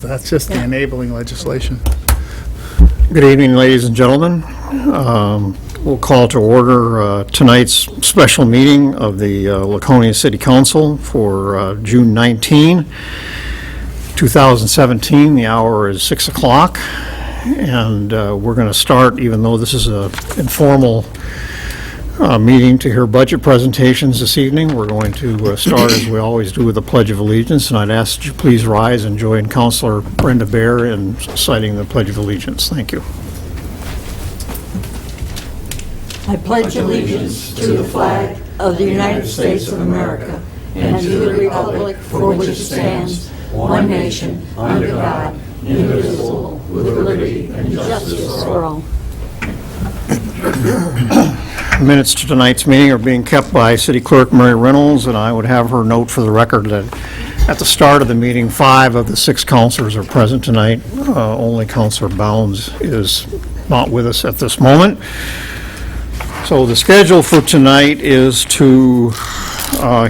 That's just the enabling legislation. Good evening, ladies and gentlemen. We'll call to order tonight's special meeting of the Laconia City Council for June 19, 2017. The hour is 6 o'clock, and we're going to start, even though this is an informal meeting to hear budget presentations this evening. We're going to start, as we always do, with the Pledge of Allegiance, and I'd ask that you please rise and join Councilor Brenda Baer in citing the Pledge of Allegiance. Thank you. I pledge allegiance to the flag of the United States of America and to the republic for which it stands, one nation, under God, indivisible, with liberty and justice for all. Minutes to tonight's meeting are being kept by City Clerk Mary Reynolds, and I would have her note for the record that at the start of the meeting, 5 of the 6 councilors are present tonight. Only Councilor Bounds is not with us at this moment. So the schedule for tonight is to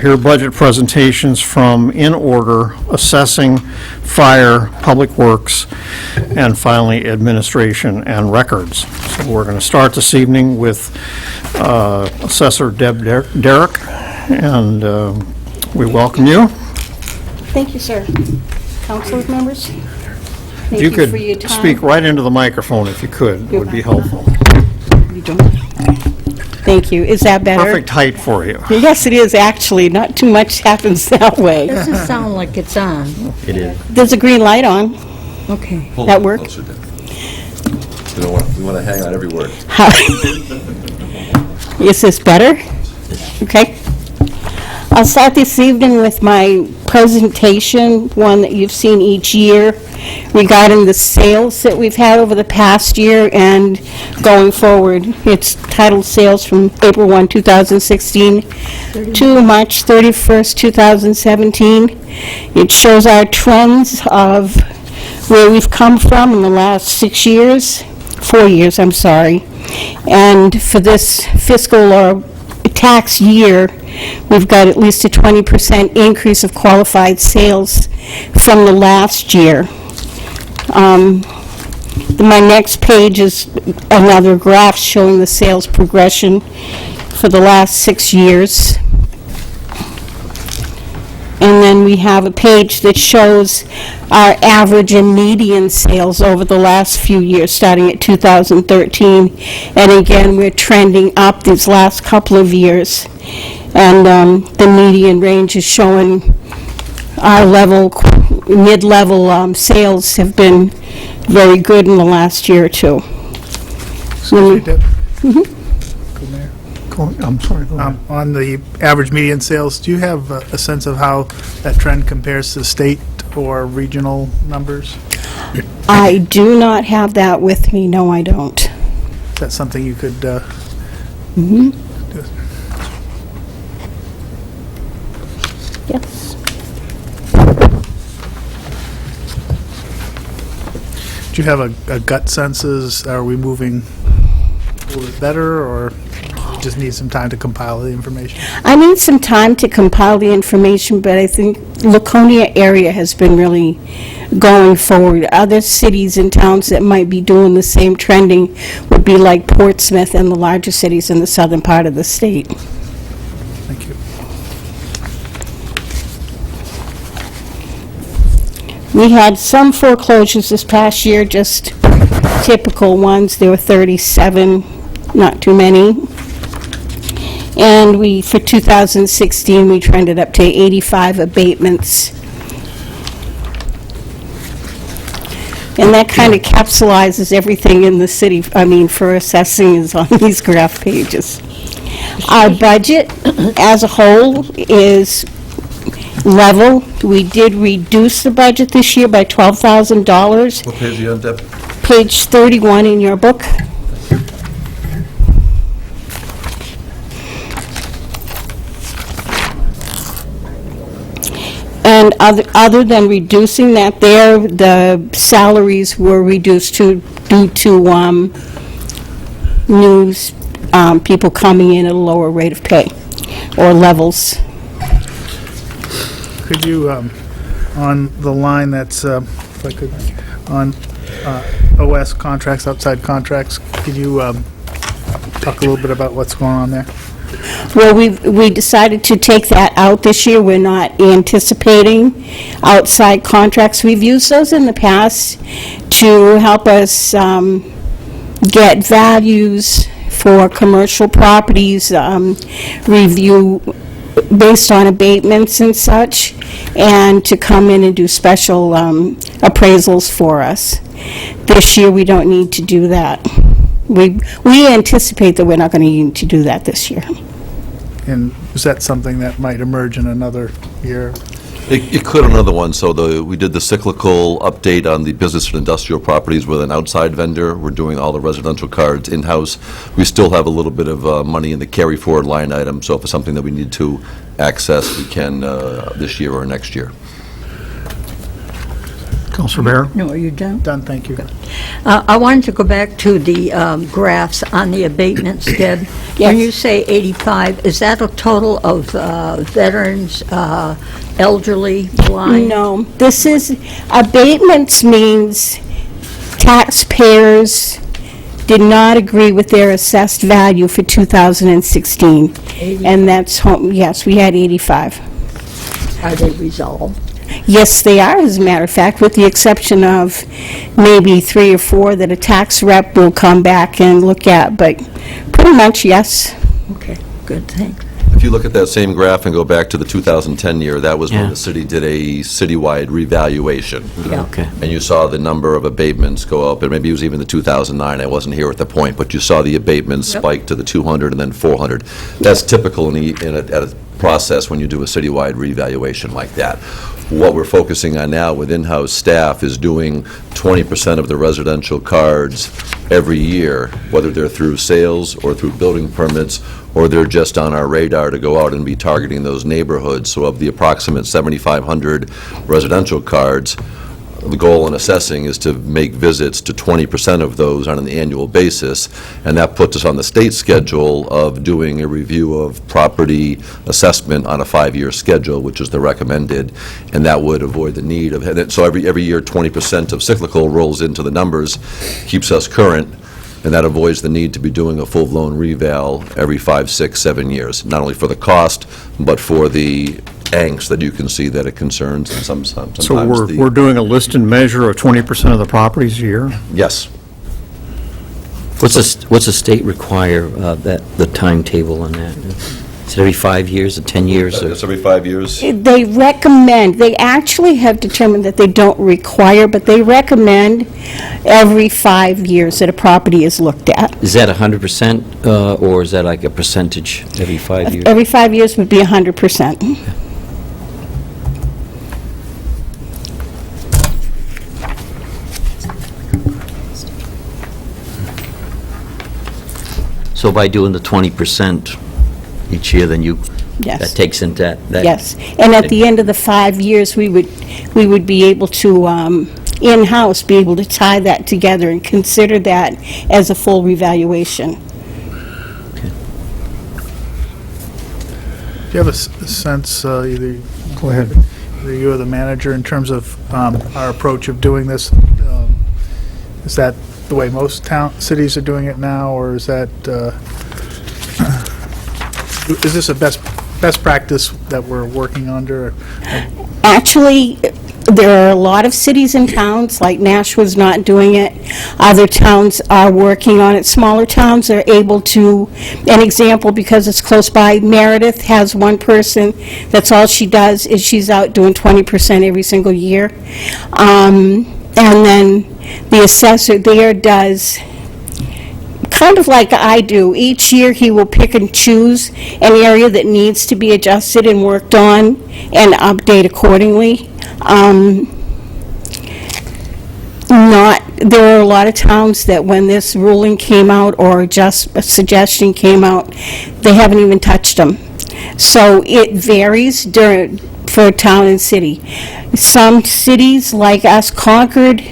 hear budget presentations from, in order, assessing, fire, public works, and finally administration and records. So we're going to start this evening with Assessor Deb Derrick, and we welcome you. Thank you, sir. Council members, If thank you you for your could time. speak right into the microphone if you could, it would be helpful. You don't- Thank you. Is that better? Perfect height for you. Yes, it is, actually. Not too much happens that way. Doesn't sound like it's on. It is. There's a green light on. Okay. That work? We want to hang on every word. How- Is this better? Okay. I'll start this evening with my presentation, one that you've seen each year, regarding the sales that we've had over the past year and going forward. It's titled Sales from April 1, 2016 to March 31st, 2017. It shows our trends of where we've come from in the last 4 years, I'm sorry. And for this fiscal or tax year, we've got at least a 20% increase of qualified sales from the last year. My next page is another graph showing the sales progression for the last 6 years. And then we have a page that shows our average and median sales over the last few years, starting at 2013. And again, we're trending up these last couple of years. And the median range is showing our mid-level sales have been very good in the last year or two. Excuse me, Deb. Go, Mayor. I'm sorry, go ahead. On the average median sales, do you have a sense of how that trend compares to state or regional numbers? I do not have that with me. No, I don't. Is that something you could do? Yes. Do you have a gut sense? Are we moving a little bit better, or just need some time to compile the information? I need some time to compile the information, but I think Laconia area has been really going forward. Other cities and towns that might be doing the same trending would be like Portsmouth and the larger cities in the southern part of the state. Thank you. We had some foreclosures this past year, just typical ones. There were 37, not too many. And for 2016, we trended up to 85 abatements. And that kind of capsulizes everything in the city, for assessing is on these graph pages. Our budget as a whole is level. We did reduce the budget this year by $12,000. What page are you on, Deb? Page 31 in your book. And other than reducing that there, the salaries were reduced due to news, people coming in at a lower rate of pay or levels. Could you, on the line that's if I could, on OS contracts, outside contracts. Could you talk a little bit about what's going on there? Well, we decided to take that out this year. We're not anticipating outside contracts. We've used those in the past to help us get values for commercial properties, review based on abatements and such, and to come in and do special appraisals for us. This year, we don't need to do that. We anticipate that we're not going to need to do that this year. And is that something that might emerge in another year? It could on another one. So we did the cyclical update on the business and industrial properties with an outside vendor. We're doing all the residential cards in-house. We still have a little bit of money in the carry-forward line item, so if it's something that we need to access, we can this year or next year. Counselor Bear? No, are you done? Done, thank you. I wanted to go back to the graphs on the abatements, Deb. When you say 85, is that a total of veterans, elderly, blind? No, this is, abatements means taxpayers did not agree with their assessed value for 2016. And that's, yes, we had 85. Are they resolved? Yes, they are, as a matter of fact, with the exception of maybe 3 or 4 that a tax rep will come back and look at, but pretty much, yes. Okay, good, thanks. If you look at that same graph and go back to the 2010 year, that was when Yeah. the city did a citywide revaluation. Yeah. Okay. And you saw the number of abatements go up, and maybe it was even the 2009, I wasn't here at the point, but you saw the abatements Yep. spike to the 200 and then 400. That's typical at a process when you do a citywide revaluation like that. What we're focusing on now with in-house staff is doing 20% of the residential cards every year, whether they're through sales or through building permits, or they're just on our radar to go out and be targeting those neighborhoods. So of the approximate 7,500 residential cards, the goal in assessing is to make visits to 20% of those on an annual basis, and that puts us on the state schedule of doing a review of property assessment on a 5-year schedule, which is the recommended, and that would avoid the need of, so every year 20% of cyclical rolls into the numbers, keeps us current, and that avoids the need to be doing a full-blown reval every 5, 6, 7 years, not only for the cost, but for the angst that you can see that it concerns, and sometimes So we're doing a list and measure of 20% of the properties a year? Yes. What's the state require, the timetable on that? Is it every 5 years or 10 years? or- It's every 5 years? They recommend, they actually have determined that they don't require, but they recommend every 5 years that a property is looked at. Is that 100%, or is that like a percentage every 5 years? Every 5 years would be 100%. So by doing the 20% each year, then that Yes. takes into that? Yes, and at the end of the 5 years, we would be able to, in-house, be able to tie that together and consider that as a full revaluation. Do you have a sense, either Go ahead. either you or the manager, in terms of our approach of doing this? Is that the way most cities are doing it now, or is that, is this a best practice that we're working under? Actually, there are a lot of cities and towns, like Nashua's not doing it. Other towns are working on it. Smaller towns are able to, an example, because it's close by, Meredith has one person, that's all she does, is she's out doing 20% every single year. And then the assessor there does, kind of like I do, each year he will pick and choose an area that needs to be adjusted and worked on and update accordingly. There are a lot of towns that when this ruling came out or just a suggestion came out, they haven't even touched them. So it varies for town and city. Some cities like us, Concord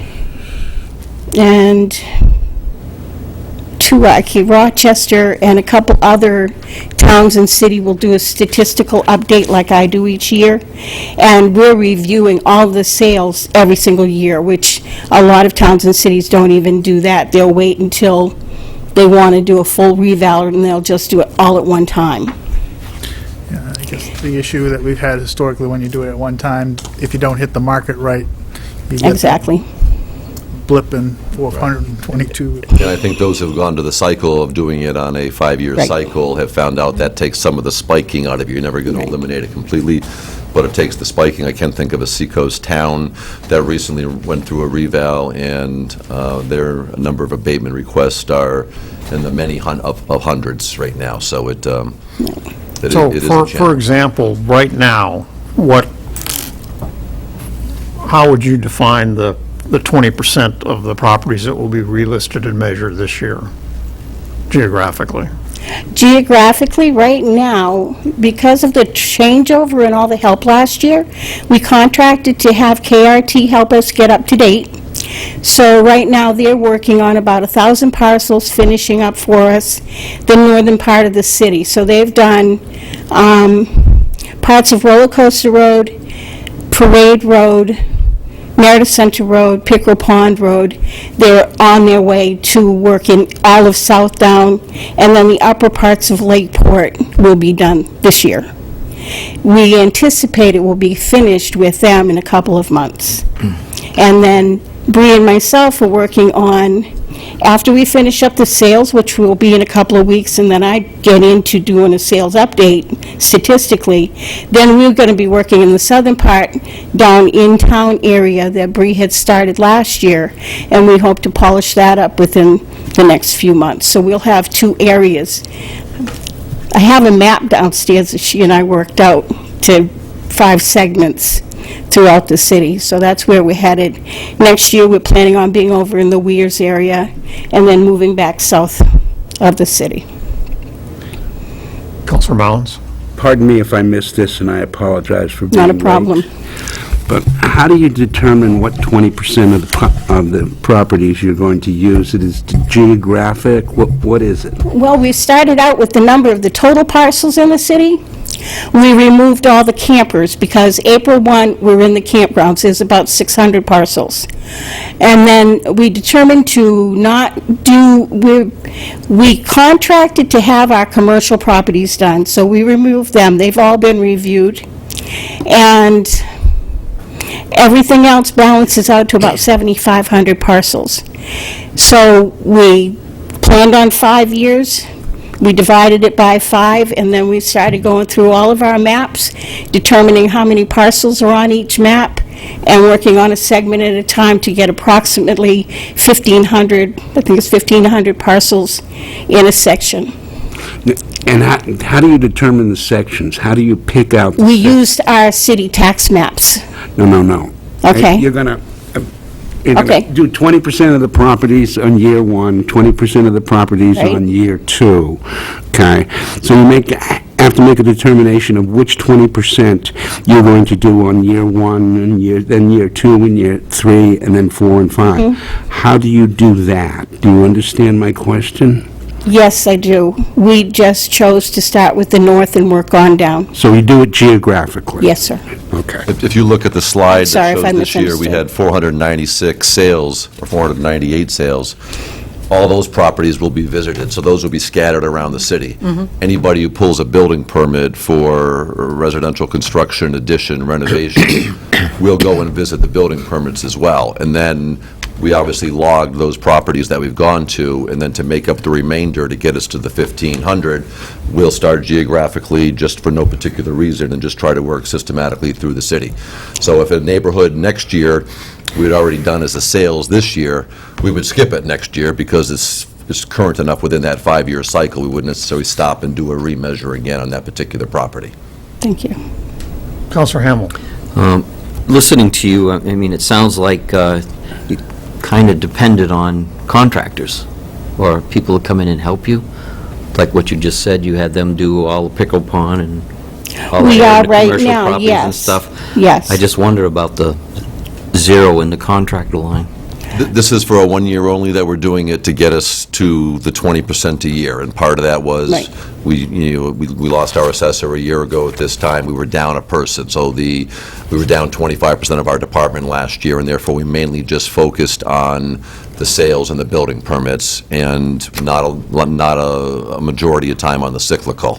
and Pewaukee, Rochester, and a couple other towns and city will do a statistical update like I do each year, and we're reviewing all the sales every single year, which a lot of towns and cities don't even do that. They'll wait until they want to do a full reval, and they'll just do it all at one time. Yeah, I guess the issue that we've had historically, when you do it at one time, if you don't hit the market right, you get Exactly. blip in 422. And I think those who've gone to the cycle of doing it on a 5-year Right. cycle have found out that takes some of the spiking out of you. You're never going to eliminate it completely, but it takes the spiking. I can't think of a seacoast town that recently went through a reval, and their number of abatement requests are in the many of hundreds right now, so it So, is a for challenge. example, right now, how would you define the 20% of the properties that will be relisted and measured this year, geographically? Geographically, right now, because of the changeover and all the help last year, we contracted to have KRT help us get up to date. So right now, they're working on about 1,000 parcels, finishing up for us the northern part of the city. So they've done parts of Roller Coaster Road, Parade Road, Meredith Center Road, Pickerel Pond Road. They're on their way to working all of Southdown, and then the upper parts of Lakeport will be done this year. We anticipate it will be finished with them in a couple of months. And then Bree and myself are working on, after we finish up the sales, which will be in a couple of weeks, and then I get into doing a sales update statistically, then we're going to be working in the southern part, down in-town area that Bree had started last year, and we hope to polish that up within the next few months. So we'll have 2 areas. I have a map downstairs that she and I worked out to 5 segments throughout the city, so that's where we're headed. Next year, we're planning on being over in the Weirs area and then moving back south of the city. Counselor Mounds? Pardon me if I missed this, and I apologize for being Not a late. problem. But how do you determine what 20% of the properties you're going to use? It is geographic? What is it? Well, we started out with the number of the total parcels in the city. We removed all the campers because April 1, we're in the campgrounds, there's about 600 parcels. And then we determined to not do, we contracted to have our commercial properties done, so we removed them. They've all been reviewed. And everything else balances out to about 7,500 parcels. So we planned on 5 years. We divided it by 5, and then we started going through all of our maps, determining how many parcels are on each map, and working on a segment at a time to get approximately 1,500, I think it's 1,500 parcels in a section. And how do you determine the sections? How do you pick out the We sections? used our city tax maps. No. Okay. You're going to Okay. do 20% of the properties on year 1, 20% of the properties Right. on year 2, okay? So you have to make a determination of which 20% you're going to do on year 1, and then year 2, and year 3, and then 4 and 5. Mm-hmm. How do you do that? Do you understand my question? Yes, I do. We just chose to start with the north and work on down. So you do it geographically? Yes, sir. Okay. If you look at the slide Sorry that if I shows this year, we misunderstood. had 496 sales, or 498 sales. All those properties will be visited, so those will be scattered around the city. Anybody who pulls a building permit for residential construction, addition, renovation, will go and visit the building permits as well. And then we obviously logged those properties that we've gone to, and then to make up the remainder to get us to the 1,500, we'll start geographically just for no particular reason and just try to work systematically through the city. So if a neighborhood next year we'd already done as a sales this year, we would skip it next year because it's current enough within that 5-year cycle, we wouldn't necessarily stop and do a remeasure again on that particular property. Thank you. Counselor Hamel? Listening to you, I mean, it sounds like you kind of depended on contractors or people to come in and help you. Like what you just said, you had them do all the Pickle Pond and all We the are right commercial now, properties and yes. stuff. Yes. I just wonder about the zero in the contractor line. This is for a 1 year only that we're doing it to get us to the 20% a year, and part of that was, Right. we lost our assessor a year ago at this time, we were down a person, so we were down 25% of our department last year, and therefore we mainly just focused on the sales and the building permits, and not a majority of time on the cyclical.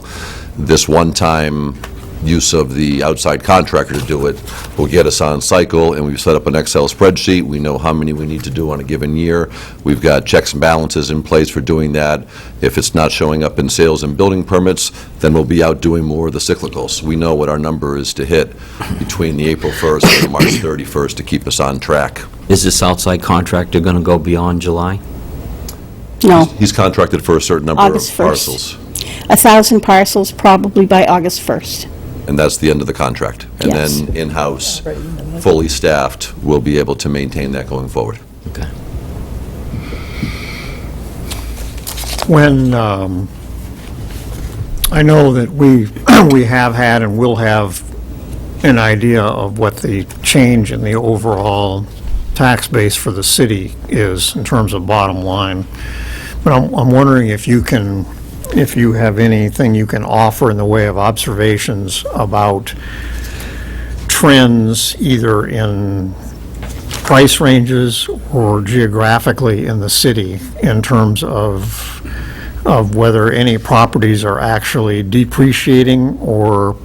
This one-time use of the outside contractor to do it will get us on cycle, and we've set up an Excel spreadsheet. We know how many we need to do on a given year. We've got checks and balances in place for doing that. If it's not showing up in sales and building permits, then we'll be out doing more of the cyclicals. We know what our number is to hit between the April 1st and the March 31st to keep us on track. Is this outside contractor going to go beyond July? No, He's contracted for a certain number of August 1st. parcels, 1,000 parcels probably by August 1st. and that's the end of the contract. And Yes. then in-house, fully staffed, we'll be able to maintain that going forward. Okay. When, I know that we have had and will have an idea of what the change in the overall tax base for the city is in terms of bottom line. But I'm wondering if you have anything you can offer in the way of observations about trends either in price ranges or geographically in the city in terms of whether any properties are actually depreciating or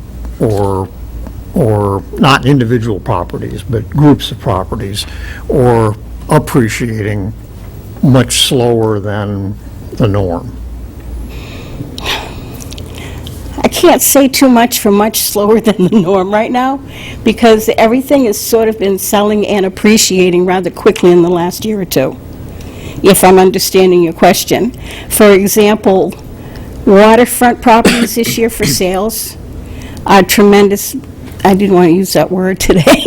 not individual properties, but groups of properties, or appreciating much slower than the norm. I can't say too much for much slower than the norm right now, because everything has sort of been selling and appreciating rather quickly in the last year or two, if I'm understanding your question. For example, waterfront properties this year for sales are tremendous, I didn't want to use that word today,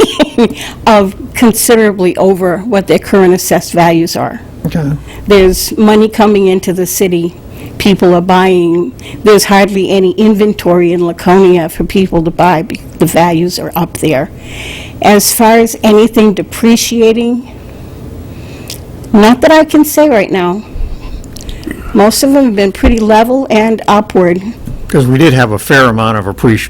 of considerably over what their current assessed values are. Okay. There's money coming into the city, people are buying, there's hardly any inventory in Laconia for people to buy, the values are up there. As far as anything depreciating, not that I can say right now. Most of them have been pretty level and upward. Because we did have a fair amount of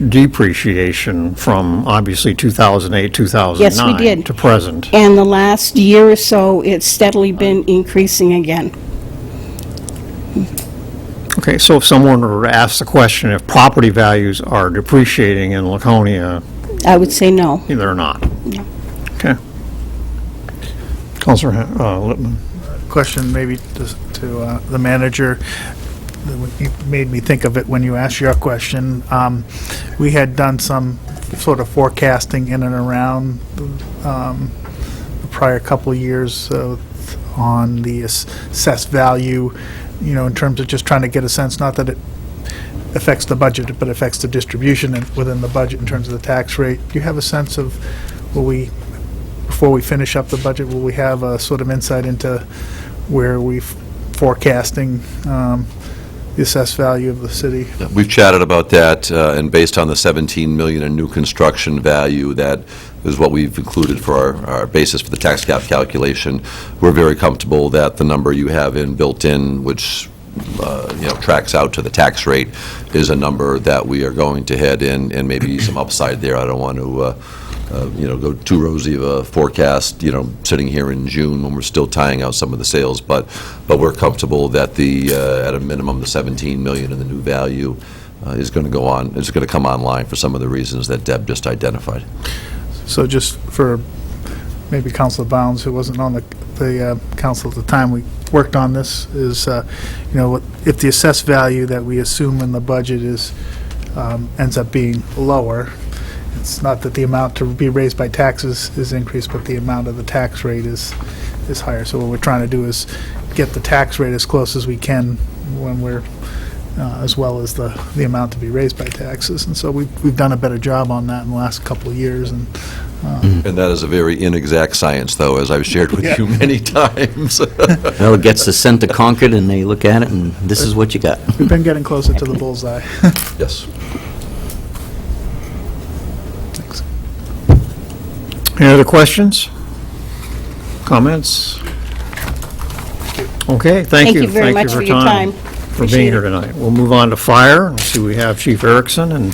depreciation from obviously 2008, 2009. Yes, we did. To present. And the last year or so, it's steadily been increasing again. Okay, so if someone were to ask the question if property values are depreciating in Laconia, I would say no. they're not. No. Okay. Counselor Lippman. Question maybe to the manager. You made me think of it when you asked your question. We had done some sort of forecasting in and around the prior couple of years on the assessed value, in terms of just trying to get a sense, not that it affects the budget, but affects the distribution within the budget in terms of the tax rate. Do you have a sense of, before we finish up the budget, will we have a sort of insight into where we're forecasting the assessed value of the city? We've chatted about that, and based on the 17 million in new construction value, that is what we've included for our basis for the tax cap calculation. We're very comfortable that the number you have built in, which tracks out to the tax rate, is a number that we are going to head in, and maybe some upside there. I don't want to go too rosy of a forecast, sitting here in June when we're still tying out some of the sales, but we're comfortable that at a minimum, the 17 million in the new value is going to come online for some of the reasons that Deb just identified. So just for maybe Councilor Bounds, who wasn't on the council at the time we worked on this, is, if the assessed value that we assume in the budget ends up being lower, it's not that the amount to be raised by taxes is increased, but the amount of the tax rate is higher. So what we're trying to do is get the tax rate as close as we can when we're, as well as the amount to be raised by taxes. And so we've done a better job on that in the last couple of years. And And that is a very inexact science, though, as I've shared with you many times. Well, it gets the cent to Concord, and they look at it, and this is what you got. we've been getting closer to the bullseye. Yes. Any other questions? Comments? Okay, thank you. Thank you very much for your time. For being here tonight. We'll move on to fire. Let's see, we have Chief Erickson and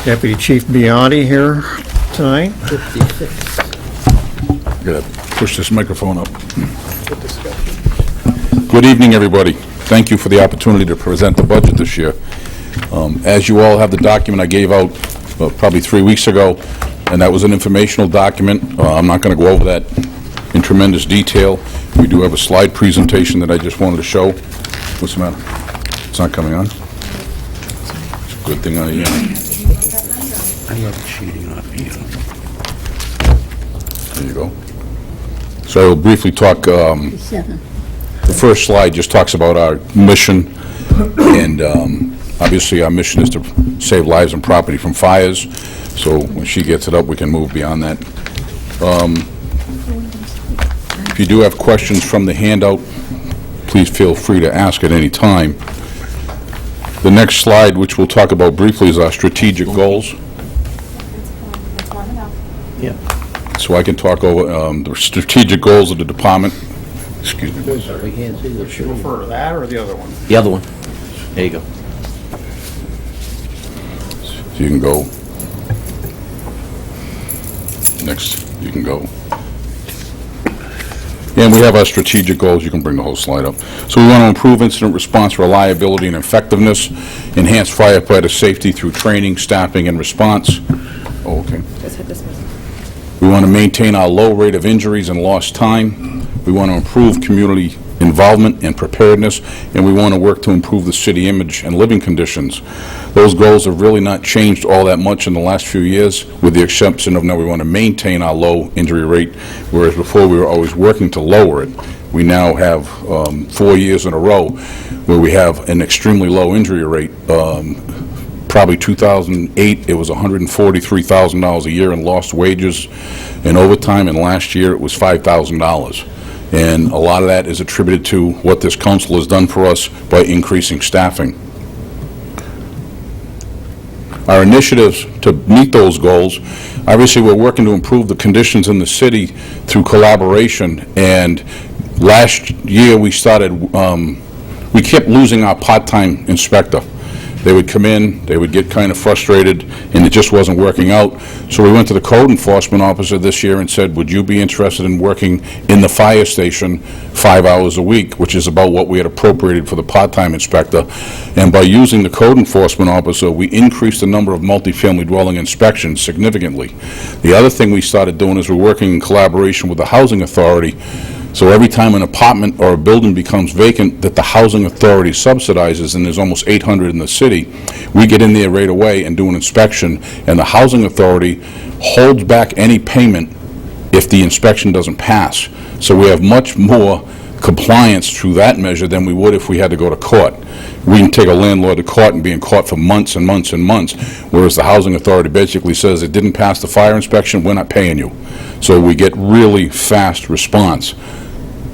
Deputy Chief Biondi here tonight. Gotta push this microphone up. Good evening, everybody. Thank you for the opportunity to present the budget this year. As you all have the document I gave out probably 3 weeks ago, and that was an informational document. I'm not going to go over that in tremendous detail. We do have a slide presentation that I just wanted to show. What's the matter? It's not coming on? It's a good thing I love cheating on you. There you go. So I will briefly talk, the first slide just talks about our mission, and obviously our mission is to save lives and property from fires, so when she gets it up, we can move beyond that. If you do have questions from the handout, please feel free to ask at any time. The next slide, which we'll talk about briefly, is our strategic goals. So I can talk over the strategic goals of the department. Excuse me. Should you refer to that or the other one? The other one. There you go. So you can go. Next, you can go. And we have our strategic goals. You can bring the whole slide up. So we want to improve incident response reliability and effectiveness, enhance firefighter safety through training, staffing, and response. Oh, okay. We want to maintain our low rate of injuries and lost time. We want to improve community involvement and preparedness, and we want to work to improve the city image and living conditions. Those goals have really not changed all that much in the last few years, with the exception of now we want to maintain our low injury rate, whereas before we were always working to lower it. We now have 4 years in a row where we have an extremely low injury rate. Probably 2008, it was $143,000 a year in lost wages and overtime, and last year it was $5,000. And a lot of that is attributed to what this council has done for us by increasing staffing. Our initiatives to meet those goals, obviously we're working to improve the conditions in the city through collaboration, and last year we started, we kept losing our part-time inspector. They would come in, they would get kind of frustrated, and it just wasn't working out. So we went to the code enforcement officer this year and said, would you be interested in working in the fire station 5 hours a week, which is about what we had appropriated for the part-time inspector. And by using the code enforcement officer, we increased the number of multifamily dwelling inspections significantly. The other thing we started doing is we're working in collaboration with the housing authority. So every time an apartment or a building becomes vacant that the housing authority subsidizes, and there's almost 800 in the city, we get in there right away and do an inspection, and the housing authority holds back any payment if the inspection doesn't pass. So we have much more compliance through that measure than we would if we had to go to court. We can take a landlord to court and be in court for months and months and months, whereas the housing authority basically says it didn't pass the fire inspection, we're not paying you. So we get really fast response.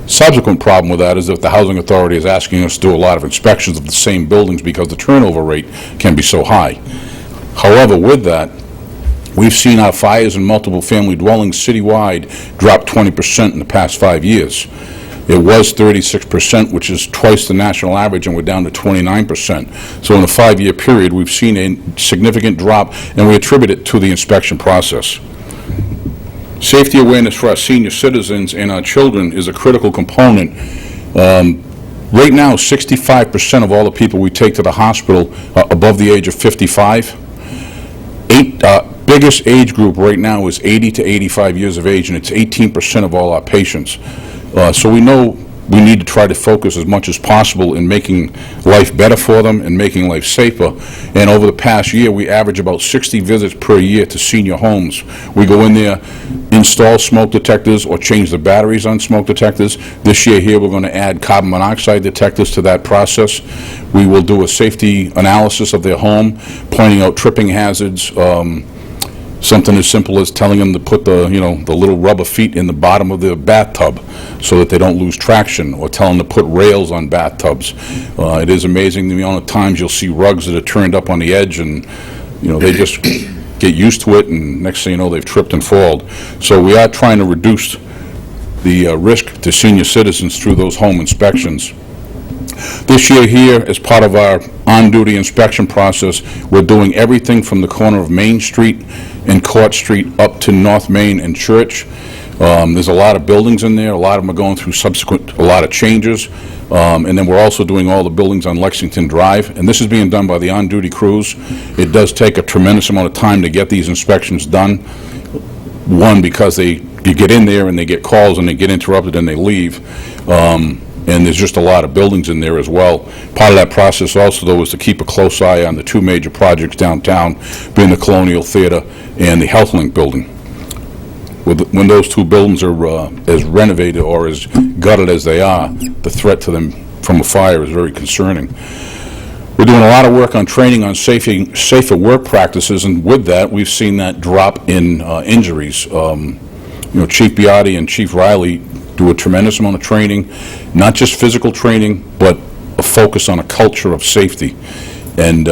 Subsequent problem with that is that the housing authority is asking us to do a lot of inspections of the same buildings because the turnover rate can be so high. However, with that, we've seen our fires in multiple family dwellings citywide drop 20% in the past 5 years. It was 36%, which is twice the national average, and we're down to 29%. So in a 5-year period, we've seen a significant drop, and we attribute it to the inspection process. Safety awareness for our senior citizens and our children is a critical component. Right now, 65% of all the people we take to the hospital are above the age of 55. Biggest age group right now is 80 to 85 years of age, and it's 18% of all our patients. So we know we need to try to focus as much as possible in making life better for them and making life safer. And over the past year, we average about 60 visits per year to senior homes. We go in there, install smoke detectors or change the batteries on smoke detectors. This year here, we're going to add carbon monoxide detectors to that process. We will do a safety analysis of their home, pointing out tripping hazards, something as simple as telling them to put the little rubber feet in the bottom of the bathtub so that they don't lose traction, or tell them to put rails on bathtubs. It is amazing the amount of times you'll see rugs that are turned up on the edge, and they just get used to it, and next thing you know, they've tripped and fallen. So we are trying to reduce the risk to senior citizens through those home inspections. This year here, as part of our on-duty inspection process, we're doing everything from the corner of Main Street and Court Street up to North Main and Church. There's a lot of buildings in there. A lot of them are going through a lot of changes. And then we're also doing all the buildings on Lexington Drive. And this is being done by the on-duty crews. It does take a tremendous amount of time to get these inspections done. One, because you get in there and they get calls and they get interrupted and they leave. And there's just a lot of buildings in there as well. Part of that process also, though, is to keep a close eye on the two major projects downtown, being the Colonial Theater and the HealthLink building. When those two buildings are as renovated or as gutted as they are, the threat to them from a fire is very concerning. We're doing a lot of work on training on safer work practices, and with that, we've seen that drop in injuries. Chief Biotti and Chief Riley do a tremendous amount of training, not just physical training, but a focus on a culture of safety. And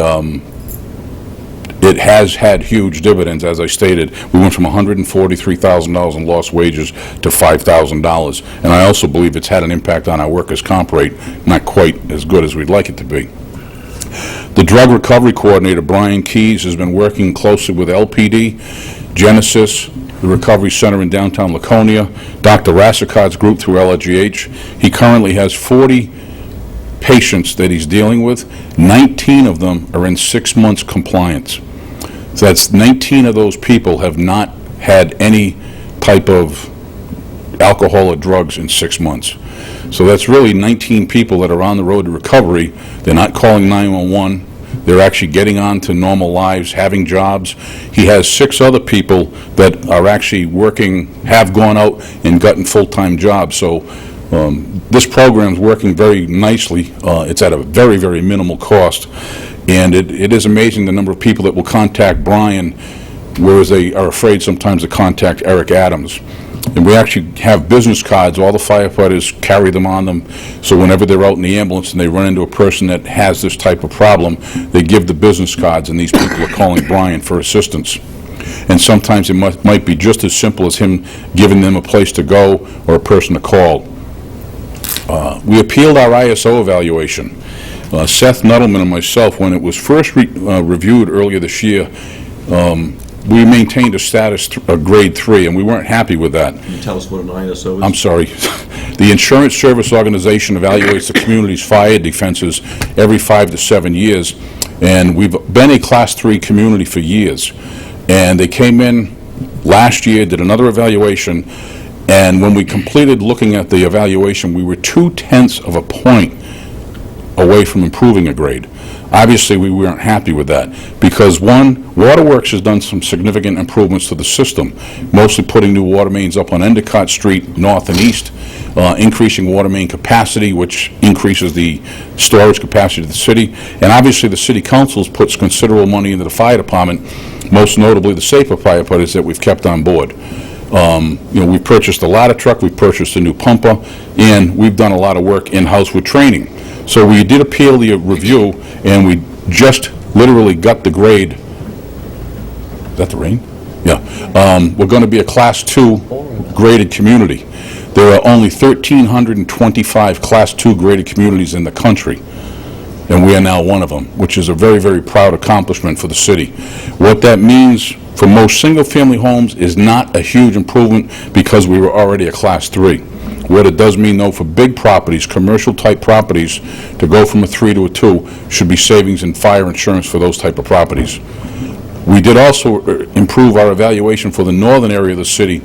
it has had huge dividends, as I stated. We went from $143,000 in lost wages to $5,000. And I also believe it's had an impact on our workers' comp rate, not quite as good as we'd like it to be. The Drug Recovery Coordinator, Brian Keys, has been working closely with LPD, Genesis, the Recovery Center in downtown Laconia, Dr. Rassicot's group through LRGH. He currently has 40 patients that he's dealing with. 19 of them are in 6 months compliance. So that's 19 of those people have not had any type of alcohol or drugs in 6 months. So that's really 19 people that are on the road to recovery. They're not calling 911. They're actually getting on to normal lives, having jobs. He has 6 other people that are actually working, have gone out and gotten full-time jobs. So this program's working very nicely. It's at a very, very minimal cost. And it is amazing the number of people that will contact Brian, whereas they are afraid sometimes to contact Eric Adams. And we actually have business cards. All the firefighters carry them on them. So whenever they're out in the ambulance and they run into a person that has this type of problem, they give the business cards, and these people are calling Brian for assistance. And sometimes it might be just as simple as him giving them a place to go or a person to call. We appealed our ISO evaluation. Seth Nuttleman and myself, when it was first reviewed earlier this year, we maintained a status grade 3, and we weren't happy with that. Can you tell us what an ISO is? I'm sorry. The Insurance Service Organization evaluates the community's fire defenses every 5 to 7 years, and we've been a Class 3 community for years. And they came in last year, did another evaluation, and when we completed looking at the evaluation, we were 0.2 of a point away from improving a grade. Obviously, we weren't happy with that because, one, Waterworks has done some significant improvements to the system, mostly putting new water mains up on Endicott Street, north and east, increasing water main capacity, which increases the storage capacity of the city. And obviously, the city council puts considerable money into the fire department, most notably the safer firefighters that we've kept on board. We've purchased a ladder truck, we've purchased a new pumper, and we've done a lot of work in-house with training. So we did appeal the review, and we just literally got the grade. Is that the rain? Yeah. We're going to be a Class 2 graded community. There are only 1,325 Class 2 graded communities in the country, and we are now one of them, which is a very, very proud accomplishment for the city. What that means for most single-family homes is not a huge improvement because we were already a Class 3. What it does mean, though, for big properties, commercial-type properties, to go from a 3 to a 2 should be savings in fire insurance for those type of properties. We did also improve our evaluation for the northern area of the city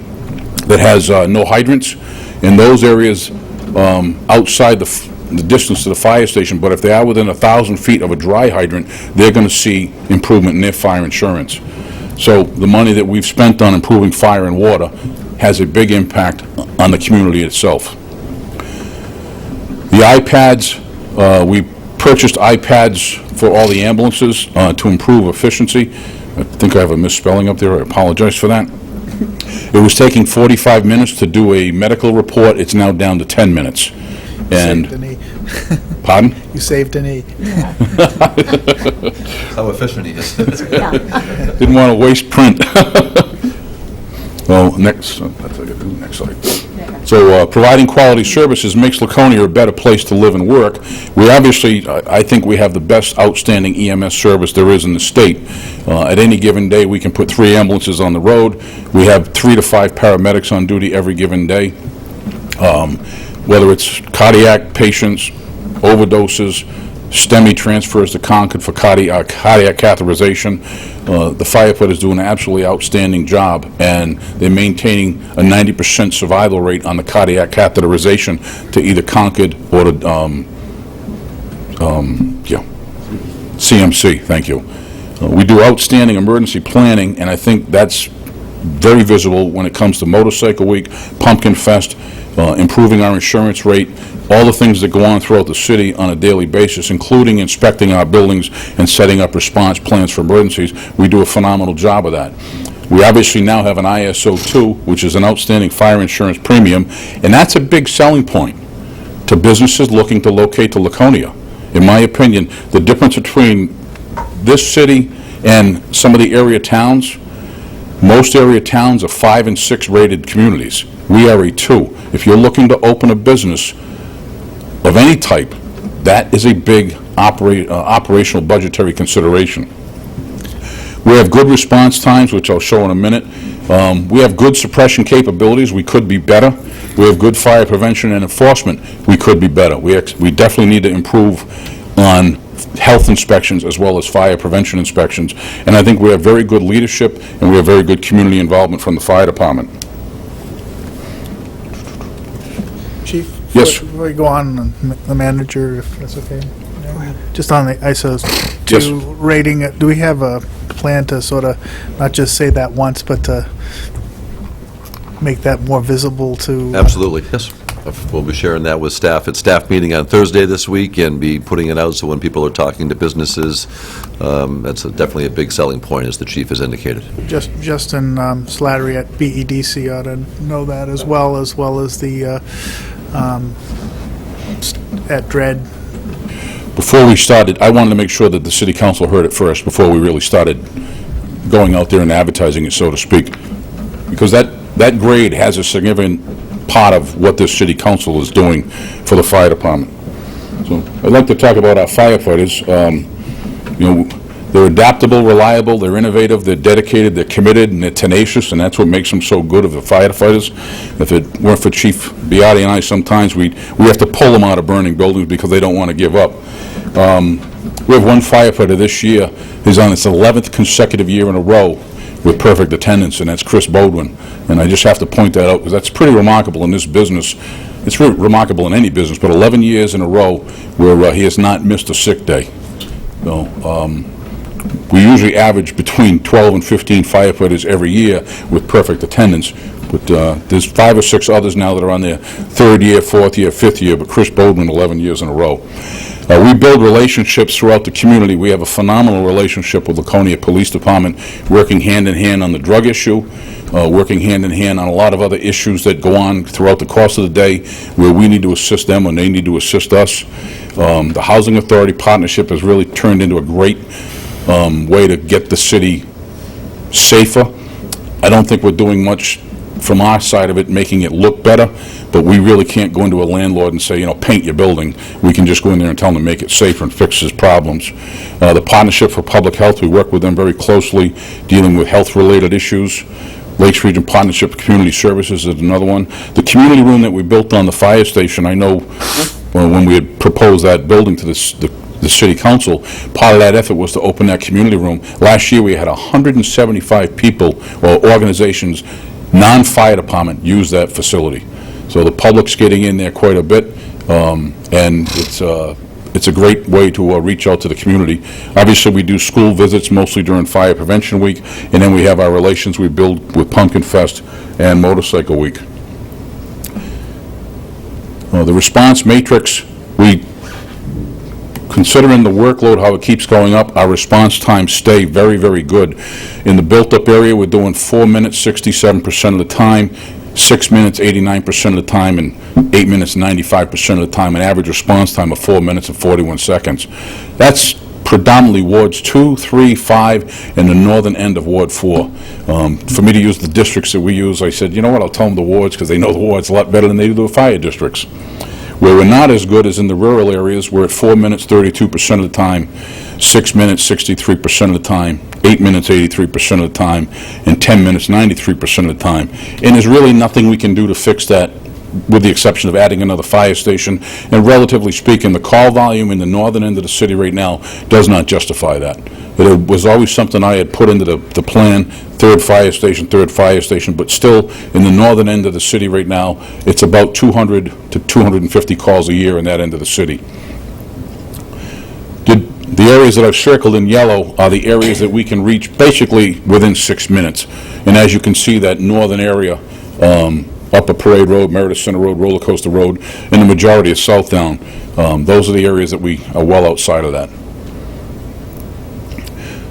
that has no hydrants, in those areas outside the distance to the fire station, but if they are within 1,000 feet of a dry hydrant, they're going to see improvement in their fire insurance. So the money that we've spent on improving fire and water has a big impact on the community itself. The iPads, we purchased iPads for all the ambulances to improve efficiency. I think I have a misspelling up there. I apologize for that. It was taking 45 minutes to do a medical report. It's now down to 10 minutes. And Saved an E. pardon? You saved an E. How efficient he is. Didn't want to waste print. Well, next slide. So providing quality services makes Laconia a better place to live and work. We obviously, I think we have the best outstanding EMS service there is in the state. At any given day, we can put 3 ambulances on the road. We have 3 to 5 paramedics on duty every given day. Whether it's cardiac patients, overdoses, STEMI transfers to Concord for cardiac catheterization. The firefighters do an absolutely outstanding job, and they're maintaining a 90% survival rate on the cardiac catheterization to either Concord or to CMC. Thank you. We do outstanding emergency planning, and I think that's very visible when it comes to Motorcycle Week, Pumpkin Fest, improving our insurance rate, all the things that go on throughout the city on a daily basis, including inspecting our buildings and setting up response plans for emergencies. We do a phenomenal job of that. We obviously now have an ISO 2, which is an outstanding fire insurance premium, and that's a big selling point to businesses looking to locate to Laconia. In my opinion, the difference between this city and some of the area towns, most area towns are 5 and 6 rated communities. We are a 2. If you're looking to open a business of any type, that is a big operational budgetary consideration. We have good response times, which I'll show in a minute. We have good suppression capabilities. We could be better. We have good fire prevention and enforcement. We could be better. We definitely need to improve on health inspections as well as fire prevention inspections. And I think we have very good leadership and we have very good community involvement from the fire department. Chief? Yes. Before we go on, the manager, if that's okay? Go ahead. Just on the ISO Yes. 2 rating, do we have a plan to sort of, not just say that once, but to make that more visible to? Absolutely, yes. We'll be sharing that with staff at staff meeting on Thursday this week and be putting it out so when people are talking to businesses, that's definitely a big selling point, as the chief has indicated. Justin Slattery at BEDC ought to know that as well as the at DRED. Before we started, I wanted to make sure that the city council heard it first before we really started going out there and advertising it, so to speak. Because that grade has a significant part of what this city council is doing for the fire department. So I'd like to talk about our firefighters. They're adaptable, reliable, they're innovative, they're dedicated, they're committed, and they're tenacious, and that's what makes them so good of the firefighters. If it weren't for Chief Biotti and I, sometimes we have to pull them out of burning buildings because they don't want to give up. We have one firefighter this year who's on his 11th consecutive year in a row with perfect attendance, and that's Chris Bodwin. And I just have to point that out because that's pretty remarkable in this business. It's really remarkable in any business, but 11 years in a row where he has not missed a sick day. So, we usually average between 12 and 15 firefighters every year with perfect attendance, but there's 5 or 6 others now that are on their 3rd year, 4th year, 5th year, but Chris Bodwin, 11 years in a row. We build relationships throughout the community. We have a phenomenal relationship with Laconia Police Department, working hand in hand on the drug issue, working hand in hand on a lot of other issues that go on throughout the course of the day where we need to assist them when they need to assist us. The Housing Authority partnership has really turned into a great way to get the city safer. I don't think we're doing much from our side of it, making it look better, but we really can't go into a landlord and say, paint your building. We can just go in there and tell him to make it safer and fix his problems. The Partnership for Public Health, we work with them very closely, dealing with health-related issues. Lakes Region Partnership for Community Services is another one. The community room that we built on the fire station, I know when we had proposed that building to the city council, part of that effort was to open that community room. Last year, we had 175 people or organizations, non-fire department, use that facility. So the public's getting in there quite a bit, and it's a great way to reach out to the community. Obviously, we do school visits mostly during Fire Prevention Week, and then we have our relations we build with Pumpkin Fest and Motorcycle Week. The response matrix, considering the workload, how it keeps going up, our response times stay very, very good. In the built-up area, we're doing 4 minutes 67% of the time, 6 minutes 89% of the time, and 8 minutes 95% of the time, an average response time of 4 minutes and 41 seconds. That's predominantly Wards 2, 3, 5, and the northern end of Ward 4. For me to use the districts that we use, I said, you know what, I'll tell them the wards, because they know the wards a lot better than they do the fire districts. Where we're not as good as in the rural areas, we're at 4 minutes 32% of the time, 6 minutes 63% of the time, 8 minutes 83% of the time, and 10 minutes 93% of the time. And there's really nothing we can do to fix that, with the exception of adding another fire station. And relatively speaking, the call volume in the northern end of the city right now does not justify that. It was always something I had put into the plan, third fire station, but still, in the northern end of the city right now, it's about 200 to 250 calls a year in that end of the city. The areas that I've circled in yellow are the areas that we can reach basically within 6 minutes. And as you can see, that northern area, Upper Parade Road, Meredith Center Road, Roller Coaster Road, and the majority of Southdown, those are the areas that we are well outside of that.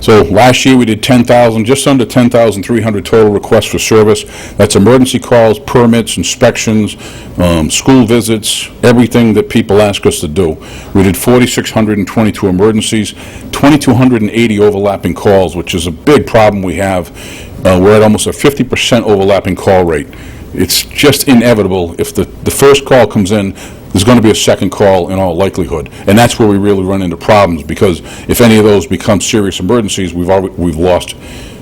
So last year, we did 10,000, just under 10,300 total requests for service. That's emergency calls, permits, inspections, school visits, everything that people ask us to do. We did 4,622 emergencies, 2,280 overlapping calls, which is a big problem we have. We're at almost a 50% overlapping call rate. It's just inevitable. If the first call comes in, there's going to be a second call in all likelihood. And that's where we really run into problems, because if any of those become serious emergencies, we've lost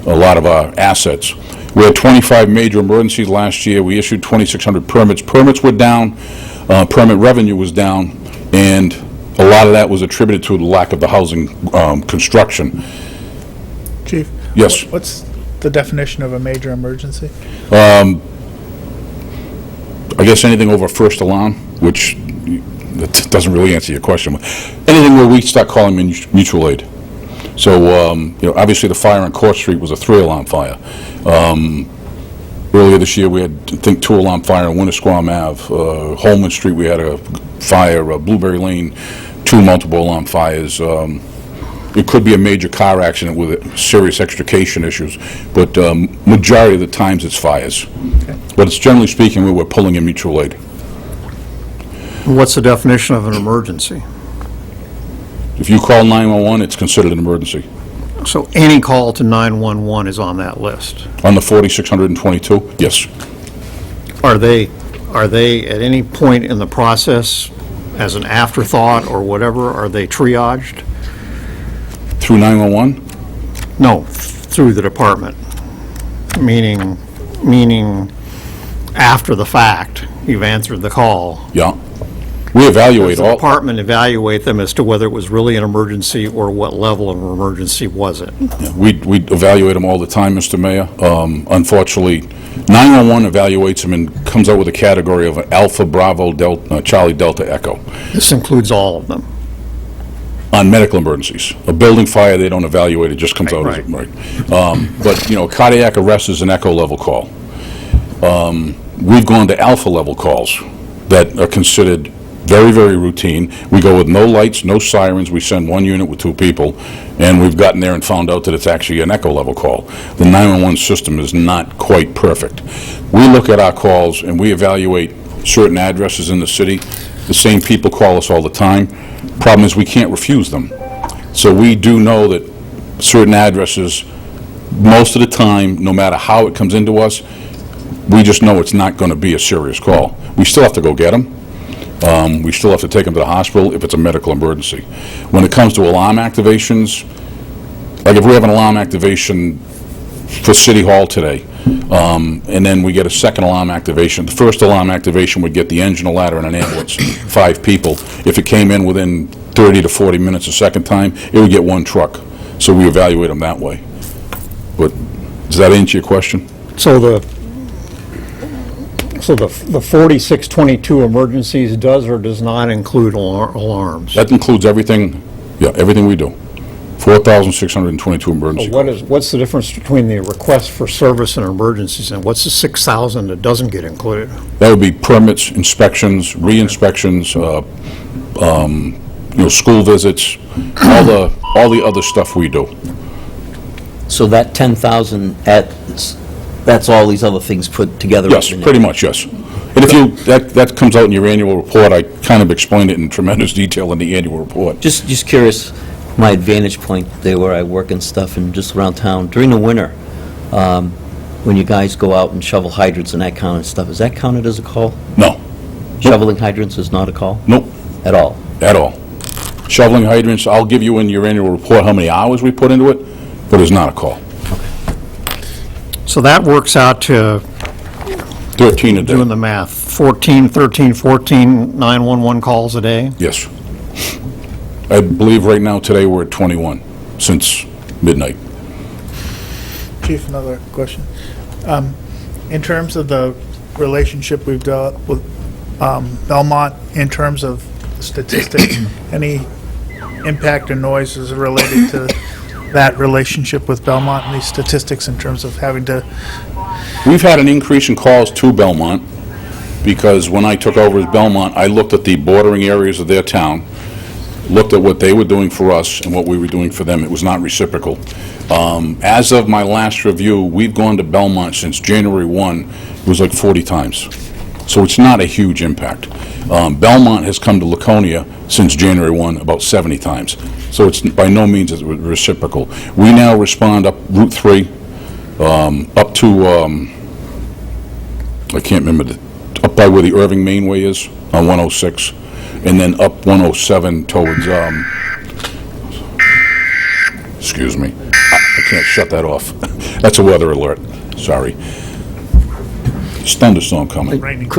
a lot of our assets. We had 25 major emergencies last year. We issued 2,600 permits. Permits were down, permit revenue was down, and a lot of that was attributed to the lack of the housing construction. Chief? Yes. What's the definition of a major emergency? I guess anything over first alarm, which that doesn't really answer your question. Anything where we start calling mutual aid. So, obviously the fire on Court Street was a 3-alarm fire. Earlier this year, we had, I think, 2-alarm fire on Winnisquam Ave. Holman Street, we had a fire. Blueberry Lane, 2 multiple alarm fires. It could be a major car accident with serious extrication issues, but majority of the times it's fires. Okay. But it's generally speaking where we're pulling in mutual aid. What's the definition of an emergency? If you call 911, it's considered an emergency. So any call to 911 is on that list? On the 4,622, yes. Are they at any point in the process, as an afterthought or whatever, are they triaged? Through 911? No, through the department. Meaning after the fact, you've answered the call. Yeah. We evaluate Does the all, department evaluate them as to whether it was really an emergency or what level of emergency was it? we evaluate them all the time, Mr. Mayor. Unfortunately, 911 evaluates them and comes out with a category of Alpha, Bravo, Delta, Charlie, Delta, Echo. This includes all of them. On medical emergencies. A building fire, they don't evaluate, it just comes out as, right. But, cardiac arrest is an Echo level call. We've gone to Alpha level calls that are considered very, very routine. We go with no lights, no sirens, we send 1 unit with 2 people, and we've gotten there and found out that it's actually an Echo level call. The 911 system is not quite perfect. We look at our calls and we evaluate certain addresses in the city. The same people call us all the time. Problem is, we can't refuse them. So we do know that certain addresses, most of the time, no matter how it comes into us, we just know it's not going to be a serious call. We still have to go get them. We still have to take them to the hospital if it's a medical emergency. When it comes to alarm activations, like if we have an alarm activation for City Hall today, and then we get a second alarm activation. The first alarm activation would get the engine, a ladder, and an ambulance, 5 people. If it came in within 30 to 40 minutes a second time, it would get 1 truck. So we evaluate them that way. But does that answer your question? So the 4622 emergencies does or does not include alarms? That includes everything, everything we do. 4,622 emergency calls. What's the difference between the request for service and emergencies, and what's the 6,000 that doesn't get included? That would be permits, inspections, re-inspections, school visits, all the other stuff we do. So that 10,000, that's all these other things put together? Yes, pretty much, yes. And if that comes out in your annual report, I kind of explained it in tremendous detail in the annual report. Just curious, my advantage point there where I work and stuff and just around town. During the winter, when you guys go out and shovel hydrants and that kind of stuff, is that counted as a call? No, Shoveling hydrants is not a call nope, at all? at all. Shoveling hydrants, I'll give you in your annual report how many hours we put into it, but it's not a call. So that works out to, 13 a day. doing the math, 14 911 calls a day? Yes. I believe right now, today, we're at 21 since midnight. Chief, another question. In terms of the relationship we've developed with Belmont, in terms of statistics, any impact or noises related to that relationship with Belmont and these statistics in terms of having to, We've had an increase in calls to Belmont, because when I took over as Belmont, I looked at the bordering areas of their town, looked at what they were doing for us and what we were doing for them. It was not reciprocal. As of my last review, we've gone to Belmont since January 1, it was like 40 times. So it's not a huge impact. Belmont has come to Laconia since January 1 about 70 times. So it's by no means is it reciprocal. We now respond up Route 3, up to, I can't remember, up by where the Irving Mainway is on 106, and then up 107 towards, excuse me, I can't shut that off. That's a weather alert, sorry. There's thunderstorm coming. raining.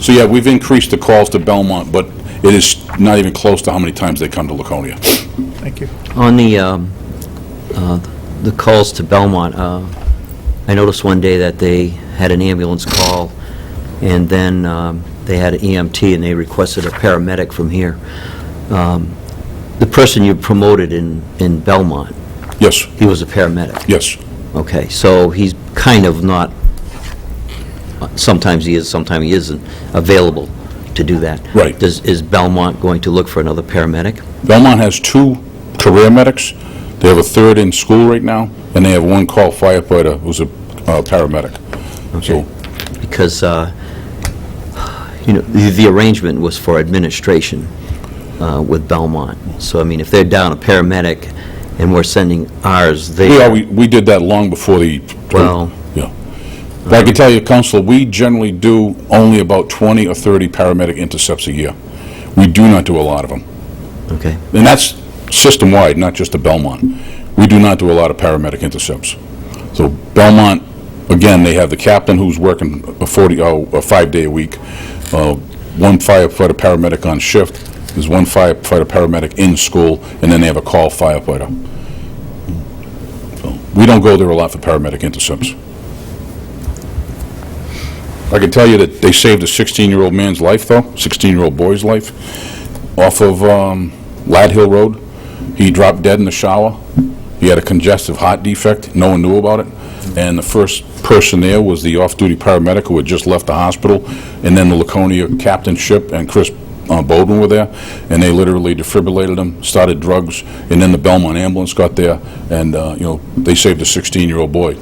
So yeah, we've increased the calls to Belmont, but it is not even close to how many times they come to Laconia. Thank you. On the calls to Belmont, I noticed one day that they had an ambulance call, and then they had an EMT, and they requested a paramedic from here. The person you promoted in Belmont, Yes, he was a paramedic? yes. Okay, so he's kind of not, sometimes he is, sometimes he isn't available to do that. Right. Is Belmont going to look for another paramedic? Belmont has 2 career medics. They have a 3rd in school right now, and they have 1 call firefighter who's a paramedic. So, Because, the arrangement was for administration with Belmont. So, I mean, if they're down a paramedic and we're sending ours, we did that long before the... Well- Yeah. But I can tell you, Counselor, we generally do only about 20 or 30 paramedic intercepts a year. We do not do a lot of them. Okay. And that's system-wide, not just at Belmont. We do not do a lot of paramedic intercepts. So Belmont, again, they have the captain who's working a 5-day-a-week, 1 firefighter paramedic on shift, there's 1 firefighter paramedic in school, and then they have a call firefighter. So we don't go there a lot for paramedic intercepts. I can tell you that they saved a 16-year-old man's life, though, 16-year-old boy's life, off of Lad Hill Road. He dropped dead in the shower. He had a congestive heart defect. No one knew about it. And the first person there was the off-duty paramedic who had just left the hospital, and then the Laconia captainship and Chris Bowden were there, and they literally defibrillated him, started drugs, and then the Belmont ambulance got there, and, they saved a 16-year-old boy.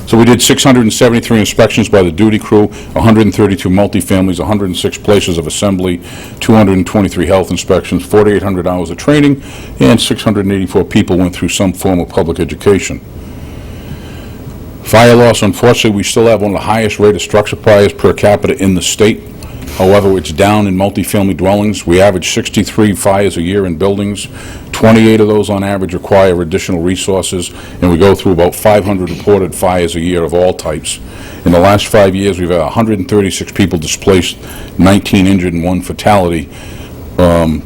So we did 673 inspections by the duty crew, 132 multifamilies, 106 places of assembly, 223 health inspections, 4,800 hours of training, and 684 people went through some form of public education. Fire loss, unfortunately, we still have one of the highest rate of structure fires per capita in the state. However, it's down in multifamily dwellings. We average 63 fires a year in buildings. 28 of those on average require additional resources, and we go through about 500 reported fires a year of all types. In the last 5 years, we've had 136 people displaced, 19 injured, and 1 fatality.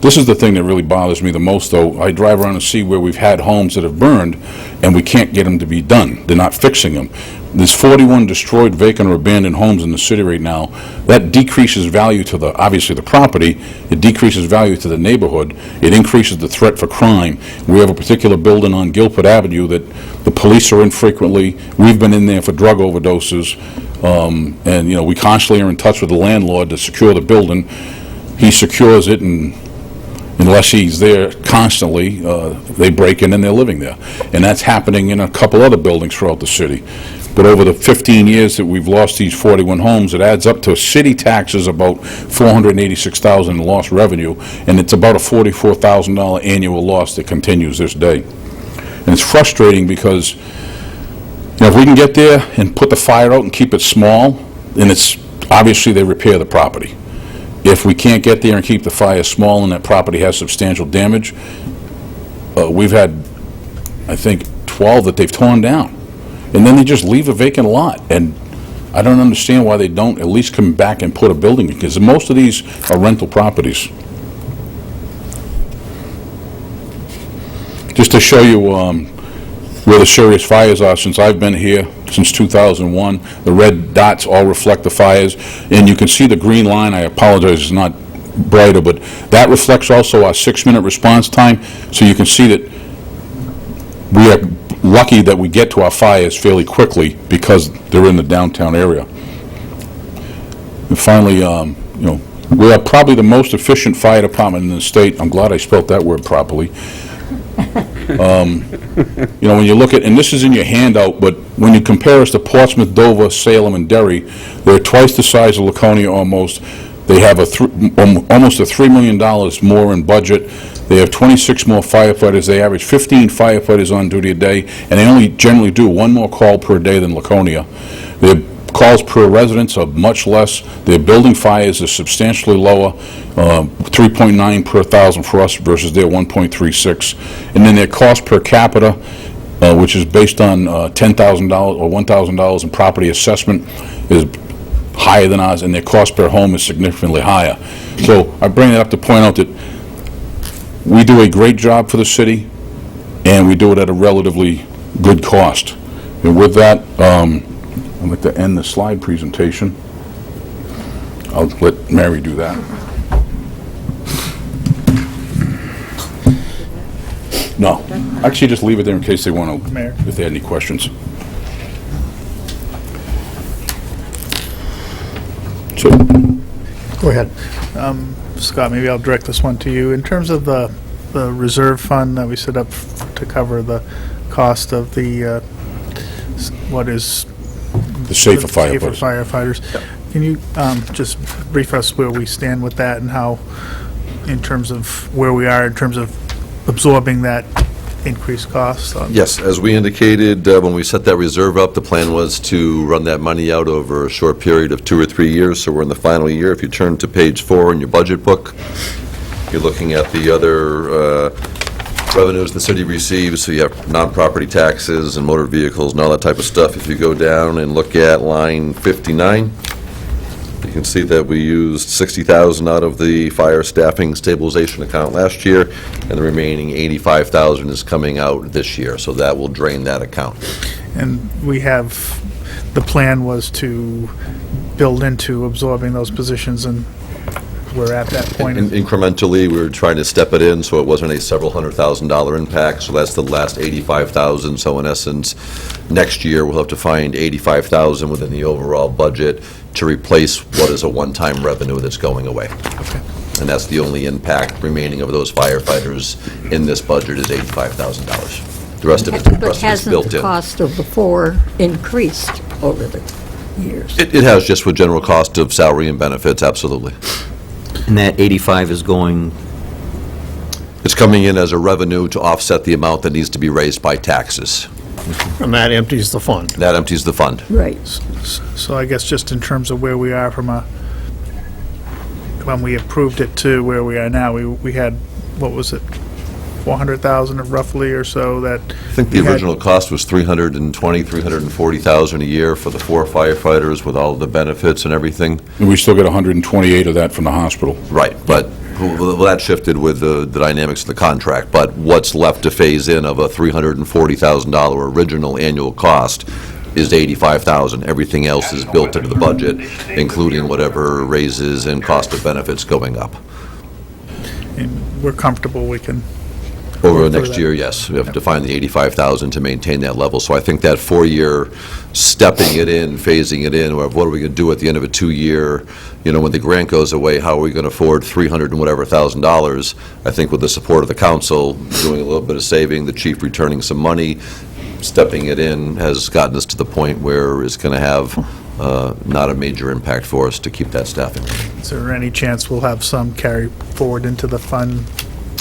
This is the thing that really bothers me the most, though. I drive around and see where we've had homes that have burned, and we can't get them to be done. They're not fixing them. There's 41 destroyed, vacant, or abandoned homes in the city right now. That decreases value to obviously the property. It decreases value to the neighborhood. It increases the threat for crime. We have a particular building on Guilford Avenue that the police are in frequently. We've been in there for drug overdoses, and, we constantly are in touch with the landlord to secure the building. He secures it, and unless he's there constantly, they break in and they're living there. And that's happening in a couple other buildings throughout the city. but over the 15 years that we've lost these 41 homes, it adds up to city taxes about $486,000 in lost revenue, and it's about a $44,000 annual loss that continues this day. And it's frustrating because, if we can get there and put the fire out and keep it small, then it's, obviously they repair the property. If we can't get there and keep the fire small and that property has substantial damage, we've had, I think, 12 that they've torn down. And then they just leave a vacant lot. And I don't understand why they don't at least come back and put a building, because most of these are rental properties. Just to show you where the serious fires are, since I've been here, since 2001, the red dots all reflect the fires, and you can see the green line. I apologize, it's not brighter, but that reflects also our 6-minute response time, so you can see that we are lucky that we get to our fires fairly quickly because they're in the downtown area. And finally, we are probably the most efficient fire department in the state. I'm glad I spelled that word properly. When you look at, and this is in your handout, but when you compare us to Portsmouth, Dover, Salem, and Derry, they're twice the size of Laconia almost. They have almost a $3 million more in budget. They have 26 more firefighters. They average 15 firefighters on duty a day, and they only generally do one more call per day than Laconia. Their calls per residence are much less. Their building fires are substantially lower, 3.9 per thousand for us versus their 1.36. And then their cost per capita, which is based on $10,000 or $1,000 in property assessment, is higher than ours, and their cost per home is significantly higher. So I bring that up to point out that we do a great job for the city, and we do it at a relatively good cost. And with that, I'd like to end the slide presentation. I'll let Mary do that. No, actually just leave it there in case they want to, Mayor. if they had any questions. So, Go ahead. Scott, maybe I'll direct this one to you. In terms of the reserve fund that we set up to cover the cost of the, what is... the safer Safer firefighters. firefighters. Can you just brief us where we stand with that and how, in terms of where we are, in terms of absorbing that increased cost? Yes, as we indicated, when we set that reserve up, the plan was to run that money out over a short period of 2 or 3 years, so we're in the final year. If you turn to page 4 in your budget book, you're looking at the other revenues the city receives, so you have non-property taxes and motor vehicles and all that type of stuff. If you go down and look at line 59, you can see that we used $60,000 out of the fire staffing stabilization account last year, and the remaining $85,000 is coming out this year, so that will drain that account. And we have, the plan was to build into absorbing those positions, and we're at that point. Incrementally, we were trying to step it in, so it wasn't a several $100,000 impact, so that's the last $85,000. So in essence, next year, we'll have to find $85,000 within the overall budget to replace what is a one-time revenue that's going away. And that's the only impact remaining of those firefighters in this budget is $85,000. The rest of it, But is hasn't built the in. cost of the 4 increased over the years? It has, just with general cost of salary and benefits, absolutely. And that 85 is going, It's coming in as a revenue to offset the amount that needs to be raised by taxes. And that empties the fund. That empties the fund. Right. So I guess just in terms of where we are from when we approved it to where we are now, we had, what was it, 400,000 roughly or so that... I think the original cost was $320,000, $340,000 a year for the 4 firefighters with all of the benefits and everything. And we still get 128 of that from the hospital. Right, but well, that shifted with the dynamics of the contract, but what's left to phase in of a $340,000 original annual cost is $85,000. Everything else is built into the budget, including whatever raises and cost of benefits going up. And we're comfortable we can... Over For the next that. year, yes, we have to find the $85,000 to maintain that level. So I think that 4-year stepping it in, phasing it in, or what are we going to do at the end of a 2-year, when the grant goes away, how are we going to afford $300 and whatever thousand dollars? I think with the support of the council, doing a little bit of saving, the chief returning some money, stepping it in has gotten us to the point where it's going to have not a major impact for us to keep that staffing. Is there any chance we'll have some carry forward into the fund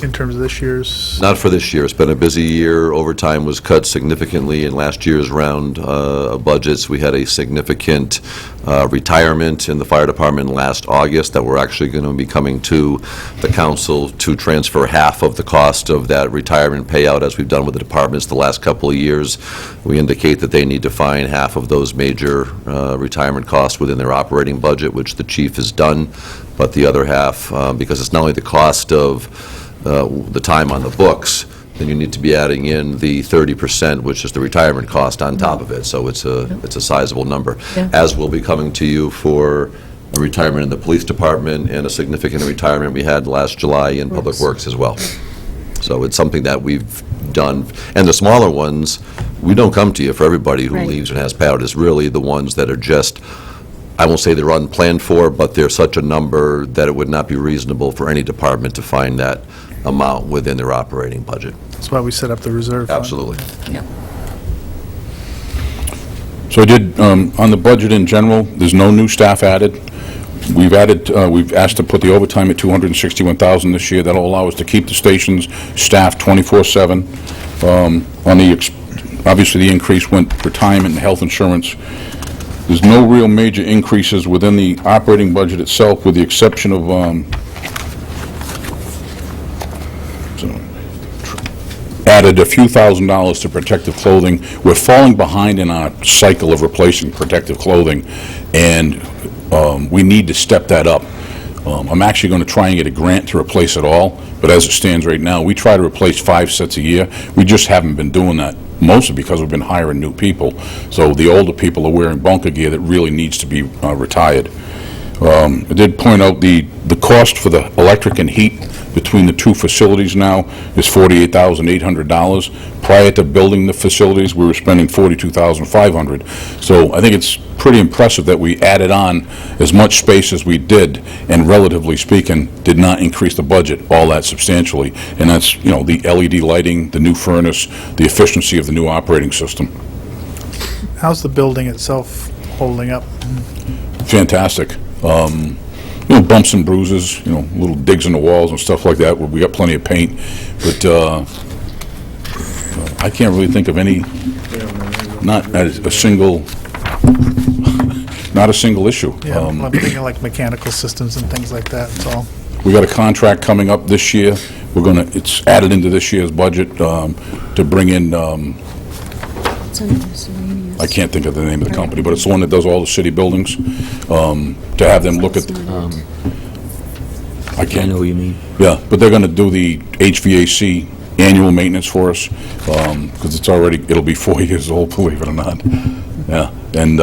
in terms of this year's? Not for this year. It's been a busy year. Overtime was cut significantly in last year's round of budgets. We had a significant retirement in the fire department last August that we're actually going to be coming to the council to transfer half of the cost of that retirement payout, as we've done with the departments the last couple of years. We indicate that they need to find half of those major retirement costs within their operating budget, which the chief has done, but the other half, because it's not only the cost of the time on the books, then you need to be adding in the 30%, which is the retirement cost on top of it. So it's a sizable number. As we'll be coming to you for a retirement in the police department and a significant retirement we had last July in Public Works as well. So it's something that we've done. And the smaller ones, we don't come to you for everybody who leaves and has payout. It's really the ones that are just, I won't say they're unplanned for, but they're such a number that it would not be reasonable for any department to find that amount within their operating budget. That's why we set up the reserve fund. Absolutely. So I did, on the budget in general, there's no new staff added. We've asked to put the overtime at $261,000 this year. That'll allow us to keep the stations staffed 24/7. Obviously, the increase went retirement and health insurance. There's no real major increases within the operating budget itself, with the exception of, added a few $1,000s to protective clothing. We're falling behind in our cycle of replacing protective clothing, and we need to step that up. I'm actually going to try and get a grant to replace it all, but as it stands right now, we try to replace 5 sets a year. We just haven't been doing that, mostly because we've been hiring new people. So the older people are wearing bunker gear that really needs to be retired. I did point out the cost for the electric and heat between the two facilities now is $48,800. Prior to building the facilities, we were spending $42,500. So I think it's pretty impressive that we added on as much space as we did, and relatively speaking, did not increase the budget all that substantially. And that's, you know, the LED lighting, the new furnace, the efficiency of the new operating system. How's the building itself holding up? Fantastic. You know, bumps and bruises, you know, little digs in the walls and stuff like that. We got plenty of paint, but I can't really think of any, not a single issue. Yeah, I'm thinking like mechanical systems and things like that, that's all. We got a contract coming up this year. It's added into this year's budget to bring in, I can't think of the name of the company, but it's the one that does all the city buildings, to have them look at, I I can't, know what you mean. yeah, but they're gonna do the HVAC annual maintenance for us, because it'll be 4 years old, believe it or not. Yeah, and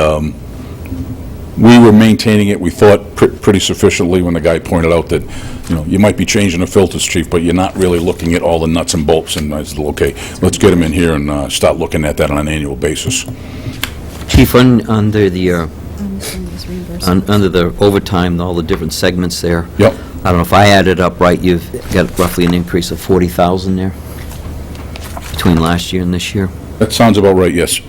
we were maintaining it, we thought, pretty sufficiently, when the guy pointed out that, you know, you might be changing the filters, chief, but you're not really looking at all the nuts and bolts. And I said, okay, let's get him in here and start looking at that on an annual basis. Chief, under the overtime, all the different segments there. Yep. I don't know if I added up right, you've got roughly an increase of 40,000 there between last year and this year. That sounds about right, yes.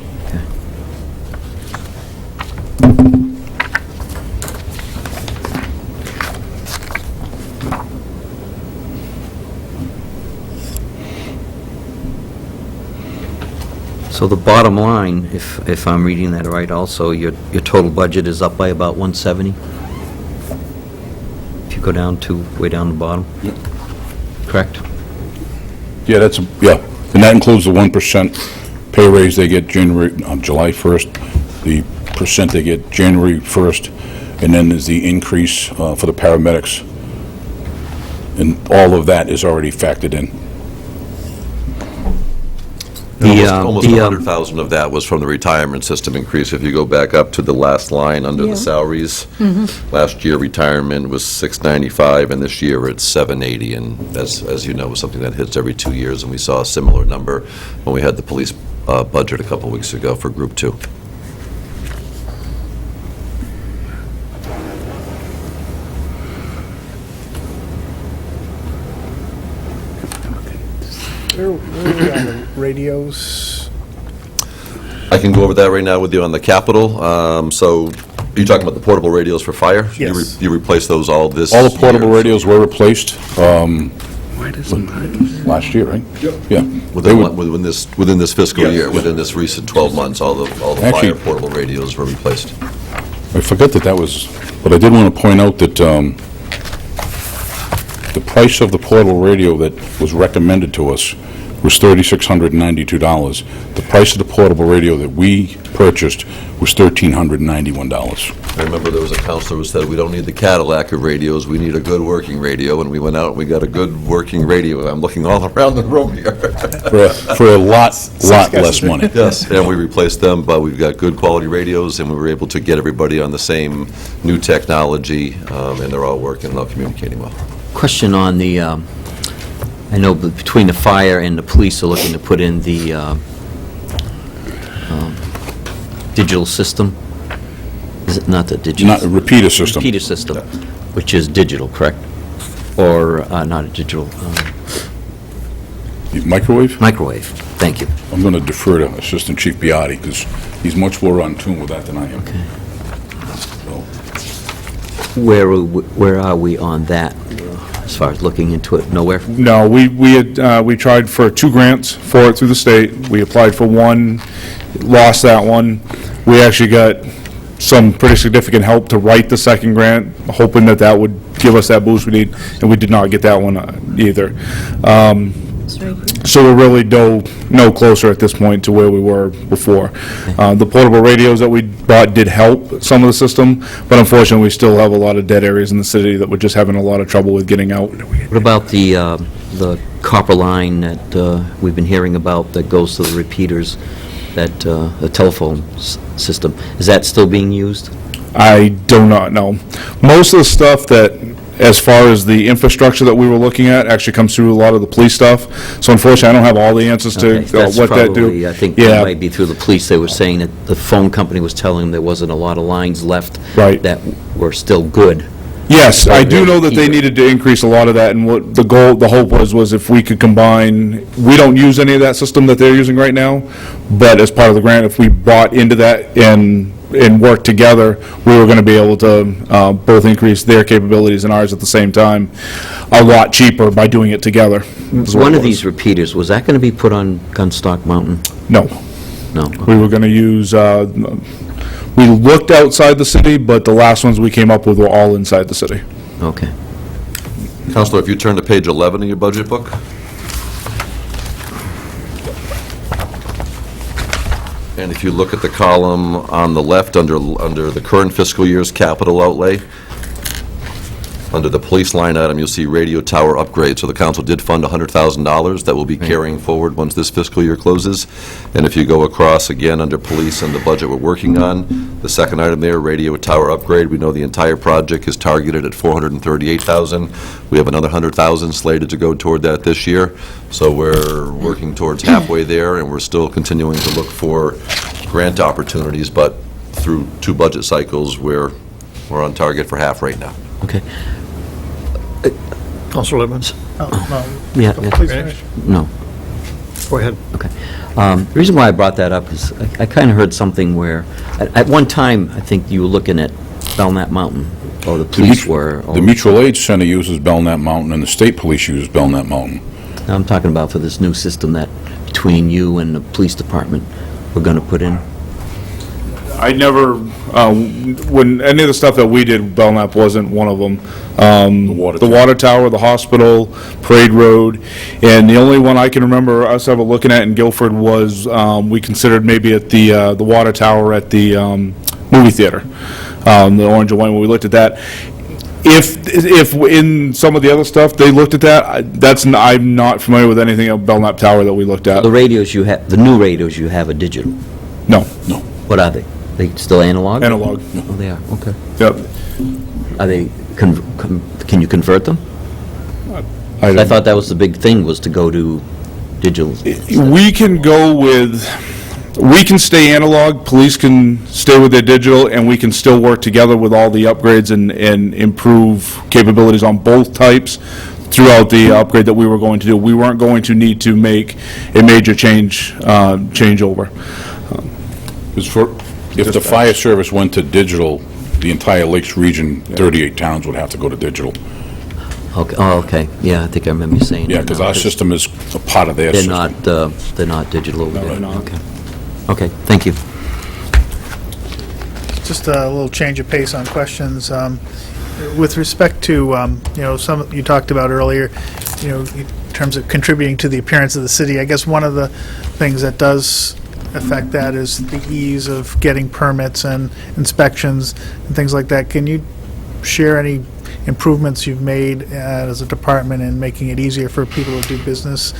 So the bottom line, if I'm reading that right also, your total budget is up by about 170? If you go down to, way down the bottom? Yep. Correct? Yeah, and that includes the 1% pay raise they get July 1st, the percent they get January 1st, and then there's the increase for the paramedics. And all of that is already factored in. Almost 100,000 of that was from the retirement system increase. If you go back up to the last line under the salaries, last year retirement was $695, and this year it's $780, and as you know, is something that hits every 2 years, and we saw a similar number when we had the police budget a couple weeks ago for Group 2. Where are we on the radios? I can go over that right now with you on the capital. So, are you talking about the portable radios for fire? Yes. You replaced those all this All the portable year? radios were replaced last year, right? Yeah. They would- Within this fiscal Yes. year, within this recent 12 months, all the Actually- fire portable radios were replaced. I forget that was, but I did want to point out that the price of the portable radio that was recommended to us was $3,692. The price of the portable radio that we purchased was $1,391. I remember there was a counselor who said, we don't need the Cadillac of radios, we need a good working radio, and we went out and we got a good working radio. I'm looking all around the room here. For a lot less money. Yes, and we replaced them, but we've got good quality radios, and we were able to get everybody on the same new technology, and they're all working, and all communicating well. Question on the, I know between the fire and the police are looking to put in the digital system. Is it not the digital? Not a repeater system. Repeater system, which is digital, correct? Or not a digital, Microwave? microwave. Thank you. I'm going to defer to Assistant Chief Biotti, because he's much more on tune with that than I am. So, Where are we on that, as far as looking into it? Nowhere? No, we tried for 2 grants for it through the state. We applied for one, lost that one. We actually got some pretty significant help to write the second grant, hoping that that would give us that boost we need, and we did not get that one either. So we're really no closer at this point to where we were before. The portable radios that we bought did help some of the system, but unfortunately, we still have a lot of dead areas in the city that we're just having a lot of trouble with getting out. What about the copper line that we've been hearing about that goes to the repeaters, that the telephone system? Is that still being used? I do not know. Most of the stuff that, as far as the infrastructure that we were looking at, actually comes through a lot of the police stuff. So unfortunately, I don't have all the answers to Okay, that's what that probably, do. I think Yeah. that might be through the police. They were saying that the phone company was telling them there wasn't a lot of lines left. Right. That were still good. Yes, I do know that they Either. needed to increase a lot of that, and what the hope was if we could combine, we don't use any of that system that they're using right now, but as part of the grant, if we bought into that and worked together, we were going to be able to both increase their capabilities and ours at the same time, a lot cheaper by doing it together. is what One it of was. these repeaters, was that going to be put on Gunstock Mountain? No. No. We were going to use, we looked outside the city, but the last ones we came up with were all inside the city. Okay. Counselor, if you turn to page 11 of your budget book. And if you look at the column on the left under the current fiscal year's capital outlay, under the police line item, you'll see radio tower upgrade. So the council did fund $100,000 that will be carrying forward once this fiscal year closes. And if you go across again under police and the budget we're working on, the second item there, radio tower upgrade, we know the entire project is targeted at $438,000. We have another $100,000 slated to go toward that this year. So we're working towards halfway there, and we're still continuing to look for grant opportunities, but through 2 budget cycles, we're on target for half right now. Okay. Counselor Lippmans? Yeah, Please finish. No. Go ahead. Okay. The reason why I brought that up is I kind of heard something where, at one time, I think you were looking at Belknap Mountain, or the police were. The Mutual Aid Center uses Belknap Mountain, and the state police use Belknap Mountain. I'm talking about for this new system that between you and the police department, we're going to put in. I never, when any of the stuff that we did, Belknap wasn't one of them. water The tower. water tower, the hospital, Parade Road, and the only one I can remember us ever looking at in Guilford was, we considered maybe at the water tower at the movie theater, the Orange and White, when we looked at that. If in some of the other stuff, they looked at that, I'm not familiar with anything of Belknap Tower that we looked at. The radios you have, the new radios you have are digital. No, What are they? They still analog? analog, Oh, they are, okay. yep. Are they, can you convert them? I don't- thought that was the big thing, was to go to digital. We can go with, we can stay analog, police can stay with their digital, and we can still work together with all the upgrades and improve capabilities on both types throughout the upgrade that we were going to do. We weren't going to need to make a major changeover. If the fire service went to digital, the entire Lakes region, 38 towns would have to go to digital. Okay, oh, okay, yeah, I think I remember you saying. Yeah, that because now, our system is a part of their They're system. they're not digital over there. they're not. Okay. Okay, thank you. Just a little change of pace on questions. With respect to, some you talked about earlier, in terms of contributing to the appearance of the city, I guess one of the things that does affect that is the ease of getting permits and inspections and things like that. Can you share any improvements you've made as a department in making it easier for people to do business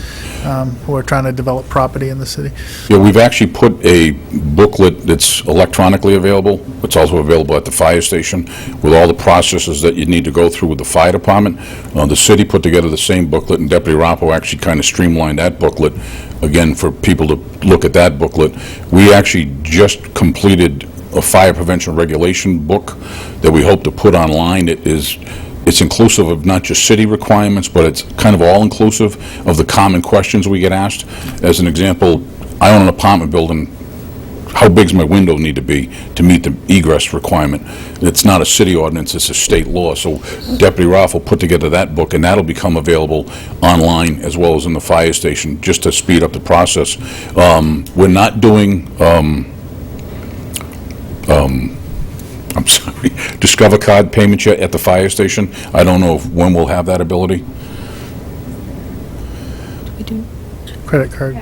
who are trying to develop property in the city? Yeah, we've actually put a booklet that's electronically available. It's also available at the fire station with all the processes that you need to go through with the fire department. The city put together the same booklet, and Deputy Rappo actually kind of streamlined that booklet, again, for people to look at that booklet. We actually just completed a fire prevention regulation book that we hope to put online. It's inclusive of not just city requirements, but it's kind of all-inclusive of the common questions we get asked. As an example, I own an apartment building. How big's my window need to be to meet the egress requirement? It's not a city ordinance, it's a state law. So Deputy Raffel put together that book, and that'll become available online as well as in the fire station, just to speed up the process. We're not doing I'm sorry, Discover Card payments yet at the fire station. I don't know when we'll have that ability. Credit card?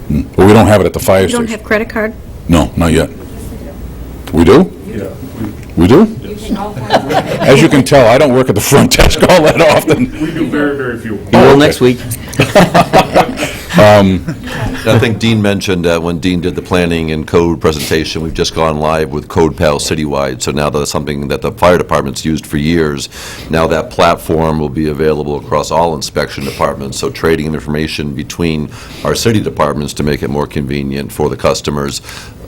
But we don't have it at the fire You station. don't have credit card? No, not yet. We do? Yeah. We do? As you can tell, I don't work at the front desk all that often. We do very, very few. You will next week. I think Dean mentioned that when Dean did the planning and code presentation, we've just gone live with CodePal citywide, so now that's something that the fire department's used for years. Now that platform will be available across all inspection departments, so trading of information between our city departments to make it more convenient for the customers.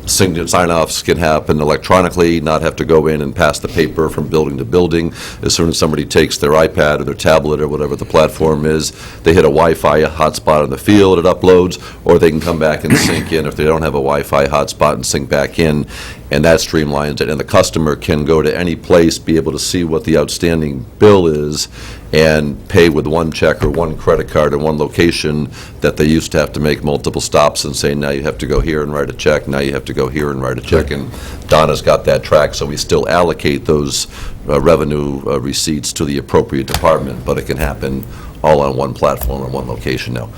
Sign-offs can happen electronically, not have to go in and pass the paper from building to building. As soon as somebody takes their iPad or their tablet or whatever the platform is, they hit a Wi-Fi hotspot in the field, it uploads, or they can come back and sync in if they don't have a Wi-Fi hotspot and sync back in, and that streamlines it. And the customer can go to any place, be able to see what the outstanding bill is, and pay with one check or one credit card in one location that they used to have to make multiple stops and say, now you have to go here and write a check, now you have to go here and write a check, and Donna's got that track, so we still allocate those revenue receipts to the appropriate department, but it can happen all on one platform in one location now.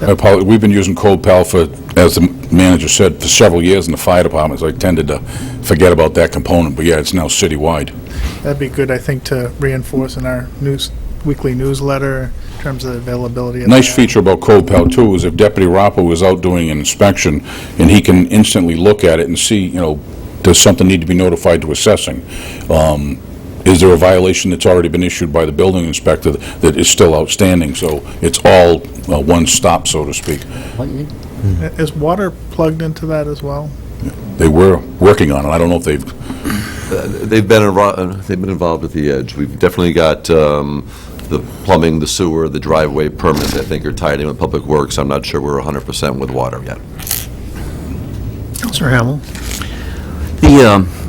We've been using CodePal for, as the manager said, for several years in the fire department, so I tended to forget about that component, but yeah, it's now citywide. That'd be good, I think, to reinforce in our weekly newsletter in terms of availability. of Nice that. feature about CodePal too is if Deputy Rappo is out doing an inspection, and he can instantly look at it and see, does something need to be notified to assessing? Is there a violation that's already been issued by the building inspector that is still outstanding? So it's all one stop, so to speak. Is water plugged into that as well? They were working on it. I don't know if they've They've been involved at the edge. We've definitely got the plumbing, the sewer, the driveway permits, I think, are tied in with Public Works. I'm not sure we're 100% with water yet. Councilor Hamel?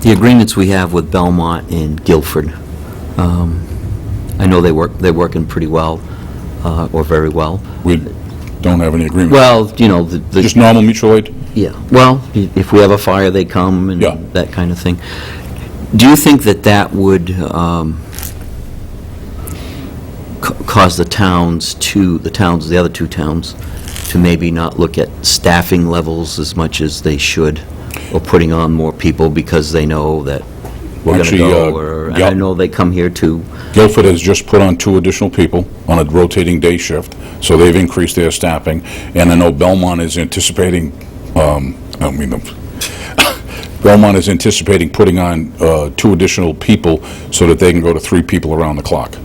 The agreements we have with Belmont and Guilford, I know they're working pretty well, or very well. We don't have any agreement. Well, Just normal mutual aid? yeah, well, if we have a fire, they come and Yeah. that kind of thing. Do you think that would cause the other two towns, to maybe not look at staffing levels as much as they should, or putting on more people because they know that we're going to Actually, go, and I know they come here too. Guilford has just put on 2 additional people on a rotating day shift, so they've increased their staffing. And I know Belmont is anticipating, Belmont is anticipating putting on 2 additional people so that they can go to 3 people around the clock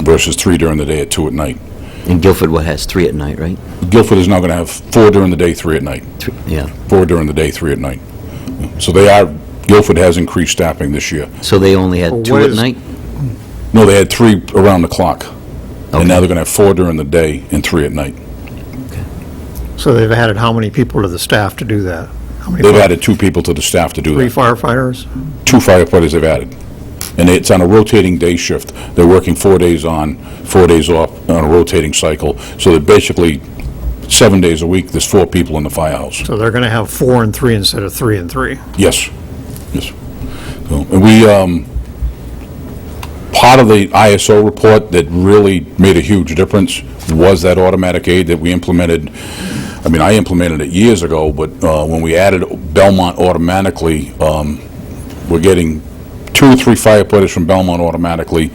versus 3 during the day at 2 at night. And Guilford, 3 at night, right? Guilford is now going to have 4 during the day, 3 at night. Yeah. 4 during the day, 3 at night. So Guilford has increased staffing this year. So they only had 2 what at is- night? No, they had 3 around the clock. Okay. And now they're going to have 4 during the day and 3 at night. So they've added how many people to the staff to do that? They've added 2 people to the staff to do Three that. firefighters? 2 firefighters they've added. And it's on a rotating day shift. They're working 4 days on, 4 days off on a rotating cycle. So that basically, 7 days a week, there's 4 people in the firehouse. So they're going to have 4 and 3 instead of 3 and 3. Yes, yes. So, and we, part of the ISO report that really made a huge difference was that automatic aid that we implemented. I mean, I implemented it years ago, but when we added Belmont automatically, we're getting 2 to 3 firefighters from Belmont automatically,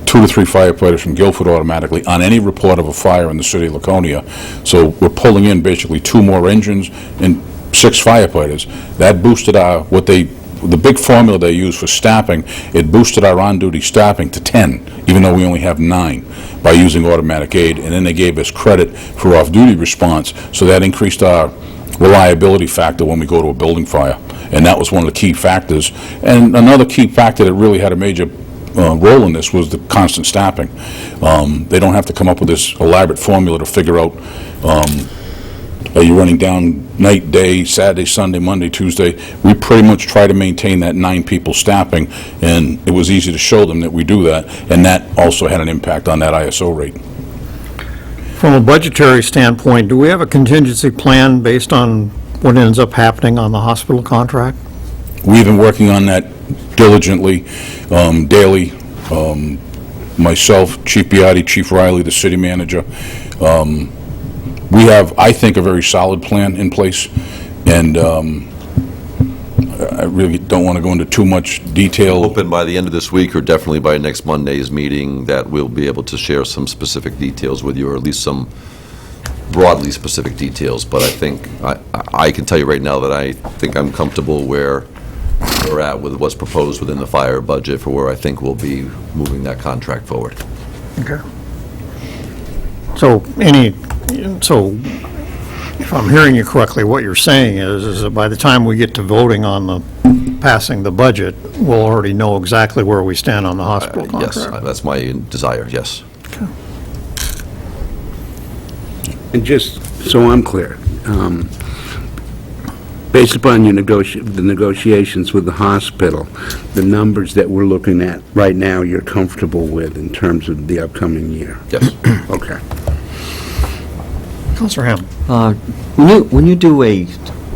2 to 3 firefighters from Guilford automatically on any report of a fire in the city of Laconia. So we're pulling in basically 2 more engines and 6 firefighters. That boosted our, the big formula they use for staffing, it boosted our on-duty staffing to 10, even though we only have 9, by using automatic aid. And then they gave us credit for off-duty response, so that increased our reliability factor when we go to a building fire. And that was one of the key factors. And another key factor that really had a major role in this was the constant staffing. They don't have to come up with this elaborate formula to figure out, are you running down night, day, Saturday, Sunday, Monday, Tuesday? We pretty much try to maintain that 9 people staffing, and it was easy to show them that we do that, and that also had an impact on that ISO rate. From a budgetary standpoint, do we have a contingency plan based on what ends up happening on the hospital contract? We've been working on that diligently, daily. Myself, Chief Biotti, Chief Riley, the city manager. We have, I think, a very solid plan in place, and I really don't want to go into too much detail. Hoping by the end of this week, or definitely by next Monday's meeting, that we'll be able to share some specific details with you, or at least some broadly specific details. But I think, I can tell you right now that I think I'm comfortable where we're at with what's proposed within the fire budget for where I think we'll be moving that contract forward. Okay. So if I'm hearing you correctly, what you're saying is that by the time we get to voting on passing the budget, we'll already know exactly where we stand on the hospital Yes, contract. that's my desire, yes. And just so I'm clear, based upon your the negotiations with the hospital, the numbers that we're looking at right now, you're comfortable with in terms of the upcoming year? Yes. Okay. Counselor Ham? When you do a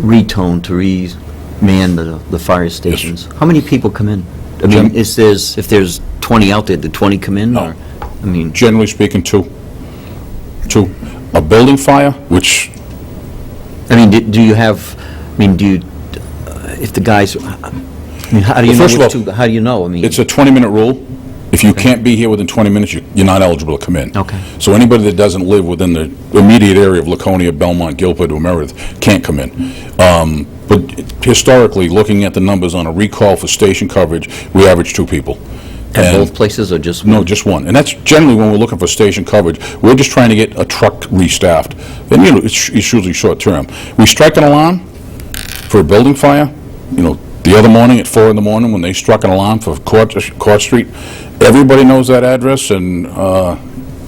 retone to re-man the fire stations, how many people come in? I mean, if there's 20 out there, did 20 come in? No. Or, I mean, Generally speaking, 2. A building fire, which, I mean, do you have, I mean, do you, if the guys, I mean, how do you know First of which all, two, how do you know? I mean, it's a 20-minute rule. If you can't be here within 20 minutes, you're not eligible to come in. Okay. So anybody that doesn't live within the immediate area of Laconia, Belmont, Guilford, or Meredith can't come in. But historically, looking at the numbers on a recall for station coverage, we average 2 people. at And- both places or just one? No, just one. And that's generally when we're looking for station coverage. We're just trying to get a truck restaffed. And, it's usually short-term. We strike an alarm for a building fire, the other morning at 4 in the morning when they struck an alarm for Court Street. Everybody knows that address, and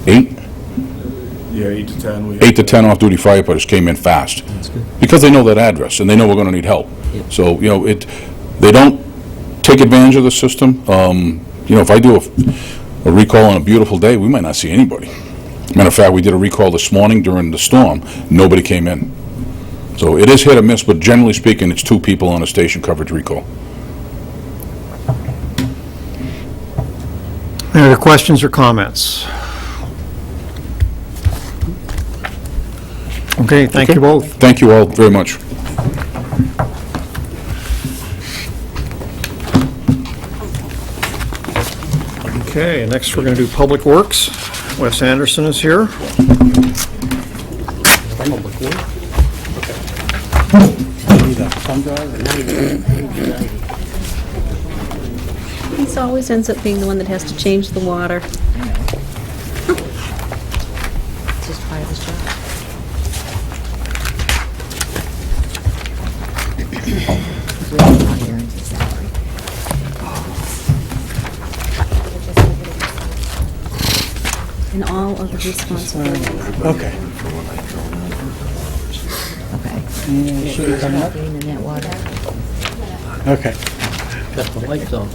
8 Yeah, 8 to 10. 8 to 10 off-duty firefighters came in fast. Because they know that address, and they know we're going to need help. So, they don't take advantage of the system. If I do a recall on a beautiful day, we might not see anybody. Matter of fact, we did a recall this morning during the storm. Nobody came in. So it is hit or miss, but generally speaking, it's 2 people on a station coverage recall. Any other questions or comments? Okay, thank you both. Thank you all very much. Okay, next we're going to do Public Works. Wes Anderson is here. He always ends up being the one that has to change the water. It's just part of his job. And all of the responsibilities. Okay. Okay. In that water. Okay. Got the lights on.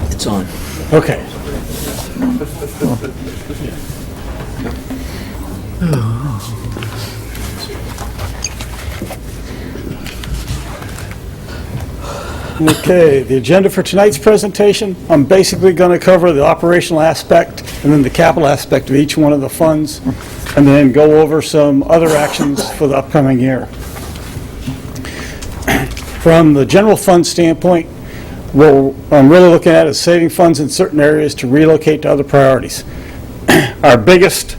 It's on. Okay. Okay, the agenda for tonight's presentation, I'm basically going to cover the operational aspect and then the capital aspect of each one of the funds, and then go over some other actions for the upcoming year. From the general fund standpoint, what I'm really looking at is saving funds in certain areas to relocate to other priorities. Our biggest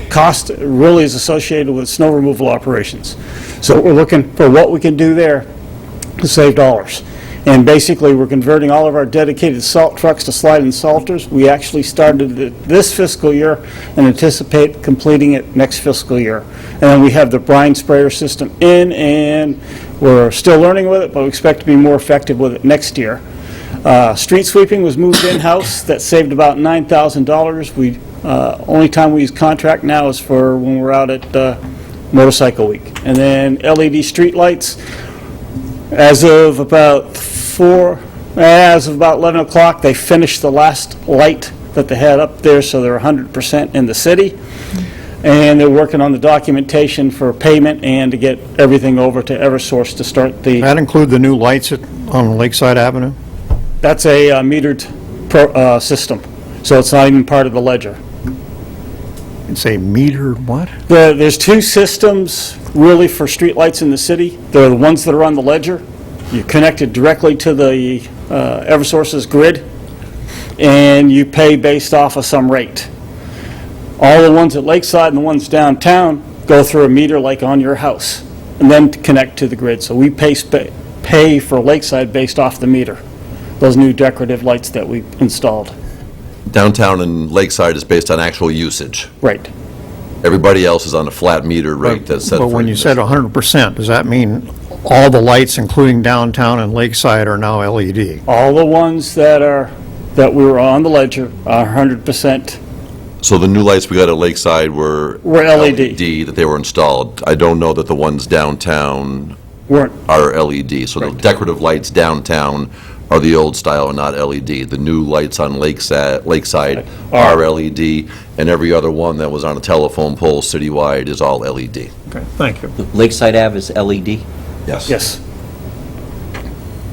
cost really is associated with snow removal operations. So we're looking for what we can do there to save dollars. And basically, we're converting all of our dedicated salt trucks to slide-in salters. We actually started it this fiscal year and anticipate completing it next fiscal year. And then we have the brine sprayer system in, and we're still learning with it, but we expect to be more effective with it next year. Street sweeping was moved in-house. That saved about $9,000. Only time we use contract now is for when we're out at Motorcycle Week. And then LED street lights. As of about 11 o'clock, they finished the last light that they had up there, so they're 100% in the city. And they're working on the documentation for payment and to get everything over to Eversource to start the, That include the new lights on Lakeside Avenue? that's a metered system, so it's not even part of the ledger. It's a meter what? There's two systems really for streetlights in the city. They're the ones that are on the ledger. You connect it directly to the Eversource's grid, and you pay based off of some rate. All the ones at Lakeside and the ones downtown go through a meter like on your house, and then connect to the grid. So we pay for Lakeside based off the meter, those new decorative lights that we installed. Downtown and Lakeside is based on actual usage. Right. Everybody else is on a flat meter rate that's set for... But when you said 100%, does that mean all the lights, including downtown and Lakeside, are now LED? All the ones that we were on the ledger are 100%. So the new lights we got at Lakeside were... LED. that they were installed. I don't know that the ones downtown Weren't. are LED. So the decorative lights downtown are the old style and not LED. The new lights on Lakeside are LED, and every other one that was on a telephone pole citywide is all LED. Okay, thank you. Lakeside Ave is LED? Yes. Yes.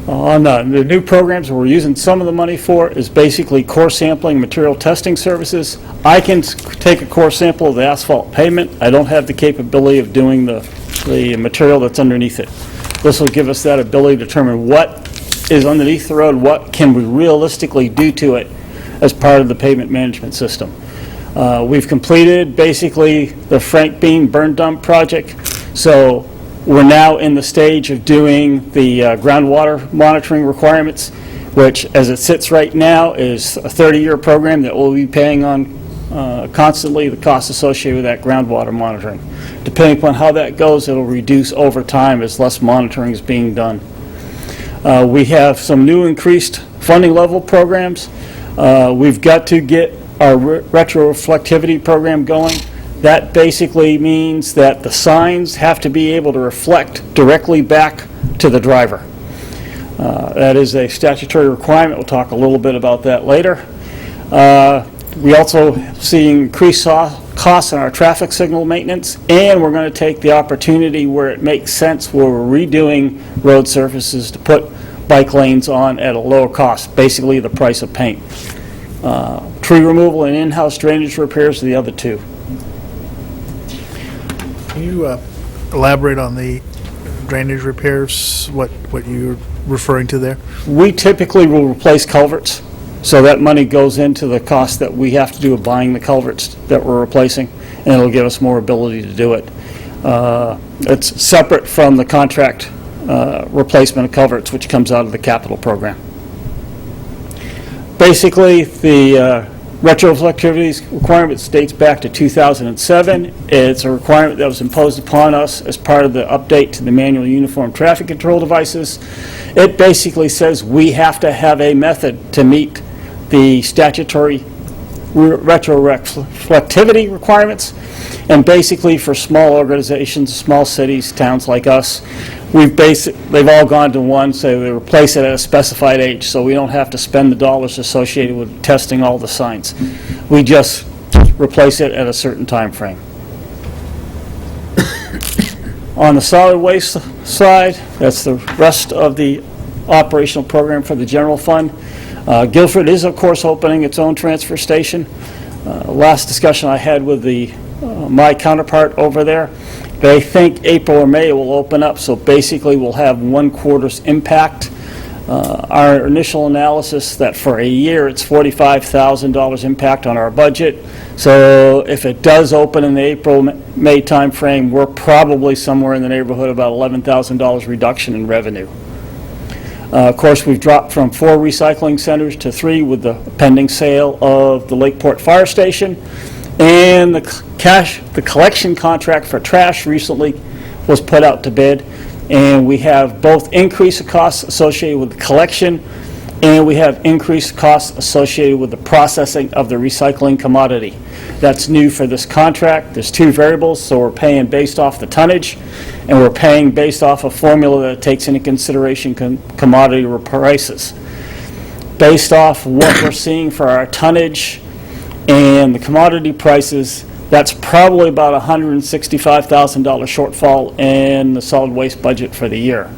On the new programs we're using some of the money for is basically core sampling, material testing services. I can take a core sample of the asphalt pavement. I don't have the capability of doing the material that's underneath it. This will give us that ability to determine what is underneath the road, what can we realistically do to it as part of the pavement management system. We've completed basically the Frank Bean burn dump project, so we're now in the stage of doing the groundwater monitoring requirements, which, as it sits right now, is a 30-year program that we'll be paying on constantly the costs associated with that groundwater monitoring. Depending upon how that goes, it'll reduce over time as less monitoring is being done. We have some new increased funding level programs. We've got to get our retroreflectivity program going. That basically means that the signs have to be able to reflect directly back to the driver. That is a statutory requirement. We'll talk a little bit about that later. We also see increased costs on our traffic signal maintenance, and we're going to take the opportunity where it makes sense, where we're redoing road surfaces to put bike lanes on at a lower cost, basically the price of paint. Tree removal and in-house drainage repairs are the other two. Can you elaborate on the drainage repairs, what you're referring to there? We typically will replace culverts, so that money goes into the cost that we have to do of buying the culverts that we're replacing, and it'll give us more ability to do it. It's separate from the contract replacement of culverts, which comes out of the capital program. Basically, the Retroflectivity requirement dates back to 2007. It's a requirement that was imposed upon us as part of the update to the manual uniform traffic control devices. It basically says we have to have a method to meet the statutory retroflectivity requirements. And basically, for small organizations, small cities, towns like us, they've all gone to one, so they replace it at a specified age, so we don't have to spend the dollars associated with testing all the signs. We just replace it at a certain time frame. On the solid waste side, that's the rest of the operational program for the general fund. Guilford is, of course, opening its own transfer station. Last discussion I had with my counterpart over there, they think April or May it will open up, so basically we'll have 1 quarter's impact. Our initial analysis that for a year it's $45,000 impact on our budget. So if it does open in the April-May timeframe, we're probably somewhere in the neighborhood of about $11,000 reduction in revenue. Of course, we've dropped from 4 recycling centers to 3 with the pending sale of the Lakeport Fire Station. And the collection contract for trash recently was put out to bid. And we have both increased costs associated with the collection, and we have increased costs associated with the processing of the recycling commodity. That's new for this contract. There's 2 variables, so we're paying based off the tonnage, and we're paying based off a formula that takes into consideration commodity prices. Based off what we're seeing for our tonnage and the commodity prices, that's probably about a $165,000 shortfall in the solid waste budget for the year.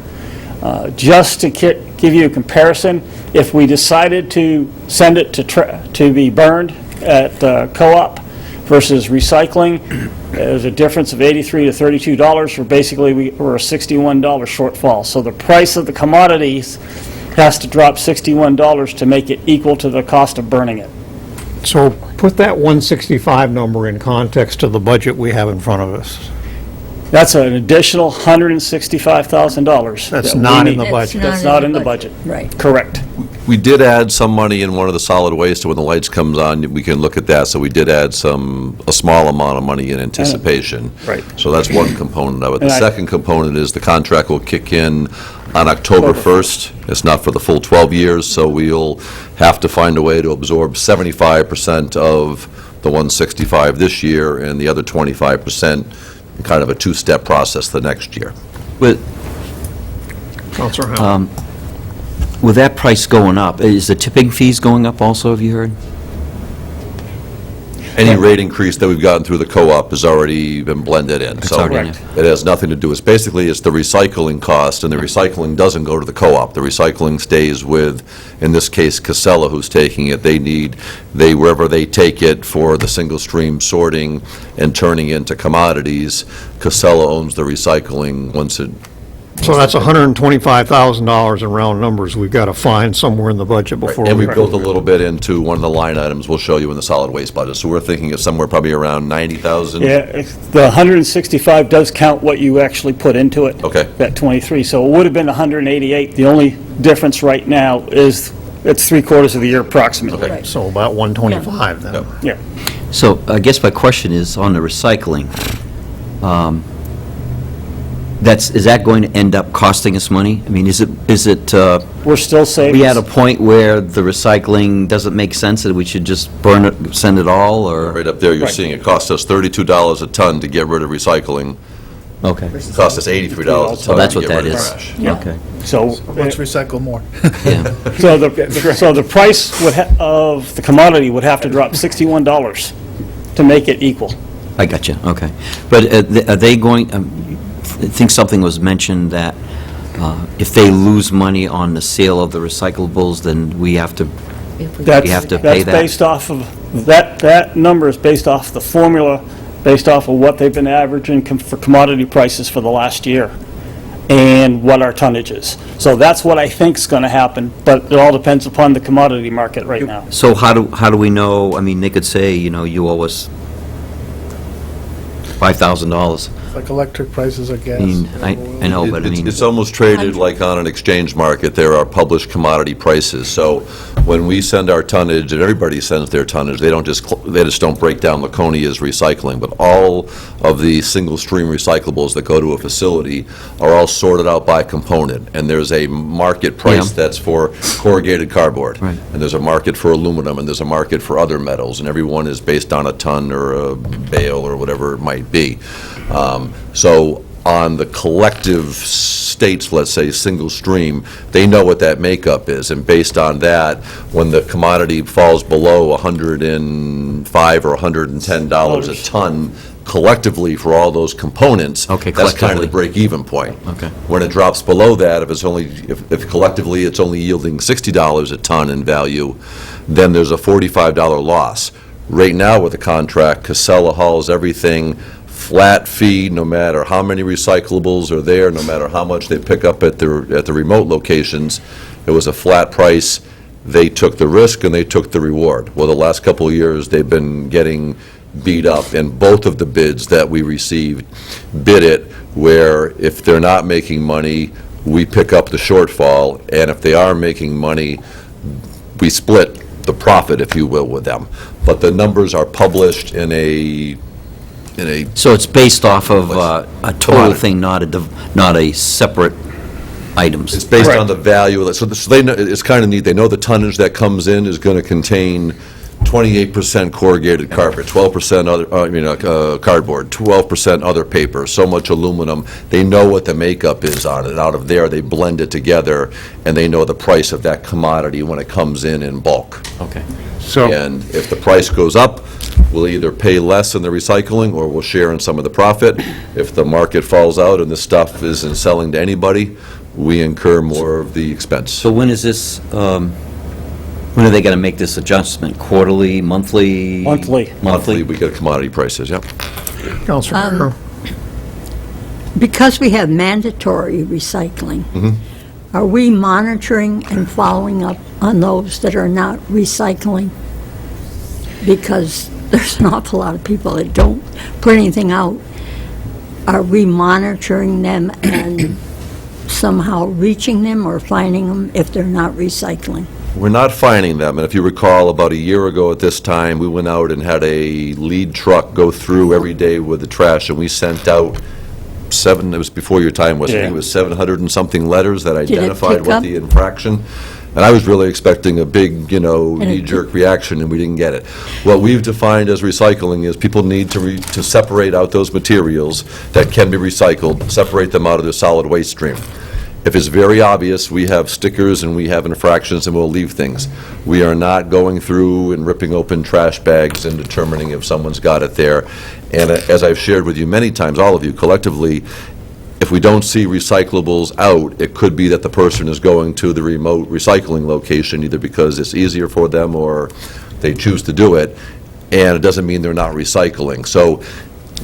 Just to give you a comparison, if we decided to send it to be burned at co-op versus recycling, there's a difference of $83 to $32, or basically we're a $61 shortfall. So the price of the commodities has to drop $61 to make it equal to the cost of burning it. So put that 165 number in context to the budget we have in front of us. That's an additional $165,000. That's that we not in need. the budget. That's not in the budget. Right. Correct. We did add some money in one of the solid waste, so when the lights comes on, we can look at that. So we did add a small amount of money in anticipation. Right. So that's one component of it. The And I- second component is the contract will kick in on October 1st. It's not for the full 12 years, so we'll have to find a way to absorb 75% of the 165 this year and the other 25% in kind of a 2-step process the next year. With Counselor Howe. with that price going up, is the tipping fees going up also, have you heard? Any rate increase that we've gotten through the co-op has already been blended in. It's So already in. it has nothing to do, it's basically, it's the recycling cost, and the recycling doesn't go to the co-op. The recycling stays with, in this case, Casella, who's taking it. Wherever they take it for the single stream sorting and turning into commodities, Casella owns the recycling once it. So that's $125,000 in round numbers we've got to find somewhere in the budget before And we... we built a little bit into one of the line items we'll show you in the solid waste budget. So we're thinking of somewhere probably around 90,000. Yeah, the 165 does count what you actually put into it. Okay. That 23, so it would have been 188. The only difference right now is it's 3/4 of the year approximately. Okay. So about 125 then. Yep. Yeah. So I guess my question is, on the recycling, is that going to end up costing us money? I mean, is it, We're still saving. we at a point where the recycling doesn't make sense, that we should just burn it, send it all, or? Right up there, you're Right. seeing it cost us $32 a ton to get rid of recycling. Okay. It cost us $83 a So ton that's to what get that rid of is. trash. Okay. So, Let's recycle more. Yeah. so the price of the commodity would have to drop $61 to make it equal. I got you, okay. But are they going, I think something was mentioned that if they lose money on the sale of the recyclables, then we have to, That's, have to pay that's that? based off of, that number is based off the formula, based off of what they've been averaging for commodity prices for the last year, and what our tonnage is. So that's what I think's going to happen, but it all depends upon the commodity market right now. so how do we know, I mean, they could say, you owe us $5,000. Like electric prices or gas. I mean, I know, but I mean, It's almost traded like on an exchange market. There are published commodity prices. So when we send our tonnage, and everybody sends their tonnage, they just don't break down Laconia's recycling, but all of the single-stream recyclables that go to a facility are all sorted out by component. And there's a market price Yeah. that's for corrugated cardboard. Right. And there's a market for aluminum, and there's a market for other metals, and everyone is based on a ton or a bale or whatever it might be. So on the collective states, let's say, single stream, they know what that makeup is, and based on that, when the commodity falls below $105 or $110 a ton collectively for all those components, Okay, that's kind of the collectively. break-even point. Okay. When it drops below that, if collectively it's only yielding $60 a ton in value, then there's a $45 loss. Right now with the contract, Casella hauls everything flat fee, no matter how many recyclables are there, no matter how much they pick up at the remote locations. It was a flat price. They took the risk and they took the reward. Well, the last couple of years, they've been getting beat up, and both of the bids that we received bid it where if they're not making money, we pick up the shortfall, and if they are making money, we split the profit, if you will, with them. But the numbers are published in a so it's based off of a total Commodity. thing, not a separate items. It's based on the value of it. So they know, it's kind of neat. They know the tonnage that comes in is going to contain 28% corrugated carpet, 12% other, cardboard, 12% other paper, so much aluminum. They know what the makeup is on it. Out of there, they blend it together, and they know the price of that commodity when it comes in bulk. Okay. So, And if the price goes up, we'll either pay less in the recycling, or we'll share in some of the profit. If the market falls out and the stuff isn't selling to anybody, we incur more of the expense. So when is this, when are they going to make this adjustment? Quarterly, monthly? Monthly. Monthly, we get commodity prices, yep. Counselor Carroll? Because we have mandatory recycling, are we monitoring and following up on those that are not recycling? Because there's an awful lot of people that don't put anything out. Are we monitoring them and somehow reaching them or finding them if they're not recycling? We're not finding them, and if you recall, about a year ago at this time, we went out and had a lead truck go through every day with the trash, and we sent out it was before your time, wasn't it? Yeah. It was 700 and something letters that it identified pick what up? the infraction, and I was really expecting a big, knee-jerk reaction, and we didn't get it. What we've defined as recycling is people need to separate out those materials that can be recycled, separate them out of their solid waste stream. If it's very obvious, we have stickers and we have infractions and we'll leave things. We are not going through and ripping open trash bags and determining if someone's got it there. And as I've shared with you many times, all of you collectively, if we don't see recyclables out, it could be that the person is going to the remote recycling location either because it's easier for them or they choose to do it, and it doesn't mean they're not recycling. So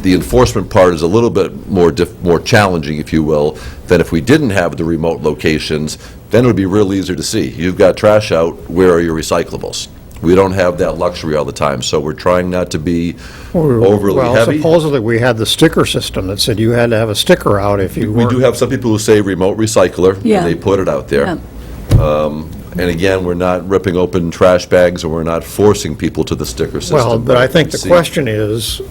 the enforcement part is a little bit more challenging, if you will, than if we didn't have the remote locations. Then it would be real easy to see. You've got trash out, where are your recyclables? We don't have that luxury all the time, so we're trying not to be overly Well, heavy. supposedly, we had the sticker system that said you had to have a sticker out if you We weren't. do have some people who say remote recycler, Yeah. and they put it out there. Yeah. And again, we're not ripping open trash bags, or we're not forcing people to the sticker system. Well, but I think the See. question is,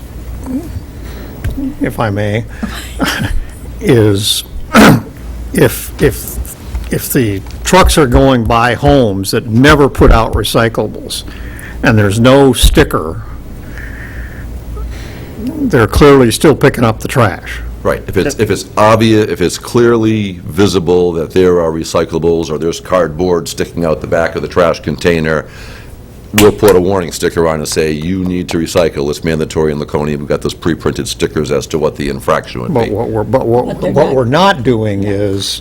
if I may, is if the trucks are going by homes that never put out recyclables, and there's no sticker, they're clearly still picking up the trash. Right, if it's obvious, if it's clearly visible that there are recyclables or there's cardboard sticking out the back of the trash container, we'll put a warning sticker on and say, you need to recycle, it's mandatory in Laconia. We've got those pre-printed stickers as to what the infraction would But be. what we're not doing is,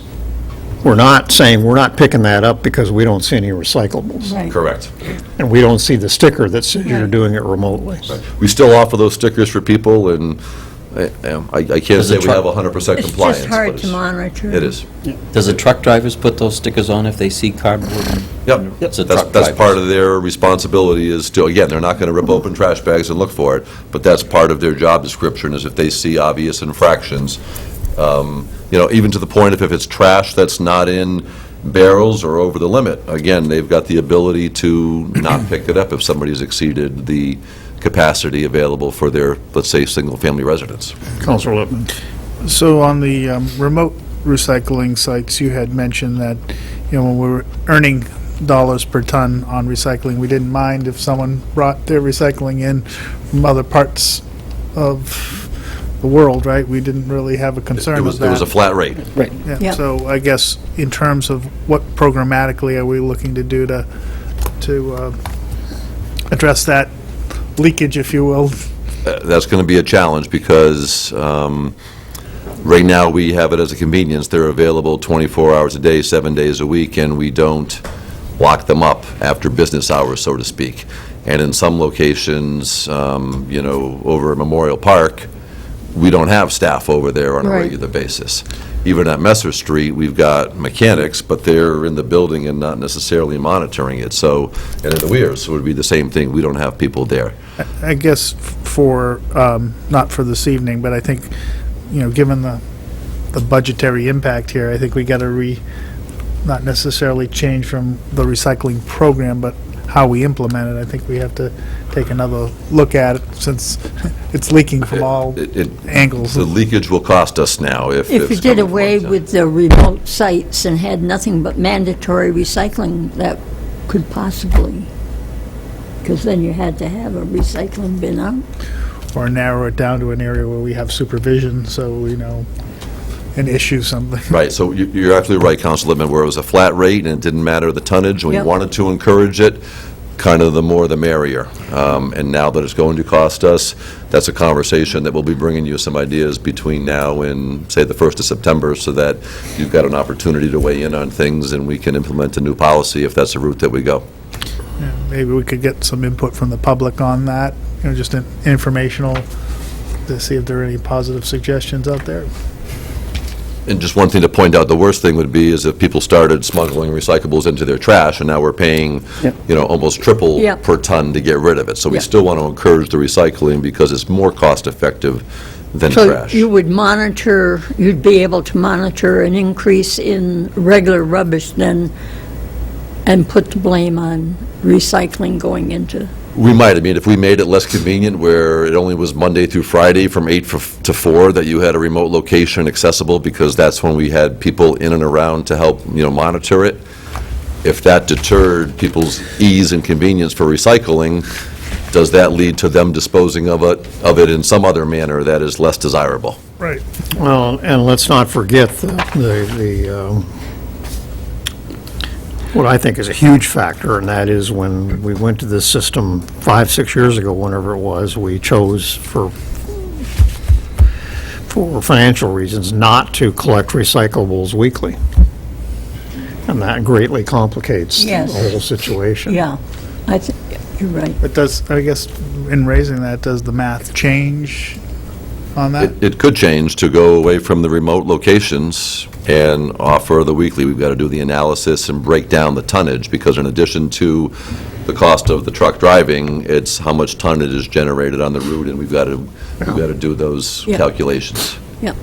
we're not saying, we're not picking that up because we don't see any recyclables. Right. Correct. And we don't see the sticker that says you're doing it remotely. We still offer those stickers for people, and I can't Does say the we truck- have 100% It's compliance. just hard but to monitor. It is. Does the truck drivers put those stickers on if they see cardboard? Yep. It's a That's truck that's driver's. part of their responsibility is to, again, they're not going to rip open trash bags and look for it, but that's part of their job description, is if they see obvious infractions, even to the point of if it's trash that's not in barrels or over the limit, again, they've got the ability to not pick it up if somebody's exceeded the capacity available for their, let's say, single-family residence. Counselor Lippman. So on the remote recycling sites, you had mentioned that, when we were earning dollars per ton on recycling, we didn't mind if someone brought their recycling in from other parts of the world, right? We didn't really have a concern It with was, that. it was a flat rate. Right. Yeah, Yeah. so I guess in terms of what programmatically are we looking to do to address that leakage, if you will? That's going to be a challenge because right now we have it as a convenience. They're available 24 hours a day, 7 days a week, and we don't lock them up after business hours, so to speak. And in some locations, over at Memorial Park, we don't have staff over there on a Right. regular basis. Even at Messer Street, we've got mechanics, but they're in the building and not necessarily monitoring it. So, and in the Weirs, it would be the same thing. We don't have people there. I guess for, not for this evening, but I think, given the budgetary impact here, I think we got to not necessarily change from the recycling program, but how we implement it. I think we have to take another look at it since it's leaking from all angles. The leakage will cost us now if If you it's did coming from away outside. with the remote sites and had nothing but mandatory recycling, that could possibly, because then you had to have a recycling bin out. Or narrow it down to an area where we have supervision, so we know and issue something. Right, so you're absolutely right, Council Lippman, where it was a flat rate and it didn't matter the tonnage, and we Yep. wanted to encourage it, kind of the more the merrier. And now that it's going to cost us, that's a conversation that we'll be bringing you some ideas between now and, say, the 1st of September, so that you've got an opportunity to weigh in on things and we can implement a new policy if that's the route that we go. Yeah, maybe we could get some input from the public on that, just informational, to see if there are any positive suggestions out there. And just one thing to point out, the worst thing would be is if people started smuggling recyclables into their trash, and now we're paying, almost triple Yep. per ton to get rid of it. So we Yep. still want to encourage the recycling because it's more cost-effective than So trash. you would monitor, you'd be able to monitor an increase in regular rubbish then, and put the blame on recycling going into, We might, if we made it less convenient, where it only was Monday through Friday from 8 to 4, that you had a remote location accessible, because that's when we had people in and around to help, monitor it. If that deterred people's ease and convenience for recycling, does that lead to them disposing of it in some other manner that is less desirable? Right. Well, and let's not forget what I think is a huge factor, and that is when we went to this system 5, 6 years ago, whenever it was, we chose for financial reasons not to collect recyclables weekly. And that greatly complicates the Yes. whole situation. yeah, I think, you're right. But I guess, in raising that, does the math change on that? It could change to go away from the remote locations and offer the weekly. We've got to do the analysis and break down the tonnage, because in addition to the cost of the truck driving, it's how much tonnage is generated on the route, and we've got to do those Yeah. calculations. Yeah.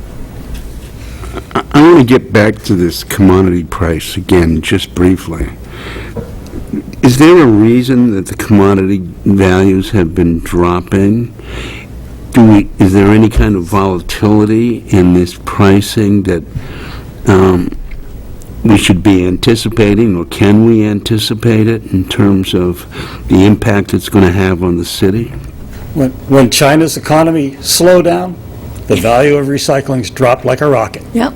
I want to get back to this commodity price again, just briefly. Is there a reason that the commodity values have been dropping? Is there any kind of volatility in this pricing that we should be anticipating, or can we anticipate it in terms of the impact it's going to have on the city? When China's economy slowed down, the value of recycling's dropped like a rocket. Yep.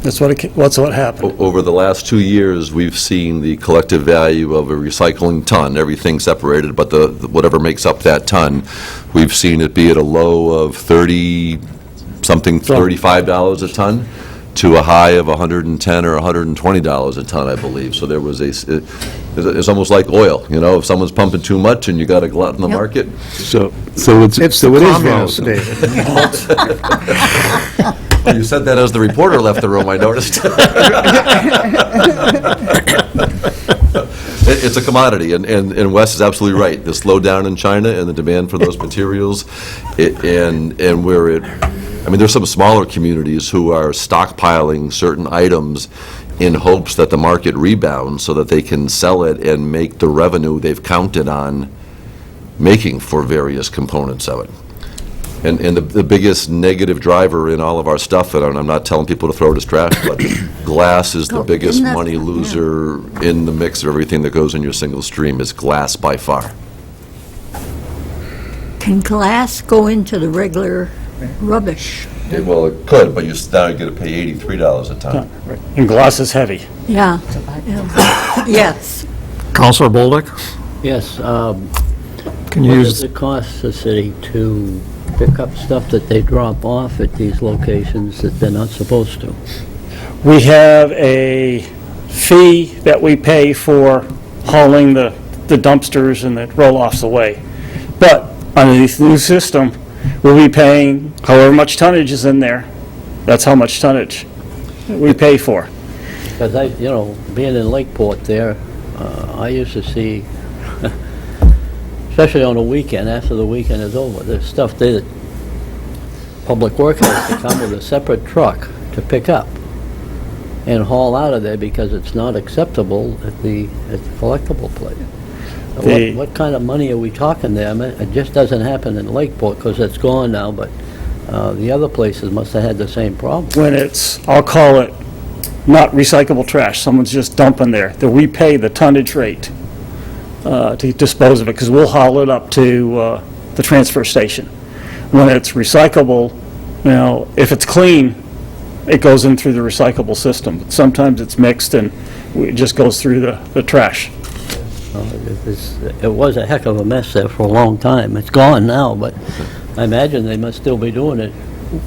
That's what happened. Over the last 2 years, we've seen the collective value of a recycling ton, everything separated, but whatever makes up that ton, we've seen it be at a low of $30-something, $35 a ton, to a high of $110 or $120 a ton, I believe. So there was it's almost like oil, if someone's pumping too much and you got a glut in the Yep. market. So It's it the is communists, volatile. David. You said that as the reporter left the room, I noticed. It's a commodity, and Wes is absolutely right. The slowdown in China and the demand for those materials, and where it, I mean, there's some smaller communities who are stockpiling certain items in hopes that the market rebounds so that they can sell it and make the revenue they've counted on making for various components of it. And the biggest negative driver in all of our stuff, and I'm not telling people to throw it as trash, but glass is the biggest isn't that- money loser in the mix of everything that goes in your single stream, is glass by far. Can glass go into the regular rubbish? Well, it could, but now you got to pay $83 a ton. Right. And glass is heavy. Yeah. Yeah. Yes. Counselor Bolduc? Yes, Can you what use, does it cost the city to pick up stuff that they drop off at these locations that they're not supposed to? We have a fee that we pay for hauling the dumpsters and the roll-offs away. But under this new system, we'll be paying however much tonnage is in there. That's how much tonnage we pay for. Because being in Lakeport there, I used to see, especially on the weekend, after the weekend is over, there's stuff there that Public Works has to come with a separate truck to pick up and haul out of there because it's not acceptable at the collectible place. What kind of money are we talking there? I mean, it just doesn't happen in Lakeport because it's gone now, but the other places must have had the same problem. When it's, I'll call it, not recyclable trash, someone's just dumping there, that we pay the tonnage rate to dispose of it, because we'll haul it up to the transfer station. When it's recyclable, if it's clean, it goes in through the recyclable system. But sometimes it's mixed and it just goes through the trash. It was a heck of a mess there for a long time. It's gone now, but I imagine they must still be doing it.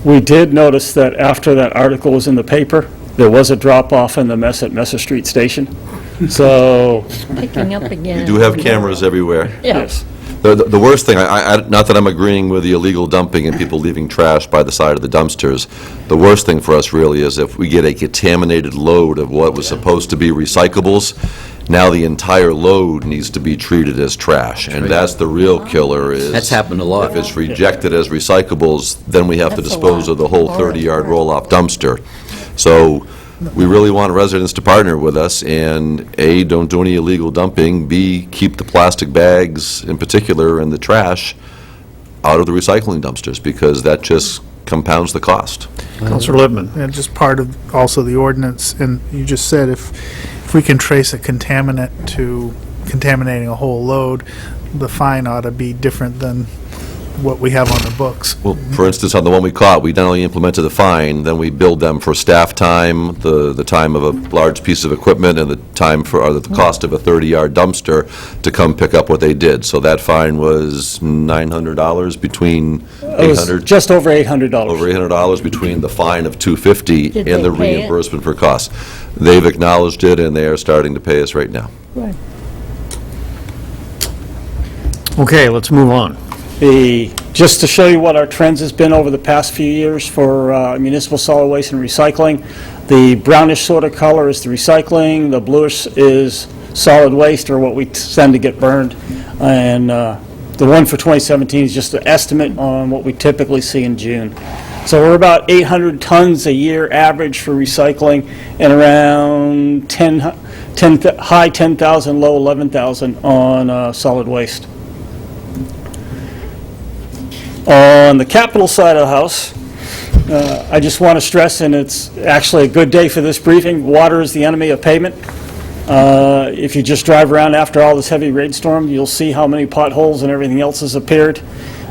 We did notice that after that article was in the paper, there was a drop-off in the mess at Messer Street Station. So, Picking up again. We do have cameras everywhere. yes. The worst thing, not that I'm agreeing with the illegal dumping and people leaving trash by the side of the dumpsters, the worst thing for us really is if we get a contaminated load of what was supposed to be recyclables, now the entire load needs to be treated as trash, and that's the real killer is... That's happened a lot. If it's rejected as recyclables, then we have to That's a dispose lot. of the whole 30-yard roll-off dumpster. So we really want residents to partner with us, and A, don't do any illegal dumping, B, keep the plastic bags, in particular, and the trash, out of the recycling dumpsters, because that just compounds the cost. Counselor Lippman? And just part of also the ordinance, and you just said if we can trace a contaminant to contaminating a whole load, the fine ought to be different than what we have on the books. Well, for instance, on the one we caught, we not only implemented the fine, then we billed them for staff time, the time of a large piece of equipment, and the time for, or the cost of a 30-yard dumpster to come pick up what they did. So that fine was $900 between It was $800, just over $800. over $800 between the fine of $250 Did and they the pay it? reimbursement for costs. They've acknowledged it, and they are starting to pay us right now. Okay, let's move on. Just to show you what our trends has been over the past few years for municipal solid waste and recycling, the brownish sort of color is the recycling, the bluish is solid waste, or what we tend to get burned, and the one for 2017 is just an estimate on what we typically see in June. So we're about 800 tons a year average for recycling, and around high 10,000, low 11,000 on solid waste. On the capital side of the house, I just want to stress, and it's actually a good day for this briefing, water is the enemy of pavement. If you just drive around after all this heavy rainstorm, you'll see how many potholes and everything else has appeared.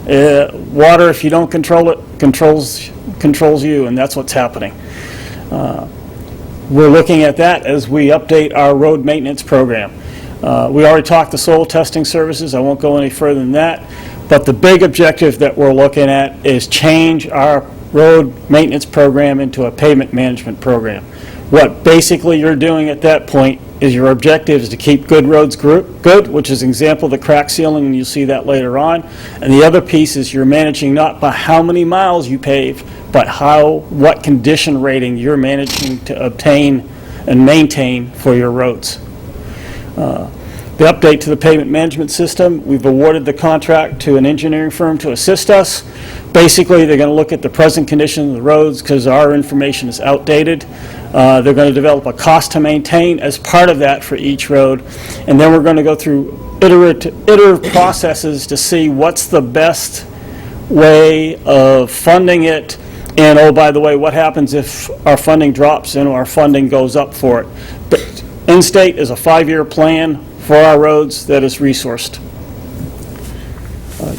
Water, if you don't control it, controls you, and that's what's happening. We're looking at that as we update our road maintenance program. We already talked the soil testing services. I won't go any further than that. But the big objective that we're looking at is change our road maintenance program into a pavement management program. What basically you're doing at that point is your objective is to keep good roads good, which is an example of the crack sealing, and you'll see that later on. And the other piece is you're managing not by how many miles you pave, but what condition rating you're managing to obtain and maintain for your roads. The update to the pavement management system, we've awarded the contract to an engineering firm to assist us. Basically, they're going to look at the present condition of the roads because our information is outdated. They're going to develop a cost to maintain as part of that for each road. And then we're going to go through iterative processes to see what's the best way of funding it. And, oh, by the way, what happens if our funding drops and our funding goes up for it? But in-state is a 5-year plan for our roads that is resourced.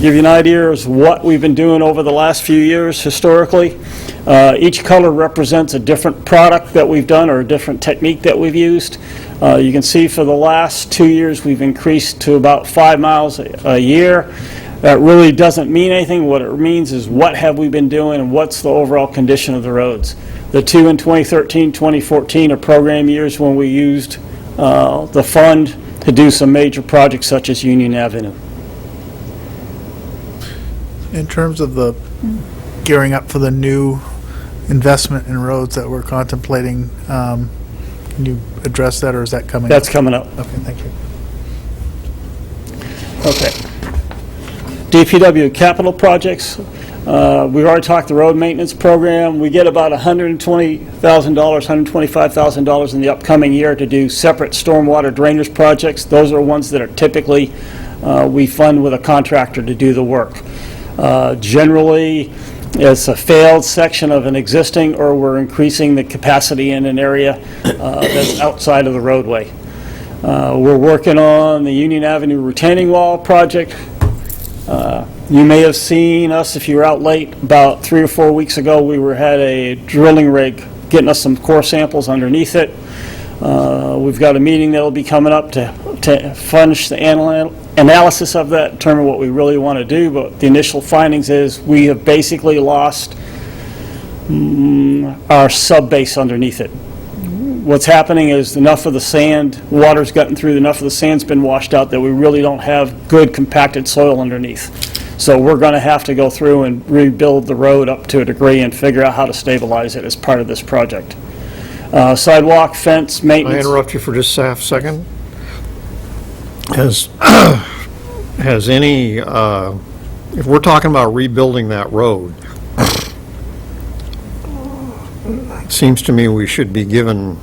Give you an idea of what we've been doing over the last few years historically. Each color represents a different product that we've done or a different technique that we've used. You can see for the last 2 years we've increased to about 5 miles a year. That really doesn't mean anything. What it means is what have we been doing and what's the overall condition of the roads. The two in 2013, 2014 are program years when we used the fund to do some major projects such as Union Avenue. In terms of the gearing up for the new investment in roads that we're contemplating, can you address that, or is that coming? That's coming up. Okay, thank you. Okay. DPW capital projects. We've already talked the road maintenance program. We get about $120,000, $125,000 in the upcoming year to do separate stormwater drainage projects. Those are ones that are typically we fund with a contractor to do the work. Generally, it's a failed section of an existing, or we're increasing the capacity in an area that's outside of the roadway. We're working on the Union Avenue retaining wall project. You may have seen us if you were out late. About 3 or 4 weeks ago, we had a drilling rig getting us some core samples underneath it. We've got a meeting that'll be coming up to finish the analysis of that, determine what we really want to do, but the initial findings is we have basically lost our sub-base underneath it. What's happening is enough of the sand, water's gotten through, enough of the sand's been washed out that we really don't have good compacted soil underneath. So we're going to have to go through and rebuild the road up to a degree and figure out how to stabilize it as part of this project. Sidewalk, fence, Can maintenance. I interrupt you for just a second? Has any, if we're talking about rebuilding that road, it seems to me we should be given,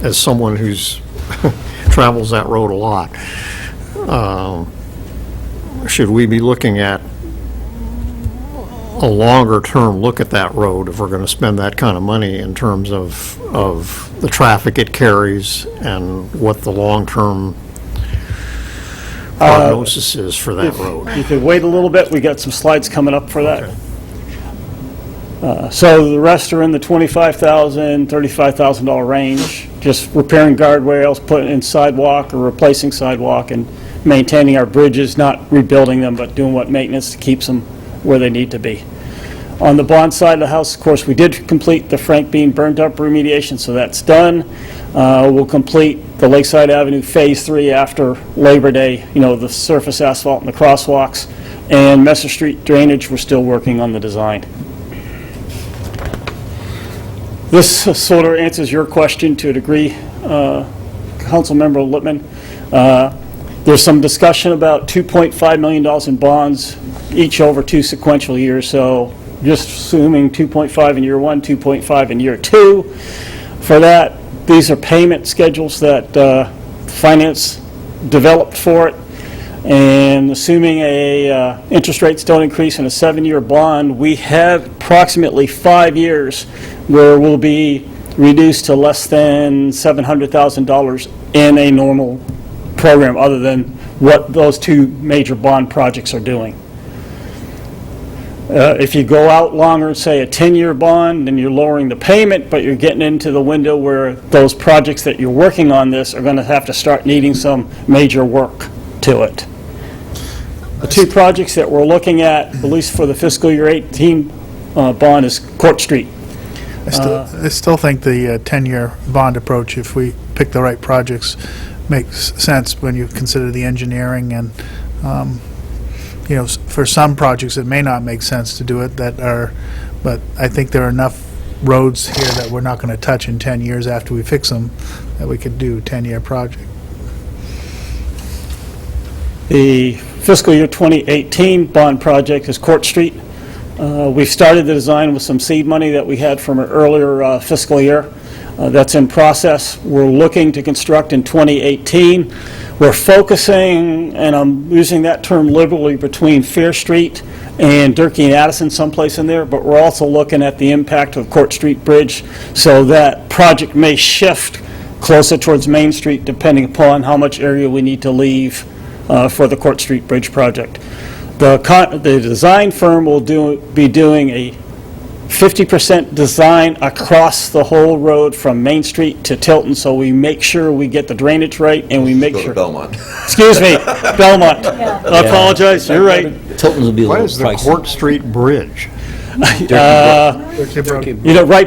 as someone who's travels that road a lot, should we be looking at a longer-term look at that road if we're going to spend that kind of money in terms of the traffic it carries and what the long-term prognosis is for that road? You could wait a little bit. We got some slides coming up for that. So the rest are in the $25,000, $35,000 range, just repairing guardrails, putting in sidewalk or replacing sidewalk, and maintaining our bridges, not rebuilding them, but doing what maintenance to keep them where they need to be. On the bond side of the house, of course, we did complete the Frank Bean burned up remediation, so that's done. We'll complete the Lakeside Avenue Phase 3 after Labor Day, the surface asphalt and the crosswalks. And Messer Street drainage, we're still working on the design. This sort of answers your question to a degree, Councilmember Lippman. There's some discussion about $2.5 million in bonds, each over 2 sequential years. So just assuming 2.5 in year 1, 2.5 in year 2. For that, these are payment schedules that finance developed for it. And assuming interest rates don't increase in a 7-year bond, we have approximately 5 years where we'll be reduced to less than $700,000 in a normal program, other than what those 2 major bond projects are doing. If you go out longer, say a 10-year bond, then you're lowering the payment, but you're getting into the window where those projects that you're working on this are going to have to start needing some major work to it. The 2 projects that we're looking at least for the fiscal year 18 bond, is Court Street. I still think the 10-year bond approach, if we pick the right projects, makes sense when you consider the engineering and, for some projects it may not make sense to do it but I think there are enough roads here that we're not going to touch in 10 years after we fix them that we could do a 10-year project. The fiscal year 2018 bond project is Court Street. We've started the design with some seed money that we had from an earlier fiscal year. That's in process. We're looking to construct in 2018. We're focusing, and I'm using that term liberally, between Fair Street and Durkee and Addison, someplace in there, but we're also looking at the impact of Court Street Bridge, so that project may shift closer towards Main Street depending upon how much area we need to leave for the Court Street Bridge project. The design firm will be doing a 50% design across the whole road from Main Street to Tilton, so we make sure we get the drainage right, and we make Go to sure... Belmont. Excuse me, Belmont. I apologize, you're right. Tilton's will be a What little is the pricey. Court Street Bridge? Right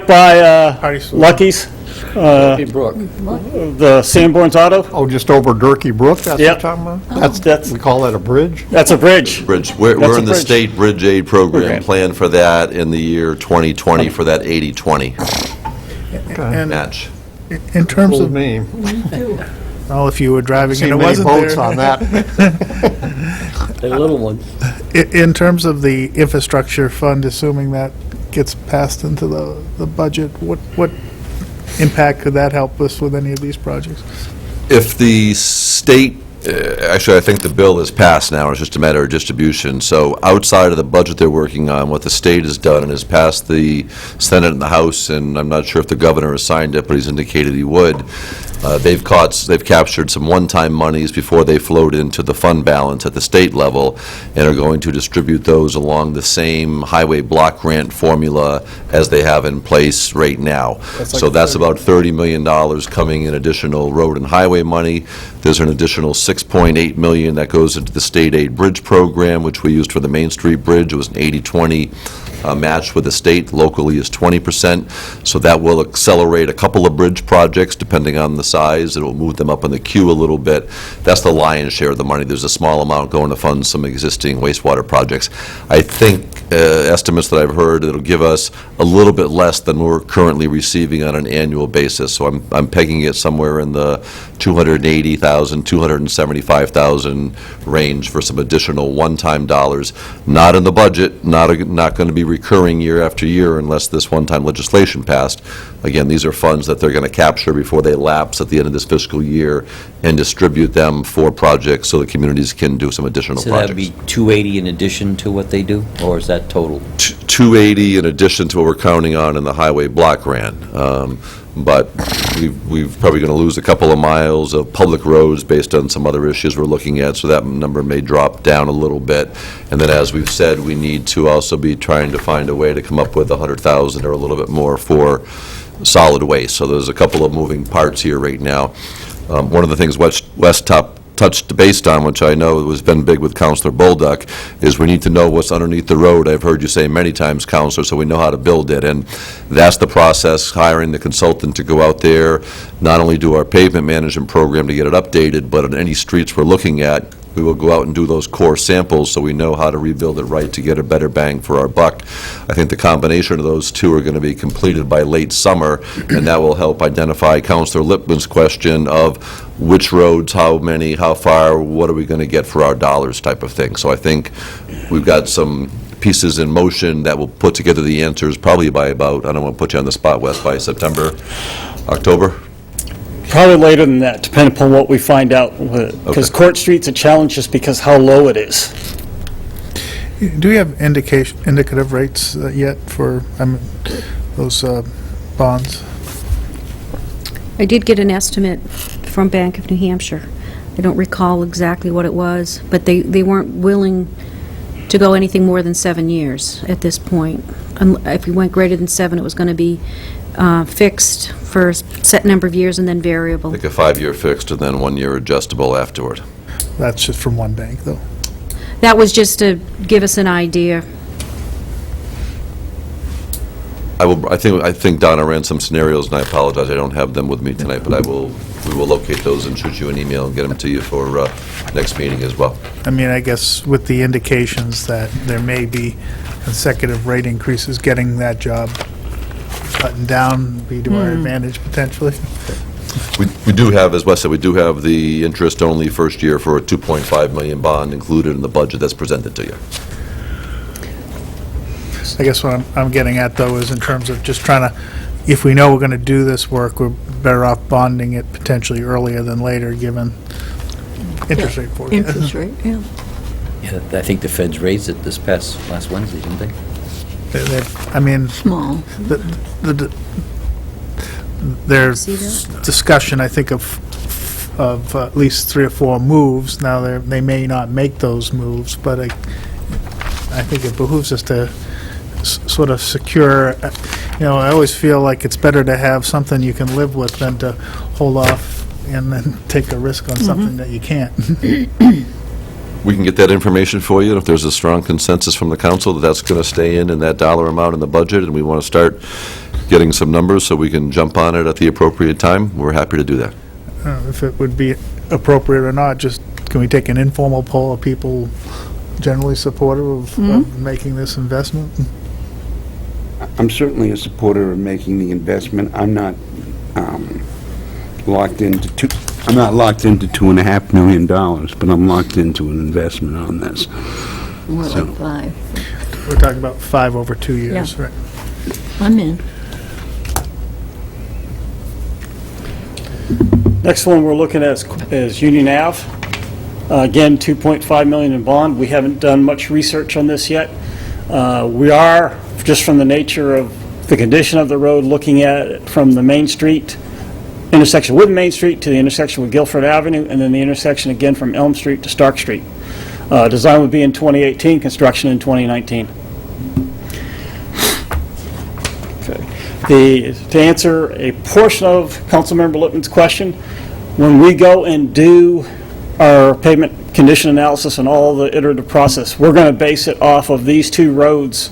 by Hardy School. Lucky's, Durkee Brook. the Sanborn's Auto. Oh, just over Durkee Brook, that's what you're Yep. talking about? That's- We call that a bridge? That's a bridge. Bridge, we're That's a in the bridge. state bridge aid program, Program. plan for that in the year 2020 for that 80/20 And match. in terms Old of, me. well, if you were driving Seen and it many wasn't boats on there. that. They're little ones. In terms of the infrastructure fund, assuming that gets passed into the budget, what impact could that help us with any of these projects? If the state, actually, I think the bill is passed now, it's just a matter of distribution. So outside of the budget they're working on, what the state has done and has passed the Senate and the House, and I'm not sure if the governor has signed it, but he's indicated he would, they've captured some one-time monies before they flowed into the fund balance at the state level, and are going to distribute those along the same highway block grant formula as they have in place right now. So that's about $30 million coming in additional road and highway money. There's an additional $6.8 million that goes into the state aid bridge program, which we used for the Main Street Bridge. It was an 80/20 match with the state. Locally is 20%. So that will accelerate a couple of bridge projects, depending on the size. It will move them up in the queue a little bit. That's the lion's share of the money. There's a small amount going to fund some existing wastewater projects. I think estimates that I've heard, it'll give us a little bit less than we're currently receiving on an annual basis. So I'm pegging it somewhere in the $280,000, $275,000 range for some additional one-time dollars. Not in the budget, not going to be recurring year after year unless this one-time legislation passed. Again, these are funds that they're going to capture before they lapse at the end of this fiscal year and distribute them for projects so the communities can do some additional So that'd projects. be 280 in addition to what they do, or is that total? 280 in addition to what we're counting on in the highway block grant. But we've probably going to lose a couple of miles of public roads based on some other issues we're looking at, so that number may drop down a little bit. And then, as we've said, we need to also be trying to find a way to come up with 100,000 or a little bit more for solid waste. So there's a couple of moving parts here right now. One of the things West touched based on, which I know has been big with Councilor Bolduc, is we need to know what's underneath the road. I've heard you say many times, Councilor, so we know how to build it. And that's the process, hiring the consultant to go out there, not only do our pavement management program to get it updated, but on any streets we're looking at, we will go out and do those core samples so we know how to rebuild it right to get a better bang for our buck. I think the combination of those two are going to be completed by late summer, and that will help identify Councilor Lippman's question of which roads, how many, how far, what are we going to get for our dollars type of thing. So I think we've got some pieces in motion that will put together the answers probably by about, I don't want to put you on the spot, Wes, by September, October? Probably later than that, depending upon what we find out, because Okay. Court Street's a challenge just because how low it is. Do we have indicative rates yet for those bonds? I did get an estimate from Bank of New Hampshire. I don't recall exactly what it was, but they weren't willing to go anything more than 7 years at this point. If we went greater than 7, it was going to be fixed for a set number of years and then variable. Like a 5-year fixed and then 1-year adjustable afterward. That's just from one bank, though. That was just to give us an idea. I think Donna ran some scenarios, and I apologize, I don't have them with me tonight, but we will locate those and shoot you an email and get them to you for next meeting as well. I mean, I guess with the indications that there may be consecutive rate increases, getting that job buttoned down be to our advantage potentially. We do have, as Wes said, we do have the interest-only first year for a $2.5 million bond included in the budget that's presented to you. I guess what I'm getting at, though, is in terms of just trying to, if we know we're going to do this work, we're better off bonding it potentially earlier than later, given interest rate forecast. Interest rate, yeah. Yeah, I think the feds raised it last Wednesday, didn't they? I mean, Small. there's See that? discussion, I think, of at least 3 or 4 moves. Now, they may not make those moves, but I think it behooves us to sort of secure, I always feel like it's better to have something you can live with than to hold off and then take a risk on something that you can't. We can get that information for you, and if there's a strong consensus from the council that that's going to stay in that dollar amount in the budget, and we want to start getting some numbers so we can jump on it at the appropriate time, we're happy to do that. If it would be appropriate or not, just, can we take an informal poll of people generally supportive of making this investment? I'm certainly a supporter of making the investment. I'm not locked into $2.5 million, but I'm locked into an investment on this. More So- like 5. We're talking about 5 over 2 years, Yeah. right? I'm in. Next one we're looking at is Union Ave. Again, $2.5 million in bond. We haven't done much research on this yet. We are, just from the nature of the condition of the road, looking at it from the Main Street, intersection with Main Street to the intersection with Guilford Avenue, and then the intersection again from Elm Street to Stark Street. Design would be in 2018, construction in 2019. To answer a portion of Councilmember Lippman's question, when we go and do our pavement condition analysis and all the iterative process, we're going to base it off of these 2 roads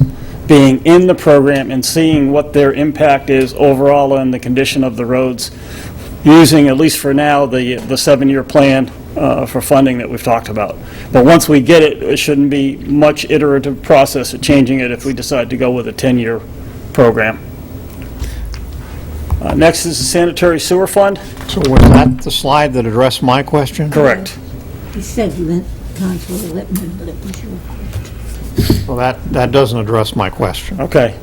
being in the program and seeing what their impact is overall on the condition of the roads, using, at least for now, the 7-year plan for funding that we've talked about. But once we get it, it shouldn't be much iterative process of changing it if we decide to go with a 10-year program. Next is the sanitary sewer fund. So was that the slide that addressed my question? Correct. He said Councilor Lippman, but it was your question. Well, that doesn't address my question. Okay.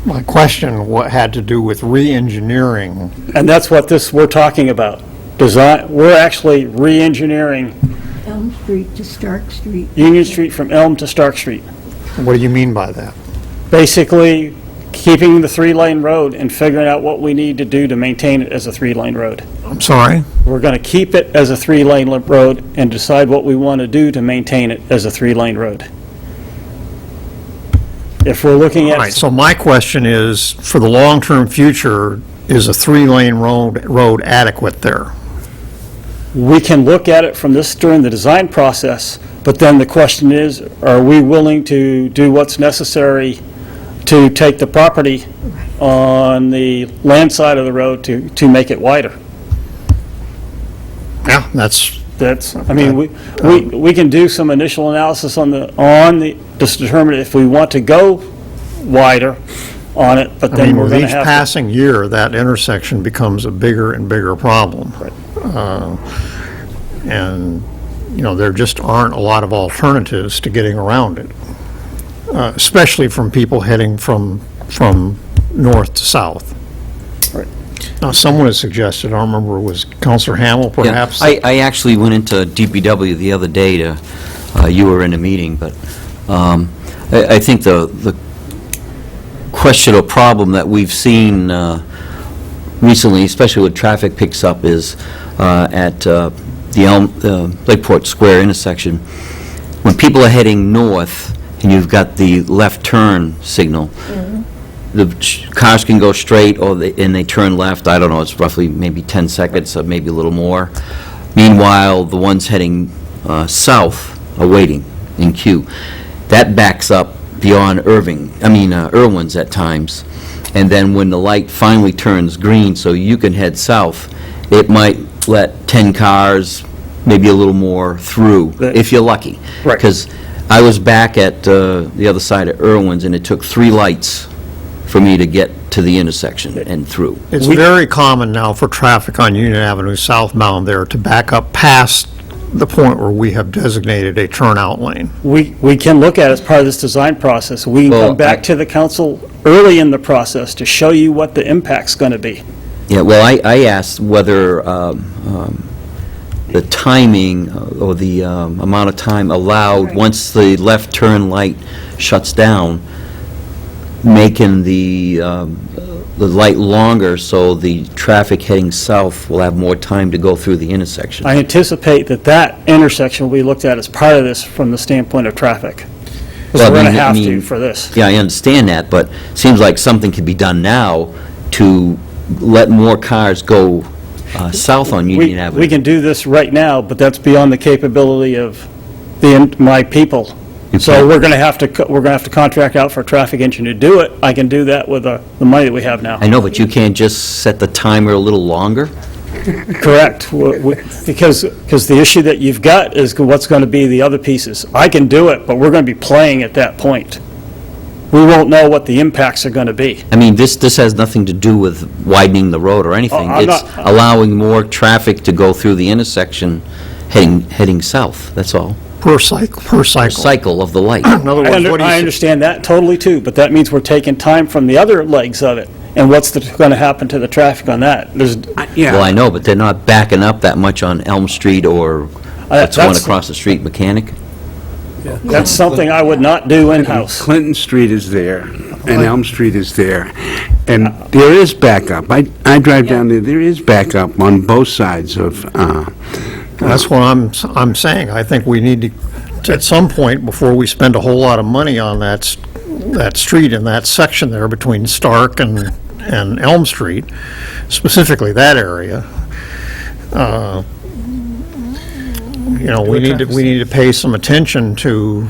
My question had to do with re-engineering. And that's what we're talking about. We're actually re-engineering Elm Street to Stark Street. Union Street from Elm to Stark Street. What do you mean by that? Basically, keeping the 3-lane road and figuring out what we need to do to maintain it as a 3-lane road. I'm sorry? We're going to keep it as a 3-lane road and decide what we want to do to maintain it as a 3-lane road. If we're looking All right, at, so my question is, for the long-term future, is a 3-lane road adequate there? we can look at it from this during the design process, but then the question is, are we willing to do what's necessary to take the property on the land side of the road to make it wider? Yeah, that's, I mean, we can do some initial analysis on just determine if we want to go wider on it, but I then mean, we're with going to each have to. passing year, that intersection becomes a bigger and bigger problem. Right. And, you know, there just aren't a lot of alternatives to getting around it, especially from people heading from north to south. Right. Now, someone has suggested, I don't remember, was Counselor Hamel, perhaps? Yeah, I actually went into DPW the other day to, you were in a meeting, but I think the question or problem that we've seen recently, especially when traffic picks up, is at the Lakeport Square intersection. When people are heading north and you've got the left turn signal, the cars can go straight and they turn left. I don't know, it's roughly maybe 10 seconds or maybe a little more. Meanwhile, the ones heading south are waiting in queue. That backs up beyond Irwin's at times. And then when the light finally turns green so you can head south, it might let 10 cars, maybe a little more through, if you're lucky. Right. Because I was back at the other side of Irwin's, and it took 3 lights for me to get to the intersection and through. It's very common now for traffic on Union Avenue southbound there to back up past the point where we have designated a turnout lane. We can look at it as part of this design process. We can Well, come back I- to the council early in the process to show you what the impact's going to be. Yeah, well, I asked whether the timing or the amount of time allowed, once the left turn light shuts down, making the light longer so the traffic heading south will have more time to go through the intersection. I anticipate that that intersection will be looked at as part of this from the standpoint of traffic. Because Well, we're I going to mean- have I to mean- for this. Yeah, I understand that, but it seems like something could be done now to let more cars go south on Union Avenue. We can do this right now, but that's beyond the capability of my people. So can. we're going to have to contract out for a traffic engineer to do it. I can do that with the money that we have now. I know, but you can't just set the timer a little longer? Correct, because the issue that you've got is what's going to be the other pieces. I can do it, but we're going to be playing at that point. We won't know what the impacts are going to be. I mean, this has nothing to do with widening the road or anything. I'm It's not- allowing more traffic to go through the intersection heading south, that's all. Per cycle. Cycle of the light. In other words, what do you I say? understand that totally too, but that means we're taking time from the other legs of it. And what's going to happen to the traffic on that? Well, I know, but they're not backing up that much on Elm Street or that's one that's- across the street, Mechanic. That's something I would not do in-house. Clinton Street is there, and Elm Street is there, and there is backup. I drive down there is backup on both sides of, That's what I'm saying. I think we need to, at some point, before we spend a whole lot of money on that street and that section there between Stark and Elm Street, specifically that area, we need to pay some attention to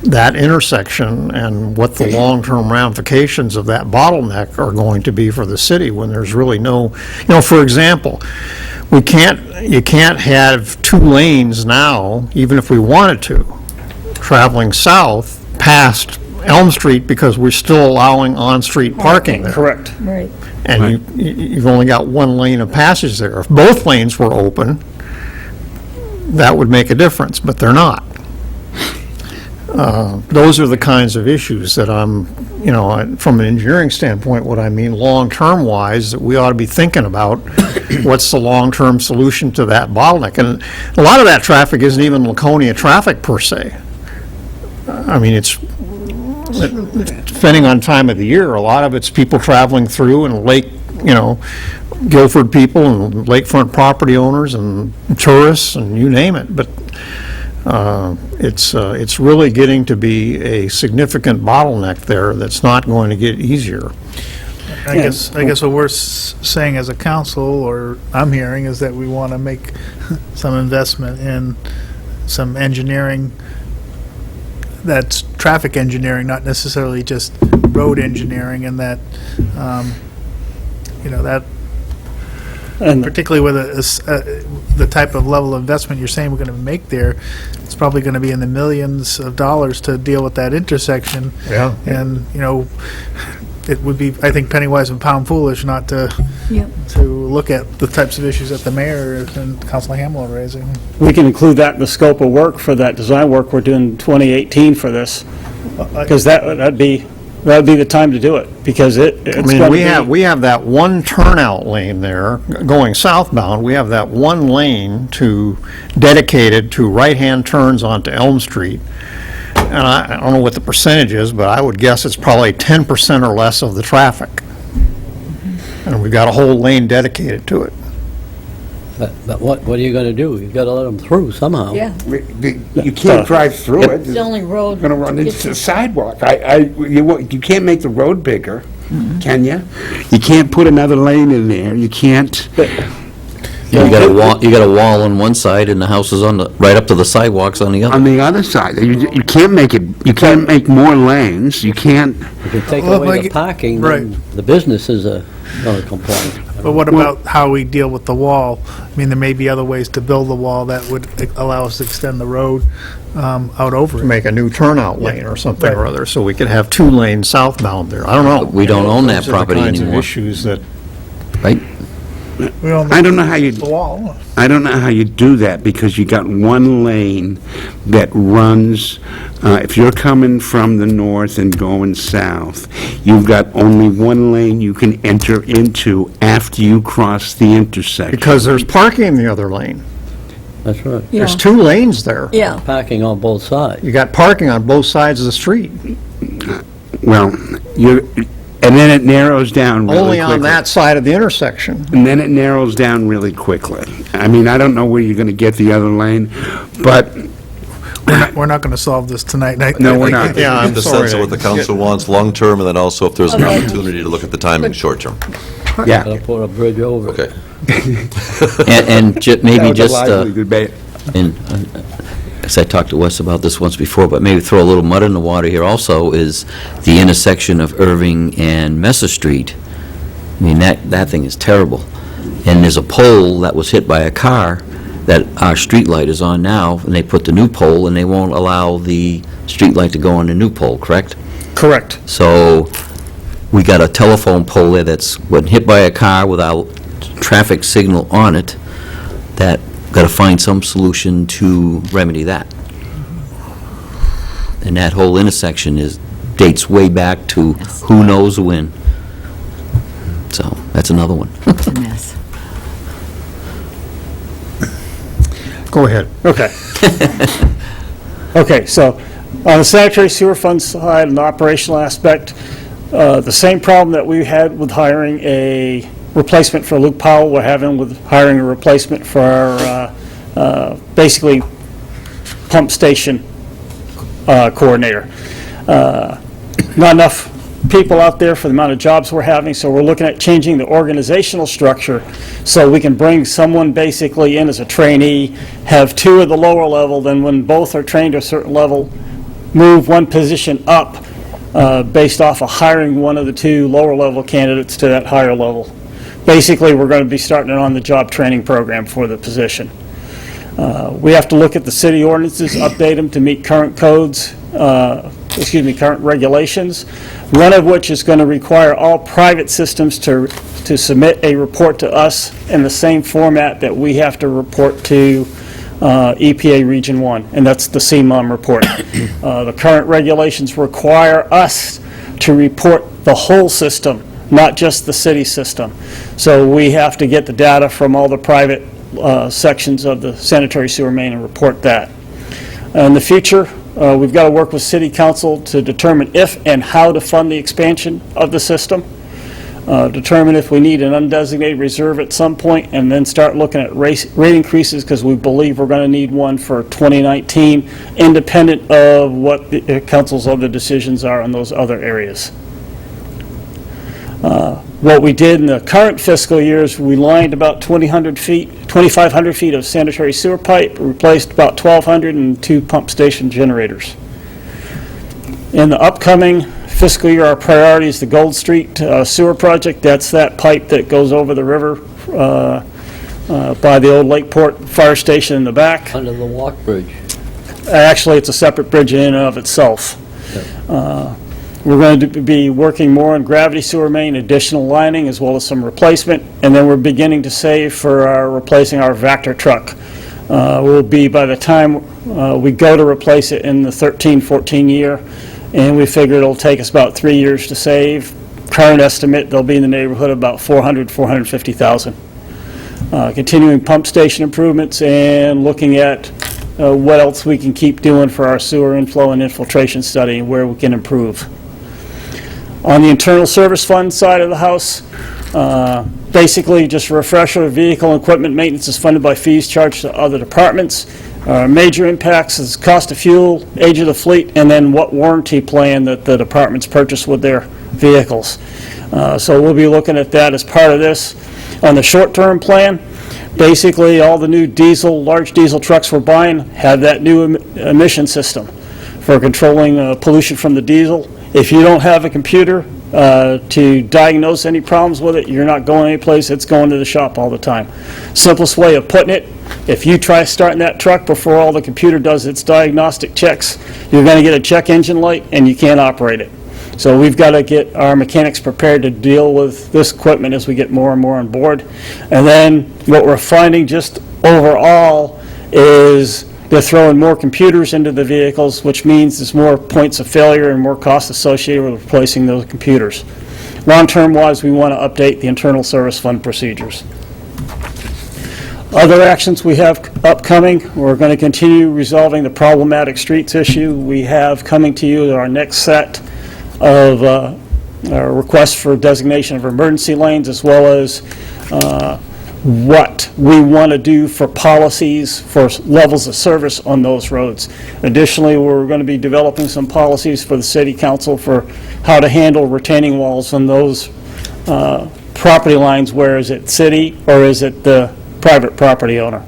that intersection and what the long-term ramifications of that bottleneck are going to be for the city when there's really no, for example, you can't have 2 lanes now, even if we wanted to, traveling south past Elm Street because we're still allowing on-street parking there. Correct. Right. And you've only got 1 lane of passage there. If both lanes were open, that would make a difference, but they're not. Those are the kinds of issues that from an engineering standpoint, what I mean long-term wise, that we ought to be thinking about what's the long-term solution to that bottleneck. And a lot of that traffic isn't even Laconia traffic per se. I mean, it's, depending on time of the year, a lot of it's people traveling through and Guilford people and lakefront property owners and tourists and you name it. But it's really getting to be a significant bottleneck there that's not going to get easier. I guess what we're saying as a council, or I'm hearing, is that we want to make some investment in some engineering that's traffic engineering, not necessarily just road engineering, and that, that And particularly with the type of level of investment you're saying we're going to make there, it's probably going to be in the millions of dollars to deal with that intersection. Yeah. And, it would be, I think, penny wise and pound foolish not to Yep. to look at the types of issues that the mayor and Councilor Hamel are raising. we can include that in the scope of work for that design work we're doing in 2018 for this, because that'd be the time to do it, because it's I going mean, to be... we have that 1 turnout lane there, going southbound, we have that 1 lane dedicated to right-hand turns onto Elm Street. And I don't know what the percentage is, but I would guess it's probably 10% or less of the traffic. And we've got a whole lane dedicated to it. But what are you going to do? You've got to let them through somehow. Yeah. you can't drive through it. It's the only road. Going to run into the sidewalk. You can't make the road bigger, can you? You can't put another lane in there. You can't. You got a wall on one side and the house is right up to the sidewalks on the other. On the other side, you can't make it, you can't make more lanes. You can't. If you take Well, away the like- parking, right. then the businesses are going to complain. But what about how we deal with the wall? I mean, there may be other ways to build the wall that would allow us to extend the road out over it. Make a new turnout lane or something or Right. other, so we could have 2 lanes southbound there. I don't know. But we don't own that Those are the property kinds of anymore. issues that, Right? We own I don't know how you, the wall. I don't know how you do that, because you got one lane that runs, if you're coming from the north and going south, you've got only one lane you can enter into after you cross the intersection. because there's parking in the other lane. That's right. There's 2 lanes there. Yeah. Parking on both sides. You got parking on both sides of the street. Well, and then it narrows down really Only quickly. on that side of the intersection. And then it narrows down really quickly. I mean, I don't know where you're going to get the other lane, but We're not going to solve this tonight. No, we're not. Yeah, I'm Get the sorry sense of what to- the council wants long-term, and then also if there's an Okay. opportunity to look at the timing short-term. yeah. Gotta put a bridge over it. Okay. And maybe That was a just, lively debate. and as I talked to Wes about this once before, but maybe throw a little mud in the water here also, is the intersection of Irving and Messer Street. I mean, that thing is terrible. And there's a pole that was hit by a car that our street light is on now, and they put the new pole, and they won't allow the street light to go on the new pole, correct? Correct. So we got a telephone pole there that's been hit by a car without traffic signal on it, that got to find some solution to remedy that. And that whole intersection dates way back to who knows when. So that's another one. It's a mess. Go ahead. Okay. Okay, so on the sanitary sewer fund side and the operational aspect, the same problem that we had with hiring a replacement for Luke Powell, we're having with hiring a replacement for our, basically, pump station coordinator. Not enough people out there for the amount of jobs we're having, so we're looking at changing the organizational structure so we can bring someone basically in as a trainee, have 2 at the lower level, then when both are trained to a certain level, move one position up based off of hiring one of the 2 lower-level candidates to that higher level. Basically, we're going to be starting an on-the-job training program for the position. We have to look at the city ordinances, update them to meet current codes, current regulations, one of which is going to require all private systems to submit a report to us in the same format that we have to report to EPA Region 1, and that's the CMOM report. The current regulations require us to report the whole system, not just the city system. So we have to get the data from all the private sections of the sanitary sewer main and report that. In the future, we've got to work with City Council to determine if and how to fund the expansion of the system, determine if we need an undesignated reserve at some point, and then start looking at rate increases, because we believe we're going to need one for 2019, independent of what the council's other decisions are on those other areas. What we did in the current fiscal year is we lined about 2,500 feet of sanitary sewer pipe, replaced about 1,200 and 2 pump station generators. In the upcoming fiscal year, our priority is the Gold Street sewer project. That's that pipe that goes over the river by the old Lakeport Fire Station in the back. Under the walk bridge. Actually, it's a separate bridge in and of itself. We're going to be working more on gravity sewer main, additional lining, as well as some replacement, and then we're beginning to save for replacing our Vector truck. Will be, by the time we go to replace it, in the 13-14 year, and we figure it'll take us about 3 years to save. Current estimate, they'll be in the neighborhood of about $450,000. Continuing pump station improvements and looking at what else we can keep doing for our sewer inflow and infiltration study and where we can improve. On the internal service fund side of the house, basically just a refresher, vehicle and equipment maintenance is funded by fees charged to other departments. Major impacts is cost of fuel, age of the fleet, and then what warranty plan that the departments purchase with their vehicles. So we'll be looking at that as part of this. On the short-term plan, basically all the new large diesel trucks we're buying have that new emission system for controlling pollution from the diesel. If you don't have a computer to diagnose any problems with it. You're not going anyplace, it's going to the shop all the time. Simplest way of putting it, if you try starting that truck before all the computer does its diagnostic checks, you're going to get a check engine light and you can't operate it. So we've got to get our mechanics prepared to deal with this equipment as we get more and more on board. And then what we're finding just overall is they're throwing more computers into the vehicles, which means there's more points of failure and more costs associated with replacing those computers. Long-term wise, we want to update the internal service fund procedures. Other actions we have upcoming, we're going to continue resolving the problematic streets issue. We have coming to you our next set of requests for designation of emergency lanes, as well as what we want to do for policies for levels of service on those roads. Additionally, we're going to be developing some policies for the city council for how to handle retaining walls on those property lines, where is it city or is it the private property owner.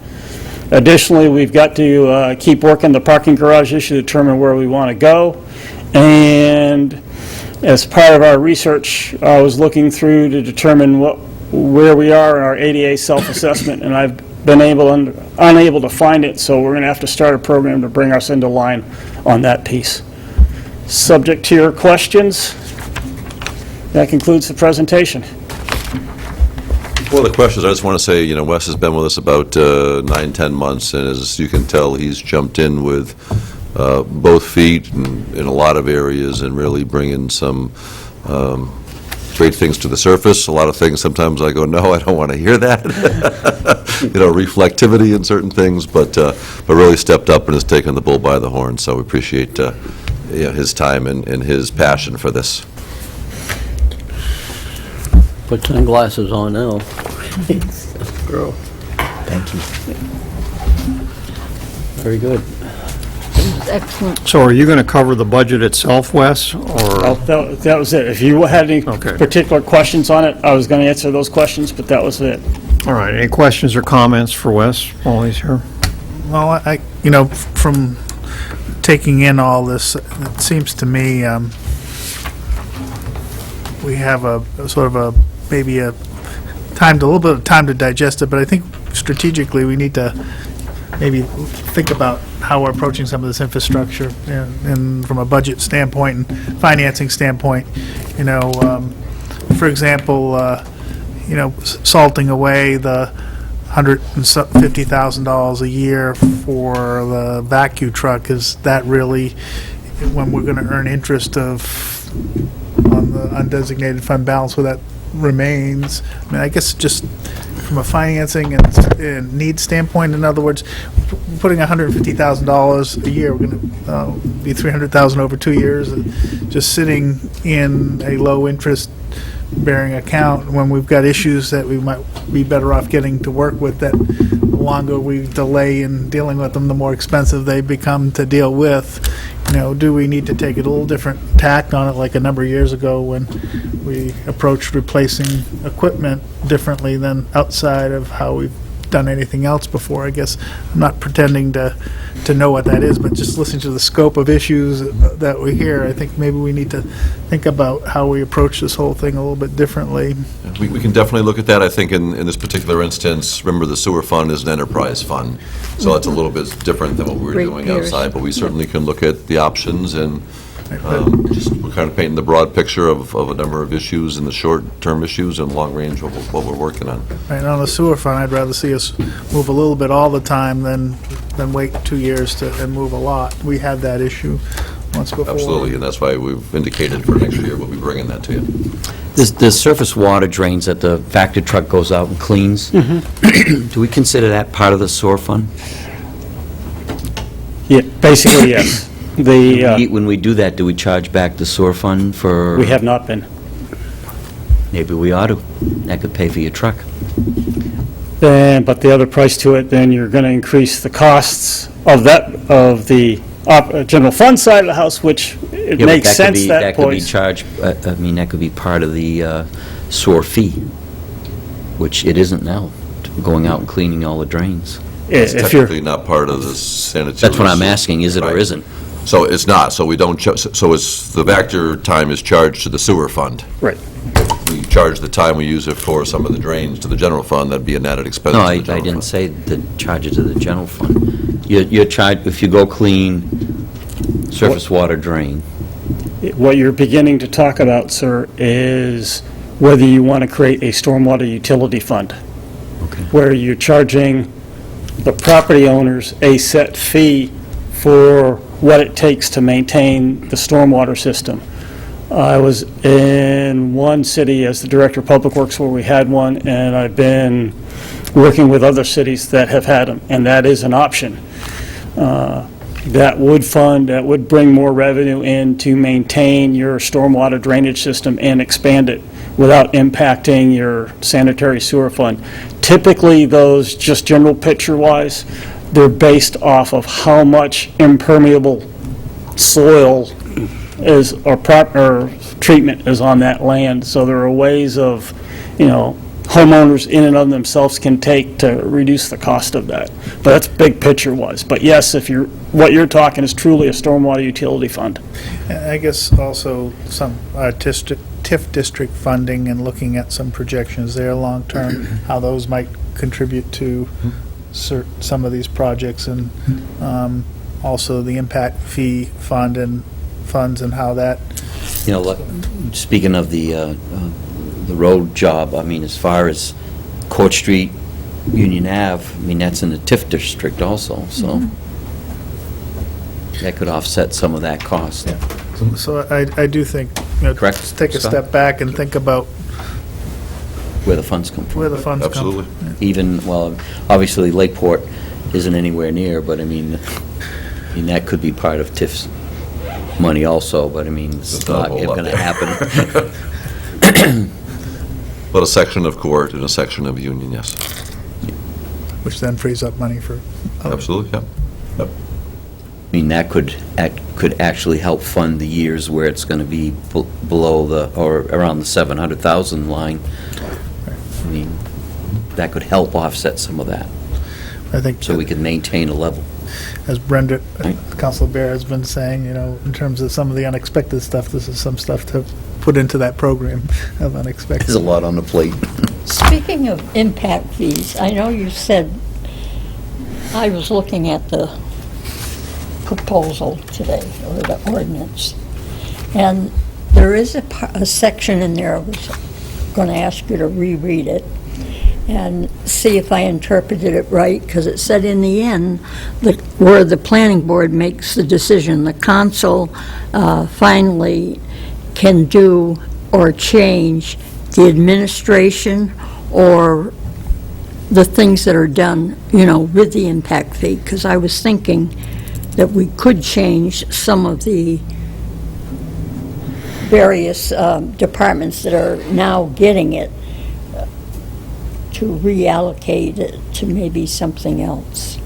Additionally, we've got to keep working the parking garage issue to determine where we want to go. And as part of our research, I was looking through to determine where we are in our ADA self-assessment, and I've been unable to find it, so we're going to have to start a program to bring us into line on that piece. Subject to your questions, that concludes the presentation. Well, the questions, I just want to say, Wes has been with us about 9-10 months, and as you can tell, he's jumped in with both feet in a lot of areas and really bringing some great things to the surface. A lot of things, sometimes I go, no, I don't want to hear that. Reflectivity in certain things, but really stepped up and has taken the bull by the horn, so we appreciate his time and his passion for this. Put sunglasses on now. Girl. Thank you. Very good. Excellent. So are you going to cover the budget itself, Wes, or? That was it. If you had any Okay. particular questions on it, I was going to answer those questions, but that was it. All right, any questions or comments for Wes while he's here? Well, from taking in all this, it seems to me we have a little bit of time to digest it, but I think strategically we need to maybe think about how we're approaching some of this infrastructure and from a budget standpoint and financing standpoint. For example, salting away the $150,000 a year for the vacuum truck, is that really when we're going to earn interest on the undesignated fund balance where that remains? I mean, I guess just from a financing and need standpoint, in other words, putting $150,000 a year, we're going to be $300,000 over 2 years, just sitting in a low interest bearing account when we've got issues that we might be better off getting to work with, that the longer we delay in dealing with them, the more expensive they become to deal with. Do we need to take a little different tack on it, like a number of years ago when we approached replacing equipment differently than outside of how we've done anything else before? I guess I'm not pretending to know what that is, but just listening to the scope of issues that we hear, I think maybe we need to think about how we approach this whole thing a little bit differently. We can definitely look at that. I think in this particular instance, remember, the sewer fund is an enterprise fund, so that's a little bit different than what we were doing outside, but we certainly can look at the options and we're kind of painting the broad picture of a number of issues, and the short-term issues and long-range what we're working on. Right, on the sewer fund, I'd rather see us move a little bit all the time than wait 2 years and move a lot. We had that issue once before. Absolutely, and that's why we've indicated for next year we'll be bringing that to you. The surface water drains that the factor truck goes out and cleans, do we consider that part of the sewer fund? Yeah, basically, yes. When we do that, do we charge back the sewer fund for? We have not been. Maybe we ought to. That could pay for your truck. But the other price to it, then you're going to increase the costs of the general fund side of the house, which it makes sense that that could be charged, that could be part of the sewer fee, which it isn't now, going out and cleaning all the drains. It's technically not part of the sanitary. That's what I'm asking, is it or isn't? So it's not, so we don't, so it's, the Vector time is charged to the sewer fund. Right. We charge the time we use it for some of the drains to the general fund, that'd be an added expense No, to the I general didn't fund. say the charge it to the general fund. You're charged, if you go clean surface water drain, What you're beginning to talk about, sir, is whether you want to create a stormwater utility fund, where you're charging the property owners a set fee for what it takes to maintain the stormwater system. I was in one city as the Director of Public Works where we had one, and I've been working with other cities that have had them, and that is an option. That would bring more revenue in to maintain your stormwater drainage system and expand it without impacting your sanitary sewer fund. Typically, those, just general picture-wise, they're based off of how much impermeable soil is, or treatment is on that land. So there are ways of, homeowners in and of themselves can take to reduce the cost of that. But that's big picture-wise. But yes, what you're talking is truly a stormwater utility fund. I guess also some TIF district funding and looking at some projections there long-term, how those might contribute to some of these projects, and also the impact fee fund and funds and how that, speaking of the road job, I mean, as far as Court Street, Union Ave, I mean, that's in the TIF district also, so that could offset some of that cost. so I do think, Correct, just take a Scott? step back and think about Where the funds come from. where the funds come. Absolutely. Even, well, obviously Lakeport isn't anywhere near, but I mean, that could be part of TIF's money also, but I mean, it's not a not whole lot going to there. happen. But a section of Court and a section of Union, yes. Which then frees up money for other. Absolutely, yeah. Yep. I mean, that could actually help fund the years where it's going to be below or around the 700,000 line. I mean, that could help offset some of that, I think, so we can maintain a level. as Brenda, Right. Councilor Bear has been saying, in terms of some of the unexpected stuff, this is some stuff to put into that program of unexpected. There's a lot on the plate. Speaking of impact fees, I know you said, I was looking at the proposal today, or the ordinance, and there is a section in there, I was going to ask you to reread it and see if I interpreted it right, because it said in the end, that where the planning board makes the decision, the council finally can do or change the administration or the things that are done, with the impact fee, because I was thinking that we could change some of the various departments that are now getting it to reallocate it to maybe something else.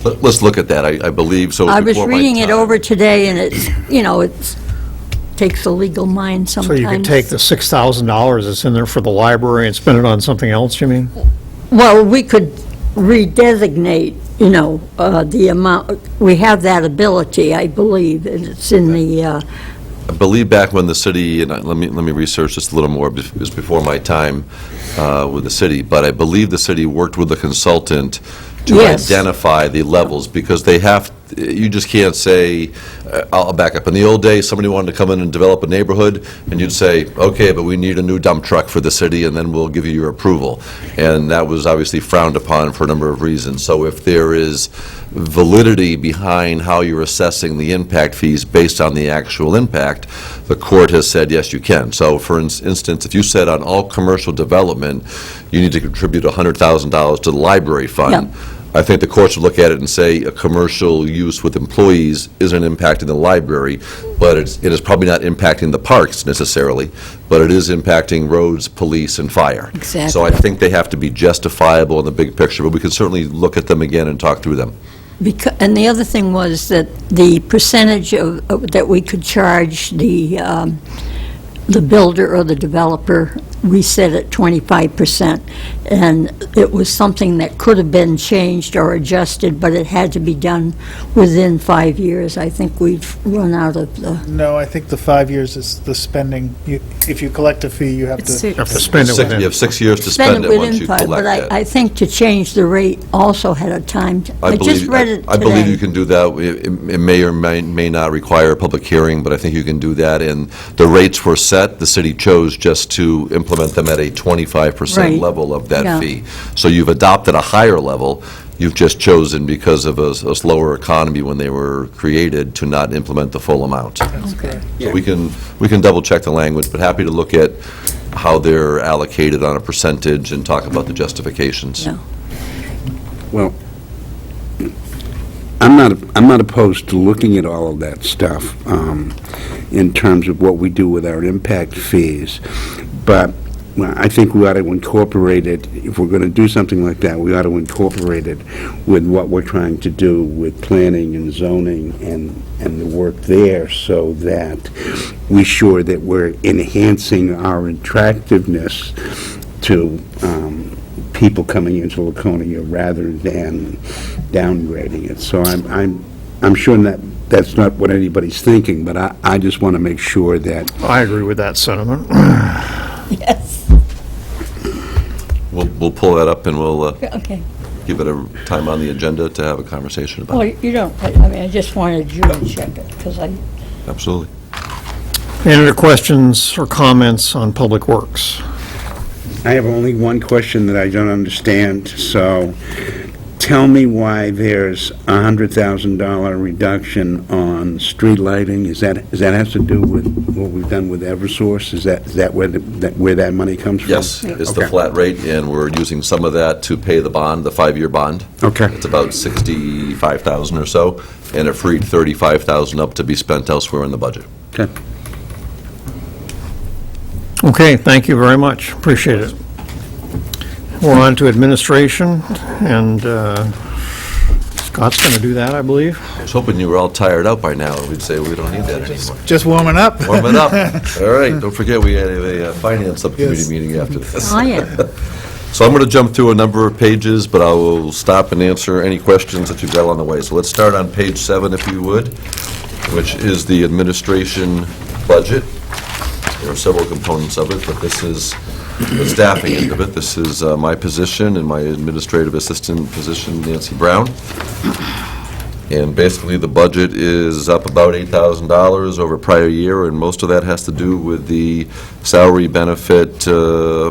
Let's look at that, I believe, so I was before my reading it time. over today, and it's, it takes a legal mind So sometimes. you could take the $6,000 that's in there for the library and spend it on something else, you mean? Well, we could redesignate, the amount, we have that ability, I believe, and it's in the, I believe back when the city, and let me research this a little more, it was before my time with the city, but I believe the city worked with the consultant to Yes. identify the levels, because you just can't say, I'll back up. In the old days, somebody wanted to come in and develop a neighborhood, and you'd say, okay, but we need a new dump truck for the city, and then we'll give you your approval. And that was obviously frowned upon for a number of reasons. So if there is validity behind how you're assessing the impact fees based on the actual impact, the court has said, yes, you can. So for instance, if you said on all commercial development, you need to contribute $100,000 to the library fund, Yeah. I think the courts would look at it and say a commercial use with employees isn't impacting the library, but it is probably not impacting the parks necessarily, but it is impacting roads, police, and fire. Exactly. So I think they have to be justifiable in the big picture, but we can certainly look at them again and talk through them. and the other thing was that the percentage that we could charge the builder or the developer we set at 25%. And it was something that could have been changed or adjusted, but it had to be done within 5 years. I think we've run out of the, No, I think the 5 years is the spending. If you collect a fee, you have It's to. six. Have to spend it You within. have 6 years to spend spend it it once within you 5, collect but it. I think to change the rate also had a time. I just read it today. I believe you can do that. It may or may not require a public hearing, but I think you can do that. And the rates were set, the city chose just to implement them at a 25% Right. level of that Yeah. fee. So you've adopted a higher level, you've just chosen, because of a slower economy when they were created, to not implement the full amount. Okay. So we can double-check the language, but happy to look at how they're allocated on a percentage and talk about the justifications. Yeah. Well, I'm not opposed to looking at all of that stuff in terms of what we do with our impact fees, but well, I think we ought to incorporate it, if we're going to do something like that, we ought to incorporate it with what we're trying to do with planning and zoning and the work there, so that we're sure that we're enhancing our attractiveness to people coming into Laconia rather than downgrading it. So I'm sure that's not what anybody's thinking, but I just want to make sure that I agree with that sentiment. Yes. We'll pull that up and we'll Okay. give it a time on the agenda to have a conversation about Well, it. you don't, I mean, I just wanted you to check it, because I, Absolutely. Any other questions or comments on Public Works? I have only one question that I don't understand, so tell me why there's a $100,000 reduction on street lighting. Is that has to do with what we've done with Eversource? Is that where that money comes from? Yes, it's the Okay. flat rate, and we're using some of that to pay the bond, the 5-year bond. Okay. It's about $65,000 or so, and it freed $35,000 up to be spent elsewhere in the budget. Okay. Okay, thank you very much. Appreciate it. We're on to administration, and Scott's going to do that, I believe. I was hoping you were all tired out by now, and we'd say we don't need that anymore. Just warming up. Warm it up. All right, don't forget, we had a finance subcommittee Yes. meeting after this. oh, yeah. So I'm going to jump through a number of pages, but I will stop and answer any questions that you've got along the way. So let's start on page 7, if you would, which is the administration budget. There are several components of it, but this is the staffing end of it. This is my position and my administrative assistant position, Nancy Brown. And basically, the budget is up about $8,000 over prior year, and most of that has to do with the salary benefit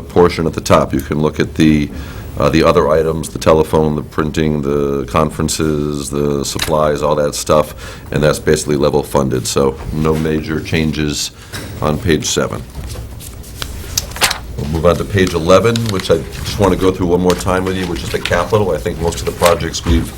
portion at the top. You can look at the other items, the telephone, the printing, the conferences, the supplies, all that stuff, and that's basically level funded, so no major changes on page 7. We'll move on to page 11, which I just want to go through one more time with you, which is the capital. I think most of the projects we've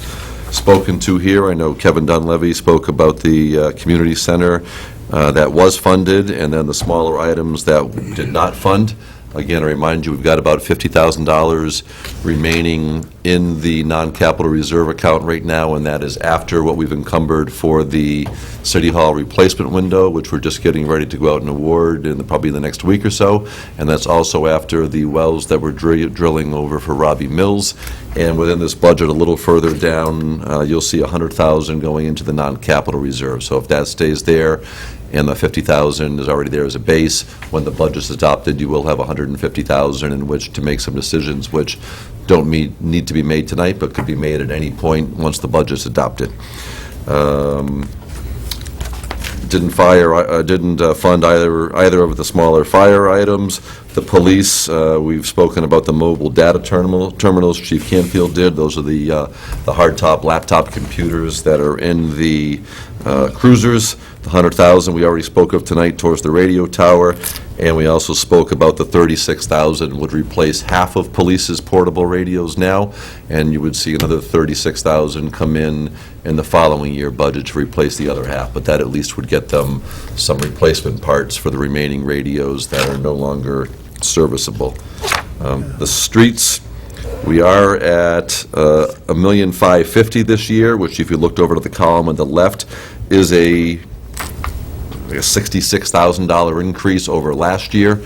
spoken to here. I know Kevin Dunleavy spoke about the community center that was funded, and then the smaller items that did not fund. Again, I remind you, we've got about $50,000 remaining in the non-capital reserve account right now, and that is after what we've encumbered for the City Hall replacement window, which we're just getting ready to go out and award in probably the next week or so. And that's also after the wells that we're drilling over for Robbie Mills. And within this budget, a little further down, you'll see $100,000 going into the non-capital reserve. So if that stays there, and the $50,000 is already there as a base, when the budget's adopted, you will have $150,000 in which to make some decisions which don't need to be made tonight, but could be made at any point once the budget's adopted. Didn't fund either of the smaller fire items. The police, we've spoken about the mobile data terminals. Chief Canfield did. Those are the hardtop laptop computers that are in the cruisers. The $100,000 we already spoke of tonight towards the radio tower, and we also spoke about the $36,000 would replace half of police's portable radios now, and you would see another $36,000 come in the following year budget to replace the other half, but that at least would get them some replacement parts for the remaining radios that are no longer serviceable. The streets, we are at $1,550,000 this year, which if you looked over to the column on the left is a $66,000 increase over last year.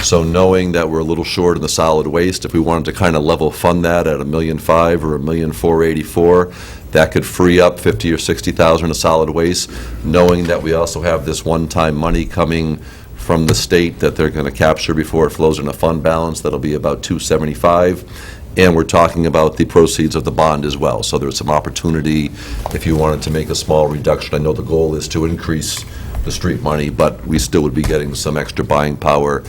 So knowing that we're a little short in the solid waste, if we wanted to kind of level fund that at $1,500,000 or $1,484,000, that could free up $50,000 or $60,000 of solid waste, knowing that we also have this one-time money coming from the state that they're going to capture before it flows into fund balance, that'll be about $275,000. And we're talking about the proceeds of the bond as well. So there's some opportunity if you wanted to make a small reduction. I know the goal is to increase the street money, but we still would be getting some extra buying power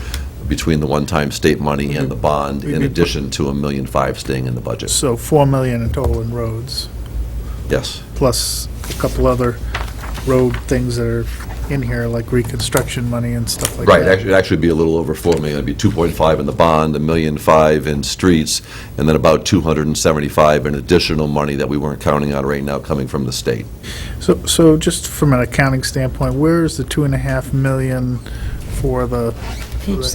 between the one-time state money and the bond, in addition to $1,500,000 staying in the budget. So 4 million in total in roads, Yes. plus a couple other road things that are in here, like reconstruction money and stuff like Right, that. it'd actually be a little over 4 million. It'd be 2.5 in the bond, $1,500,000 in streets, and then about 275 in additional money that we weren't counting on right now coming from the state. So just from an accounting standpoint, where is the 2.5 million for the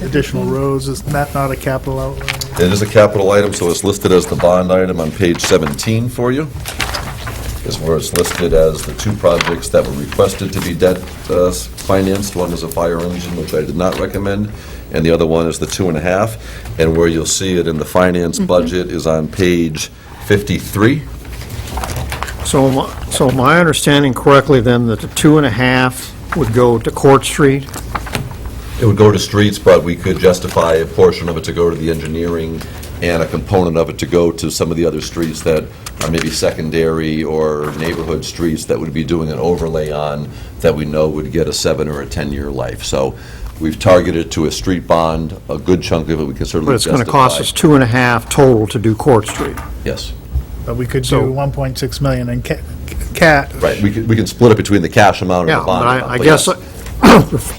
additional roads? Is that not a capital outlay? It is a capital item, so it's listed as the bond item on page 17 for you, is where it's listed as the two projects that were requested to be debt financed. One is a fire engine, which I did not recommend, and the other one is the 2.5. And where you'll see it in the finance budget is on page 53. So my understanding correctly then, that the 2.5 would go to Court Street? It would go to streets, but we could justify a portion of it to go to the engineering and a component of it to go to some of the other streets that are maybe secondary or neighborhood streets that would be doing an overlay on that we know would get a 7 or a 10-year life. So we've targeted to a street bond, a good chunk of it we can certainly But it's justify. going to cost us 2.5 total to do Court Street. Yes, But we could do So- 1.6 million in cat. right. We can split it between the cash amount and Yeah, the bond but amount. I but guess yes.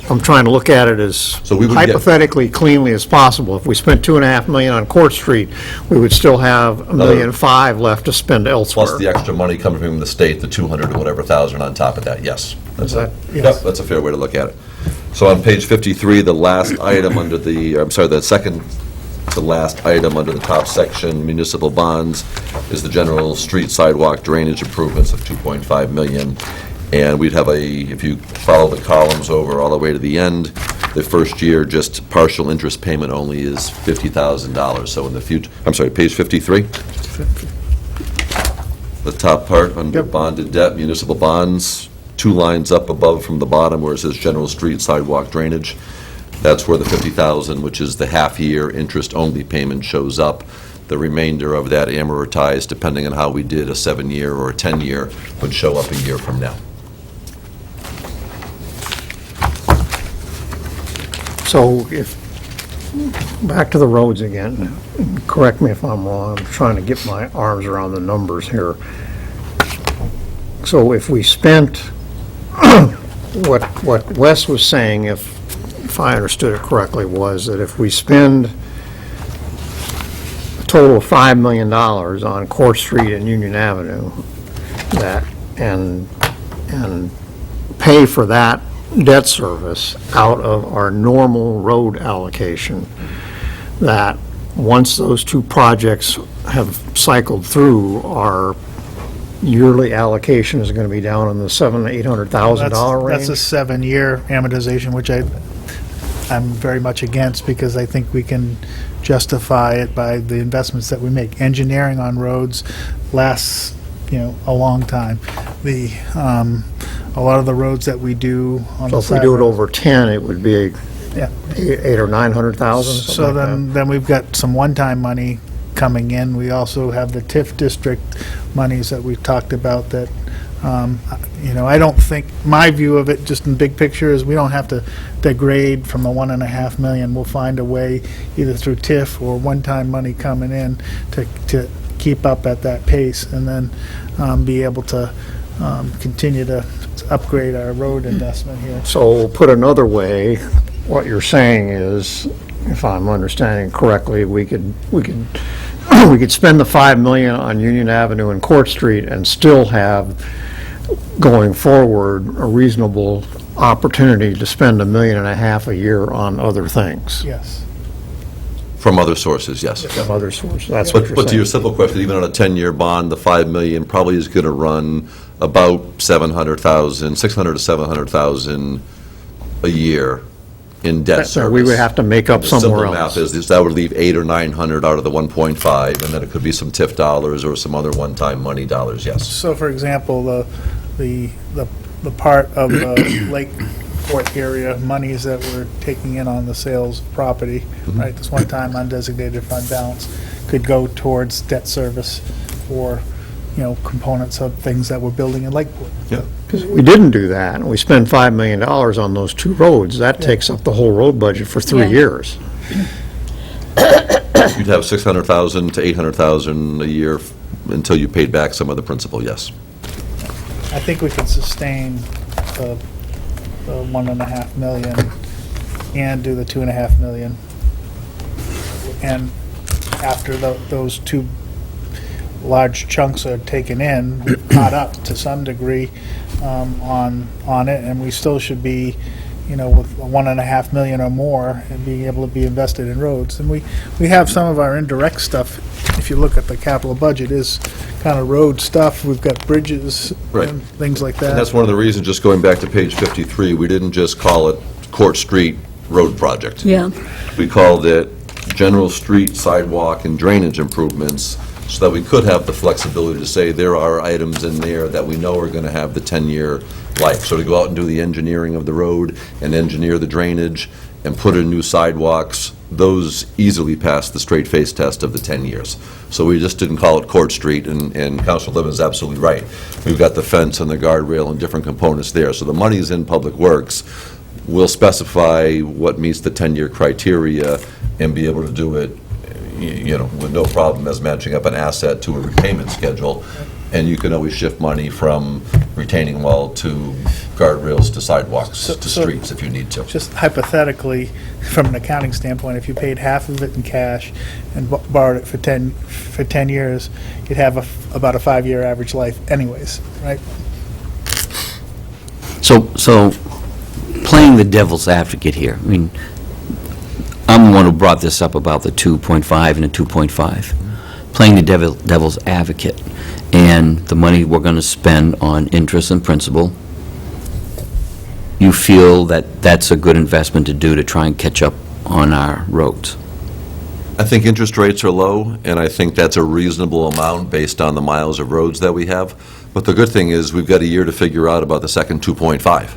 I'm trying to look at it as So we would get- hypothetically cleanly as possible. If we spent 2.5 million on Court Street, we would still have $1,500,000 left to spend elsewhere. Plus the extra money coming from the state, the 200 or whatever thousand on top of that, yes. That's that- Yep, Yes. that's a fair way to look at it. So on page 53, the last item under the, I'm sorry, the second to last item under the top section, municipal bonds, is the general street sidewalk drainage improvements of 2.5 million. And we'd have if you follow the columns over all the way to the end, the first year, just partial interest payment only is $50,000. So in the future, I'm sorry, page 53? The top part, under Yep. bonded debt, municipal bonds, 2 lines up above from the bottom where it says general street sidewalk drainage. That's where the $50,000, which is the half-year interest-only payment, shows up. The remainder of that amortized, depending on how we did, a 7-year or a 10-year, would show up a year from now. So if, back to the roads again, correct me if I'm wrong, I'm trying to get my arms around the numbers here. So if we spent, what Wes was saying, if I understood it correctly, was that if we spend a total of $5 million on Court Street and Union Avenue, that, and pay for that debt service out of our normal road allocation, that once those two projects have cycled through, our yearly allocation is going to be down in the $700,000 to $800,000 range? That's a 7-year amortization, which I'm very much against, because I think we can justify it by the investments that we make. Engineering on roads lasts, a long time. A lot of the roads that we do on So the if we side do it roads- over 10, it would be Yeah. 800,000 or 900,000, So something like that? then we've got some one-time money coming in. We also have the TIF district monies that we've talked about that, I don't think, my view of it, just in big picture, is we don't have to degrade from the 1.5 million. We'll find a way, either through TIF or one-time money coming in, to keep up at that pace, and then be able to continue to upgrade our road investment here. So put another way, what you're saying is, if I'm understanding correctly, we could spend the 5 million on Union Avenue and Court Street and still have, going forward, a reasonable opportunity to spend $1.5 million a year on other things. Yes. From other sources, yes. From other sources, that's what you're But to your saying. simple question, even on a 10-year bond, the 5 million probably is going to run about 600 to 700,000 a year in debt So service. we would have to make up The somewhere simple else. math is that would leave 800 or 900 out of the 1.5, and then it could be some TIF dollars or some other one-time money dollars, yes. So, for example, the part of the Lake Port area monies that we're taking in on the sales of property, right, this one-time undesignated fund balance, could go towards debt service or, components of things that we're building in Lakeport. Because we didn't do that, and we spend $5 million on those 2 roads. That takes up the whole road budget for 3 Yeah. years. You'd have 600,000 to 800,000 a year until you paid back some of the principal, yes. I think we can sustain the 1.5 million and do the 2.5 million. And after those 2 large chunks are taken in, we've caught up to some degree on it, and we still should be, with 1.5 million or more and being able to be invested in roads. And we have some of our indirect stuff, if you look at the capital budget, is kind of road stuff. We've got bridges Right. and things like that. And that's one of the reasons, just going back to page 53, we didn't just call it Court Street Road Project. Yeah. We called it General Street Sidewalk and Drainage Improvements, so that we could have the flexibility to say there are items in there that we know are going to have the 10-year life. So to go out and do the engineering of the road and engineer the drainage and put in new sidewalks, those easily pass the straight face test of the 10 years. So we just didn't call it Court Street, and Councilor Levin is absolutely right. We've got the fence and the guardrail and different components there. So the money's in Public Works. We'll specify what meets the 10-year criteria and be able to do it, with no problem as matching up an asset to a repayment schedule. And you can always shift money from retaining wall to guardrails to sidewalks to So- streets if you need to. Just hypothetically, from an accounting standpoint, if you paid half of it in cash and borrowed it for 10 years, you'd have about a 5-year average life anyways, right? So playing the devil's advocate here, I mean, I'm the one who brought this up about the 2.5 and the 2.5. Playing the devil's advocate, and the money we're going to spend on interest and principal, you feel that that's a good investment to do to try and catch up on our roads? I think interest rates are low, and I think that's a reasonable amount based on the miles of roads that we have. But the good thing is, we've got a year to figure out about the second 2.5.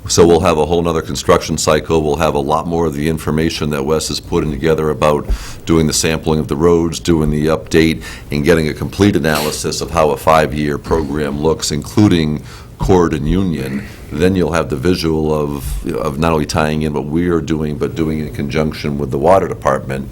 So we'll have a whole nother construction cycle. We'll have a lot more of the information that Wes is putting together about doing the sampling of the roads, doing the update, and getting a complete analysis of how a 5-year program looks, including Cord and Union. Then you'll have the visual of not only tying in what we are doing, but doing it in conjunction with the water department.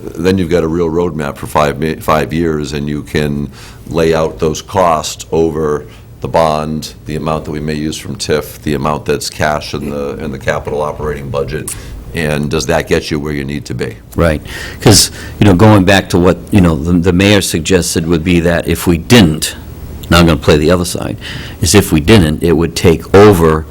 Then you've got a real roadmap for 5 years, and you can lay out those costs over the bond, the amount that we may use from TIF, the amount that's cash in the capital operating budget, and does that get you where you need to be? Right, because, going back to what, the mayor suggested would be that if we didn't, now I'm going to play the other side, is if we didn't, it would take over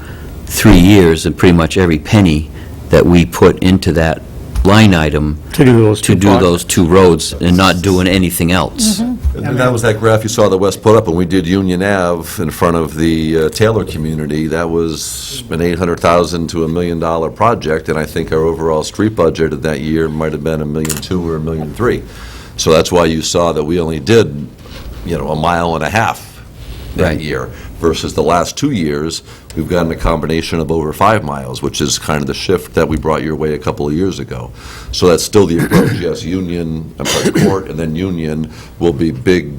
3 years and pretty much every penny that we put into that line item To do those to 2 do those 2 roads and not doing anything else. And that was that graph you saw that Wes put up when we did Union Ave in front of the Taylor community. That was an $800,000 to $1 million project, and I think our overall street budget of that year might have been $1.2 million or $1.3 million. So that's why you saw that we only did, 1.5 miles that Right. year, versus the last 2 years, we've gotten a combination of over 5 miles, which is kind of the shift that we brought your way a couple of years ago. So that's still the approach. Yes, Court and then Union will be big,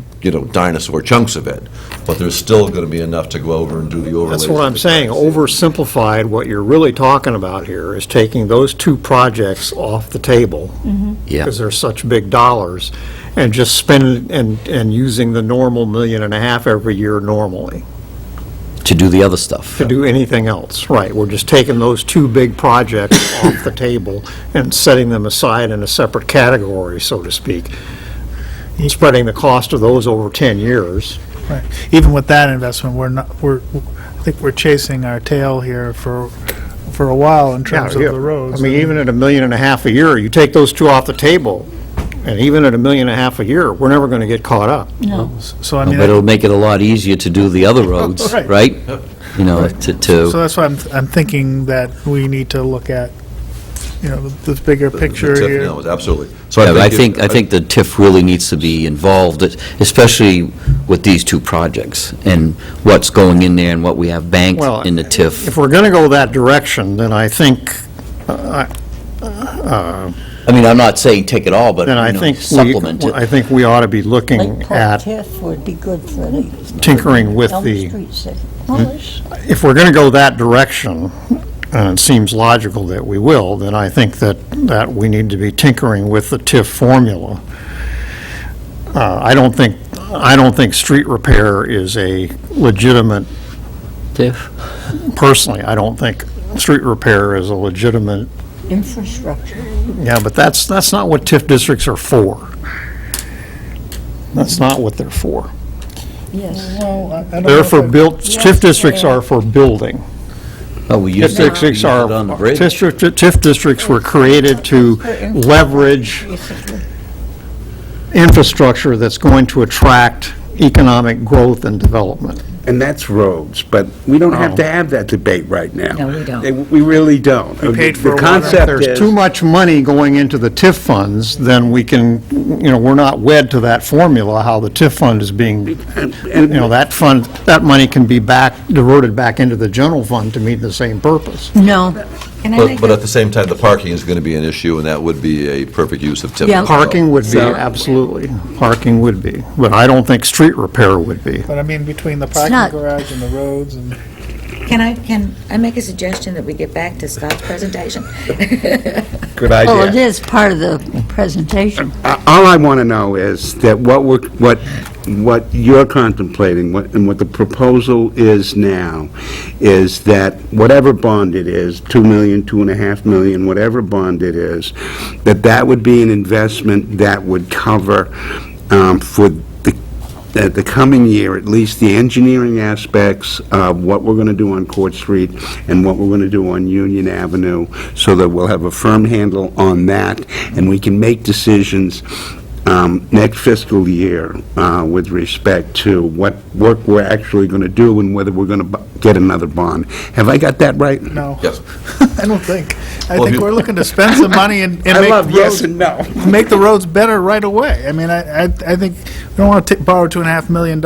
dinosaur chunks of it, but there's still going to be enough to go over and do the overlays. That's what I'm of the saying. currency. Oversimplified, what you're really talking about here is taking those 2 projects off the table, Yeah. because they're such big dollars, and just spending and using the normal $1.5 million every year normally To do the other stuff. to do anything else. Right, we're just taking those 2 big projects off the table and setting them aside in a separate category, so to speak, and spreading the cost of those over 10 years. Right. Even with that investment, I think we're chasing our tail here for a while in terms of Yeah, the roads. I mean, even at $1.5 million a year, you take those 2 off the table, and even at $1.5 million a year, we're never going to get caught up. No. So I mean, But it'll make it a lot easier to do the other roads, Right. right? so To that's why I'm thinking that we need to look at the bigger picture The TIF, here. no, absolutely. So Yeah, but I if- think the TIF really needs to be involved, especially with these two projects, and what's going in there and what we have banked Well, in the TIF. If we're going to go that direction, then I think, I mean, I'm not saying take it all, but, then I you know, think supplement it. I think we ought to be looking Lakeport at TIF would be good for the tinkering with Elm the, Street city. Well, it's- if we're going to go that direction, and it seems logical that we will, then I think that we need to be tinkering with the TIF formula. I don't think street repair is a legitimate, TIF? personally, I don't think street repair is a legitimate, Infrastructure. yeah, but that's not what TIF districts are for. That's not what they're for. Yes. Well, I don't They're know for if I- built, TIF districts are for building. Oh, we TIF used to districts use it are, on the bridge. TIF districts were created to leverage infrastructure that's going to attract economic growth and development. And that's roads, but we don't have to have that debate right now. No, we don't. We really don't. We paid for The water. concept If there's too is, much money going into the TIF funds, then we can, we're not wed to that formula, how the TIF fund is being, that fund, that money can be diverted back into the general fund to meet the same purpose. No. Can I make But a- at the same time, the parking is going to be an issue, and that would be a perfect use of TIF. Yeah. Parking would be, So- absolutely, parking would be, but I don't think street repair would be. But I mean, between the not- parking garage and the roads and... Can I make a suggestion that we get back to Scott's presentation? good Well, it idea. is part of the presentation. All I want to know is that what you're contemplating, and what the proposal is now, is that whatever bond it is, 2 million, 2.5 million, whatever bond it is, that would be an investment that would cover for the coming year, at least the engineering aspects of what we're going to do on Court Street and what we're going to do on Union Avenue, so that we'll have a firm handle on that, and we can make decisions next fiscal year with respect to what work we're actually going to do and whether we're going to get another bond. Have I got that right? No. Yes. I don't think. I Well, think you- we're looking to spend some money and I make love the yes roads, and no. make the roads better right away. I mean, I think we don't want to borrow $2.5 million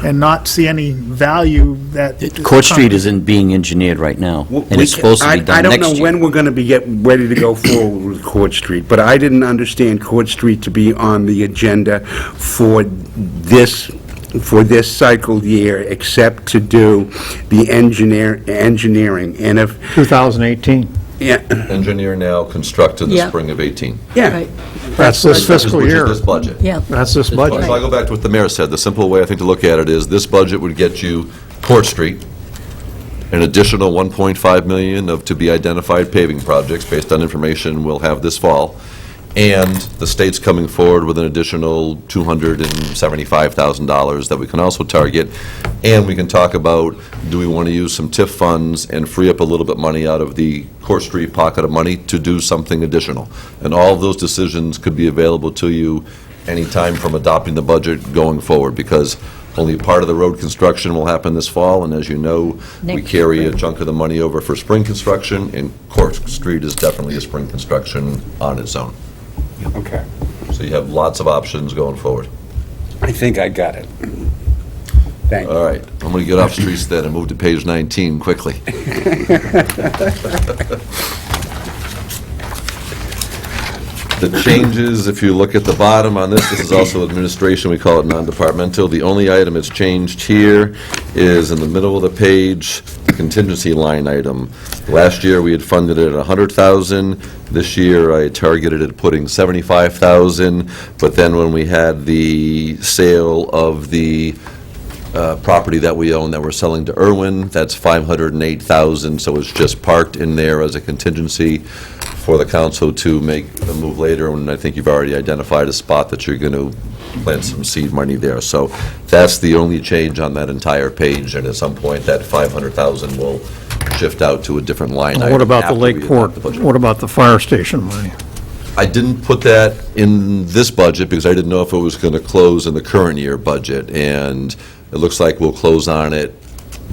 and not see any value that... Court Street isn't being engineered right now, and it's supposed to be I done don't next know year. when we're going to be ready to go forward with Court Street, but I didn't understand Court Street to be on the agenda for this cycle year, except to do the engineering, and if, 2018. yeah, Engineer now, construct in the Yeah. spring of 18. yeah. Right. That's this fiscal Which is year. this budget. Yeah. That's this So budget. I go back to what the mayor said. The simple way I think to look at it is, this budget would get you Court Street, an additional 1.5 million of to-be-identified paving projects based on information we'll have this fall, and the state's coming forward with an additional $275,000 that we can also target, and we can talk about, do we want to use some TIF funds and free up a little bit money out of the Court Street pocket of money to do something additional? And all of those decisions could be available to you anytime from adopting the budget going forward, because only part of the road construction will happen this fall, and as you know, we Next carry a chunk of the money over for spring construction, and Court Street is definitely a spring construction on its own. Okay. So you have lots of options going forward. I think I got it. Thank you. All right, I'm going to get off streets then and move to page 19 quickly. The changes, if you look at the bottom on this is also administration, we call it non-departmental. The only item that's changed here is in the middle of the page, the contingency line item. Last year, we had funded it at 100,000. This year, I targeted it putting 75,000, but then when we had the sale of the property that we own that we're selling to Irwin, that's 508,000, so it's just parked in there as a contingency for the council to make a move later, and I think you've already identified a spot that you're going to plant some seed money there. So that's the only change on that entire page, and at some point, that 500,000 will shift out to a different line item. What about the after we Lakeport? adopt the budget. What about the fire station money? I didn't put that in this budget because I didn't know if it was going to close in the current year budget, and it looks like we'll close on it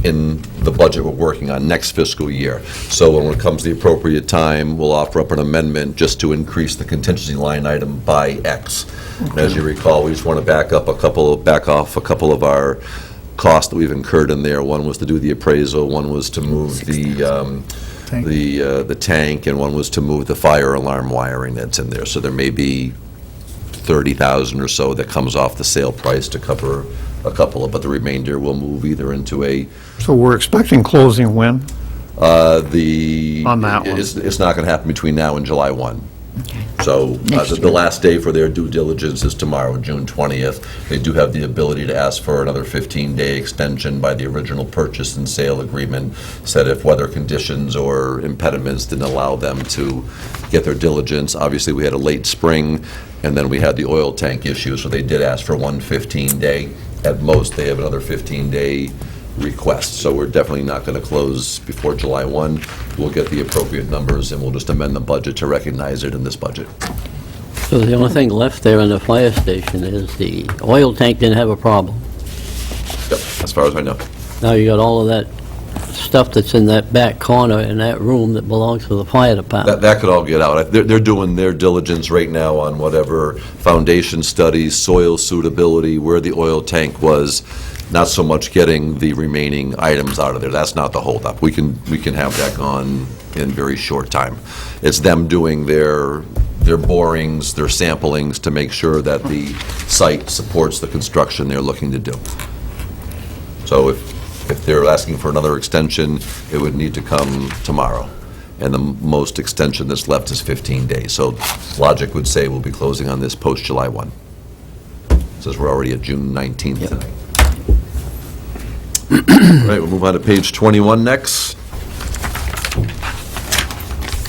in the budget we're working on next fiscal year. So when it comes to the appropriate time, we'll offer up an amendment just to increase the contingency line item by X. And as you recall, we just want to back off a couple of our costs that we've incurred in there. One was to do the appraisal, one was to move the tank, and one was to move the fire alarm wiring that's in there. So there may be 30,000 or so that comes off the sale price to cover a couple of, but the remainder will move either into a, So we're expecting closing when? the... On that one. It's not going to happen between now and July 1. So the last day for their due diligence is tomorrow, June 20th. They do have the ability to ask for another 15-day extension by the original purchase and sale agreement, said if weather conditions or impediments didn't allow them to get their diligence. Obviously, we had a late spring, and then we had the oil tank issue, so they did ask for one 15-day. At most, they have another 15-day request. So we're definitely not going to close before July 1. We'll get the appropriate numbers, and we'll just amend the budget to recognize it in this budget. So the only thing left there in the fire station is the oil tank didn't have a problem. Yep, as far as I know. Now you got all of that stuff that's in that back corner in that room that belongs to the fire department. That could all get out. They're doing their diligence right now on whatever foundation studies, soil suitability, where the oil tank was, not so much getting the remaining items out of there. That's not the holdup. We can have that gone in very short time. It's them doing their borings, their samplings to make sure that the site supports the construction they're looking to do. So if they're asking for another extension, it would need to come tomorrow. And the most extension that's left is 15 days. So logic would say we'll be closing on this post-July 1. Says we're already at June 19th tonight. All right, we'll move on to page 21 next.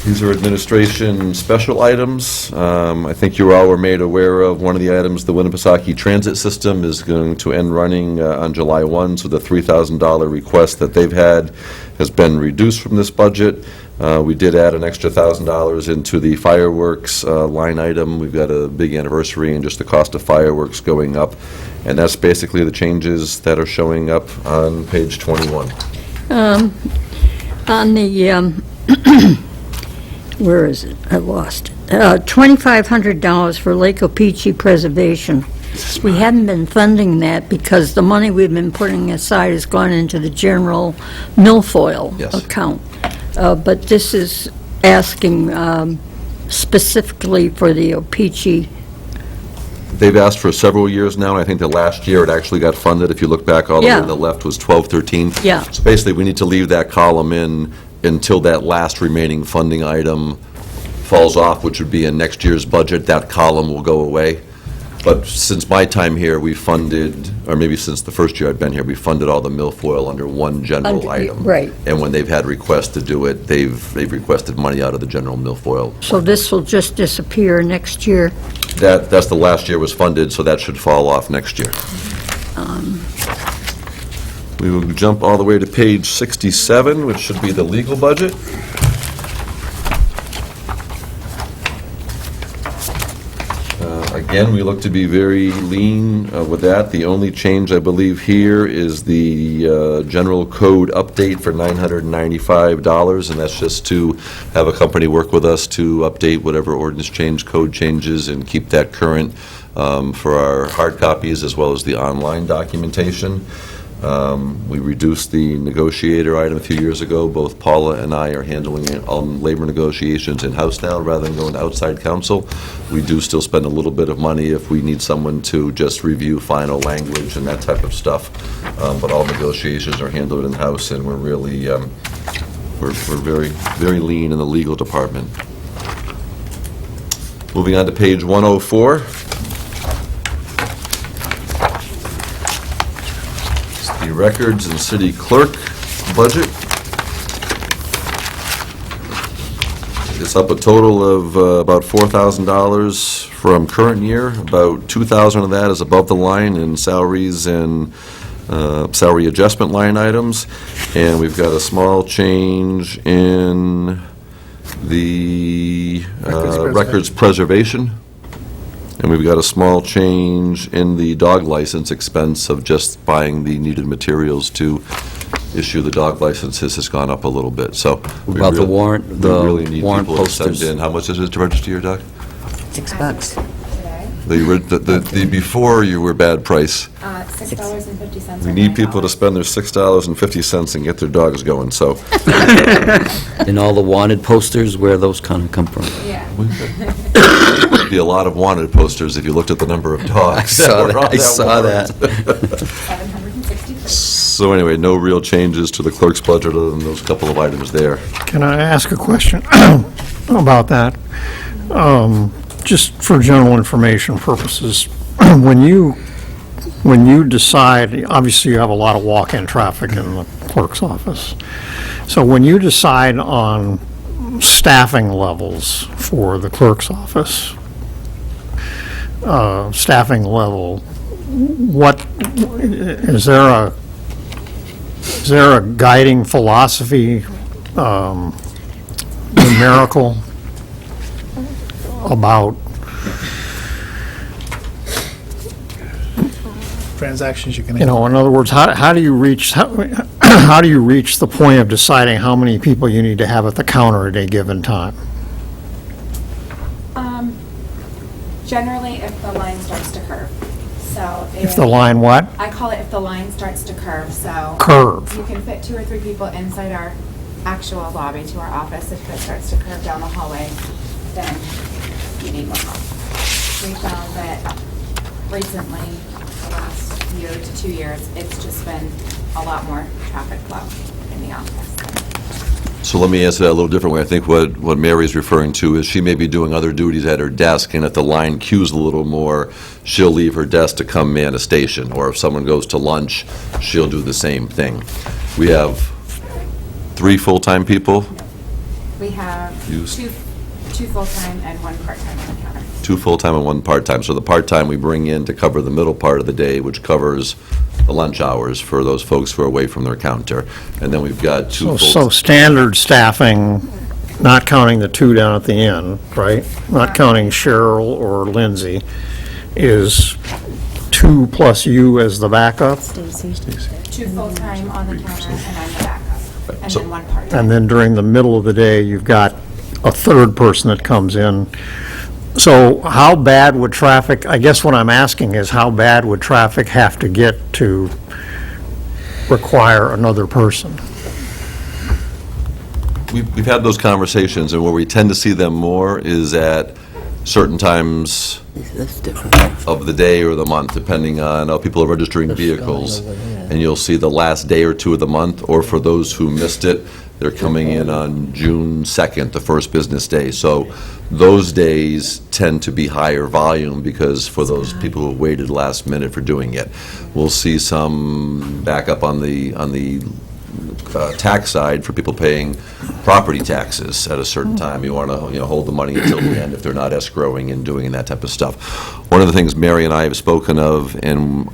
These are administration special items. I think you all were made aware of one of the items, the Winnipesaukee Transit System is going to end running on July 1, so the $3,000 request that they've had has been reduced from this budget. We did add an extra $1,000 into the fireworks line item. We've got a big anniversary and just the cost of fireworks going up. And that's basically the changes that are showing up on page 21. On the, where is it? I lost it. $2,500 for Lake Opeechee preservation. We haven't been funding that because the money we've been putting aside has gone into the general milfoil account. But this is asking specifically for the Opeechee. They've asked for several years now, and I think the last year it actually got funded. If you look back, all the way on the left was 12-13. Yeah. So basically, we need to leave that column in until that last remaining funding item falls off, which would be in next year's budget. That column will go away. But since my time here, we funded, or maybe since the first year I've been here, we funded all the milfoil under one general item. Right. And when they've had requests to do it, they've requested money out of the general milfoil. So this will just disappear next year? That's the last year was funded, so that should fall off next year. We will jump all the way to page 67, which should be the legal budget. Again, we look to be very lean with that. The only change, I believe, here is the general code update for $995, and that's just to have a company work with us to update whatever ordinance change, code changes, and keep that current for our hard copies as well as the online documentation. We reduced the negotiator item a few years ago. Both Paula and I are handling labor negotiations in-house now rather than going to outside counsel. We do still spend a little bit of money if we need someone to just review final language and that type of stuff. But all negotiations are handled in-house, and we're really, we're very, very lean in the legal department. Moving on to page 104. The records and city clerk budget. It's up a total of about $4,000 from current year. About $2,000 of that is above the line in salaries and salary adjustment line items. And we've got a small change in the records preservation. And we've got a small change in the dog license expense of just buying the needed materials to issue the dog licenses has gone up a little bit, so. we About the really- warrant, we the really need warrant people to send posters. in. How much is it to register your dog? $6. The before you were bad price. $6.50. We need people to spend their $6.50 and get their dogs going, so. And all the wanted posters, where those kind of come from? Yeah. There'd be a lot of wanted posters if you looked at the number of dogs. I saw were that. on I saw warrant. $763. So anyway, no real changes to the clerk's budget other than those couple of items there. Can I ask a question about that? Just for general information purposes, when you decide, obviously you have a lot of walk-in traffic in the clerk's office. So when you decide on staffing levels for the clerk's office, staffing level, what, is there a guiding philosophy, numerical, about Transactions you can. in other words, how do you reach, how do you reach the point of deciding how many people you need to have at the counter at a given time? Generally, if the line starts to curve. So If the line what? I call it if the line starts to curve, so. Curve. You can fit 2 or 3 people inside our actual lobby to our office. If it starts to curve down the hallway, then you need more help. We found that recently, the last year to 2 years, it's just been a lot more traffic flow in the office. So let me answer that a little different way. I think what Mary's referring to is she may be doing other duties at her desk, and if the line queues a little more, she'll leave her desk to come man a station. Or if someone goes to lunch, she'll do the same thing. We have 3 full-time people, We have Use- two full-time and 1 part-time on the counter. 2 full-time and 1 part-time. So the part-time we bring in to cover the middle part of the day, which covers the lunch hours for those folks who are away from their counter. And then we've got 2 So full. standard staffing, not counting the 2 down at the end, right? Not counting Cheryl or Lindsay, is 2 plus you as the backup? 2 full-time on the counter, and I'm the backup, and So- then 1 part-time. And then during the middle of the day, you've got a 3rd person that comes in. So how bad would traffic, I guess what I'm asking is how bad would traffic have to get to require another person? We've had those conversations, and where we tend to see them more is at certain times That's different. of the day or the month, depending on how people are registering vehicles. And you'll see the last day or 2 of the month, or for those who missed it, they're coming in on June 2nd, the first business day. So those days tend to be higher volume because for those people who waited last minute for doing it. We'll see some backup on the tax side for people paying property taxes at a certain time. You want to, hold the money until the end if they're not escrowing and doing that type of stuff. One of the things Mary and I have spoken of, and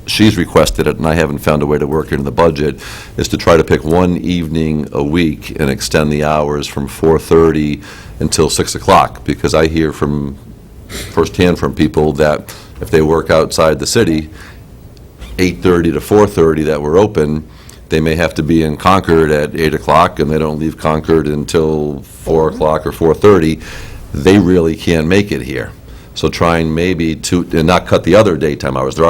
she's requested it, and I haven't found a way to work it in the budget, is to try to pick one evening a week and extend the hours from 4:30 until 6 o'clock, because I hear firsthand from people that if they work outside the city, 8:30 to 4:30 that we're open, they may have to be in Concord at 8 o'clock, and they don't leave Concord until 4 o'clock or 4:30. They really can't make it here. So trying maybe to, and not cut the other daytime hours. There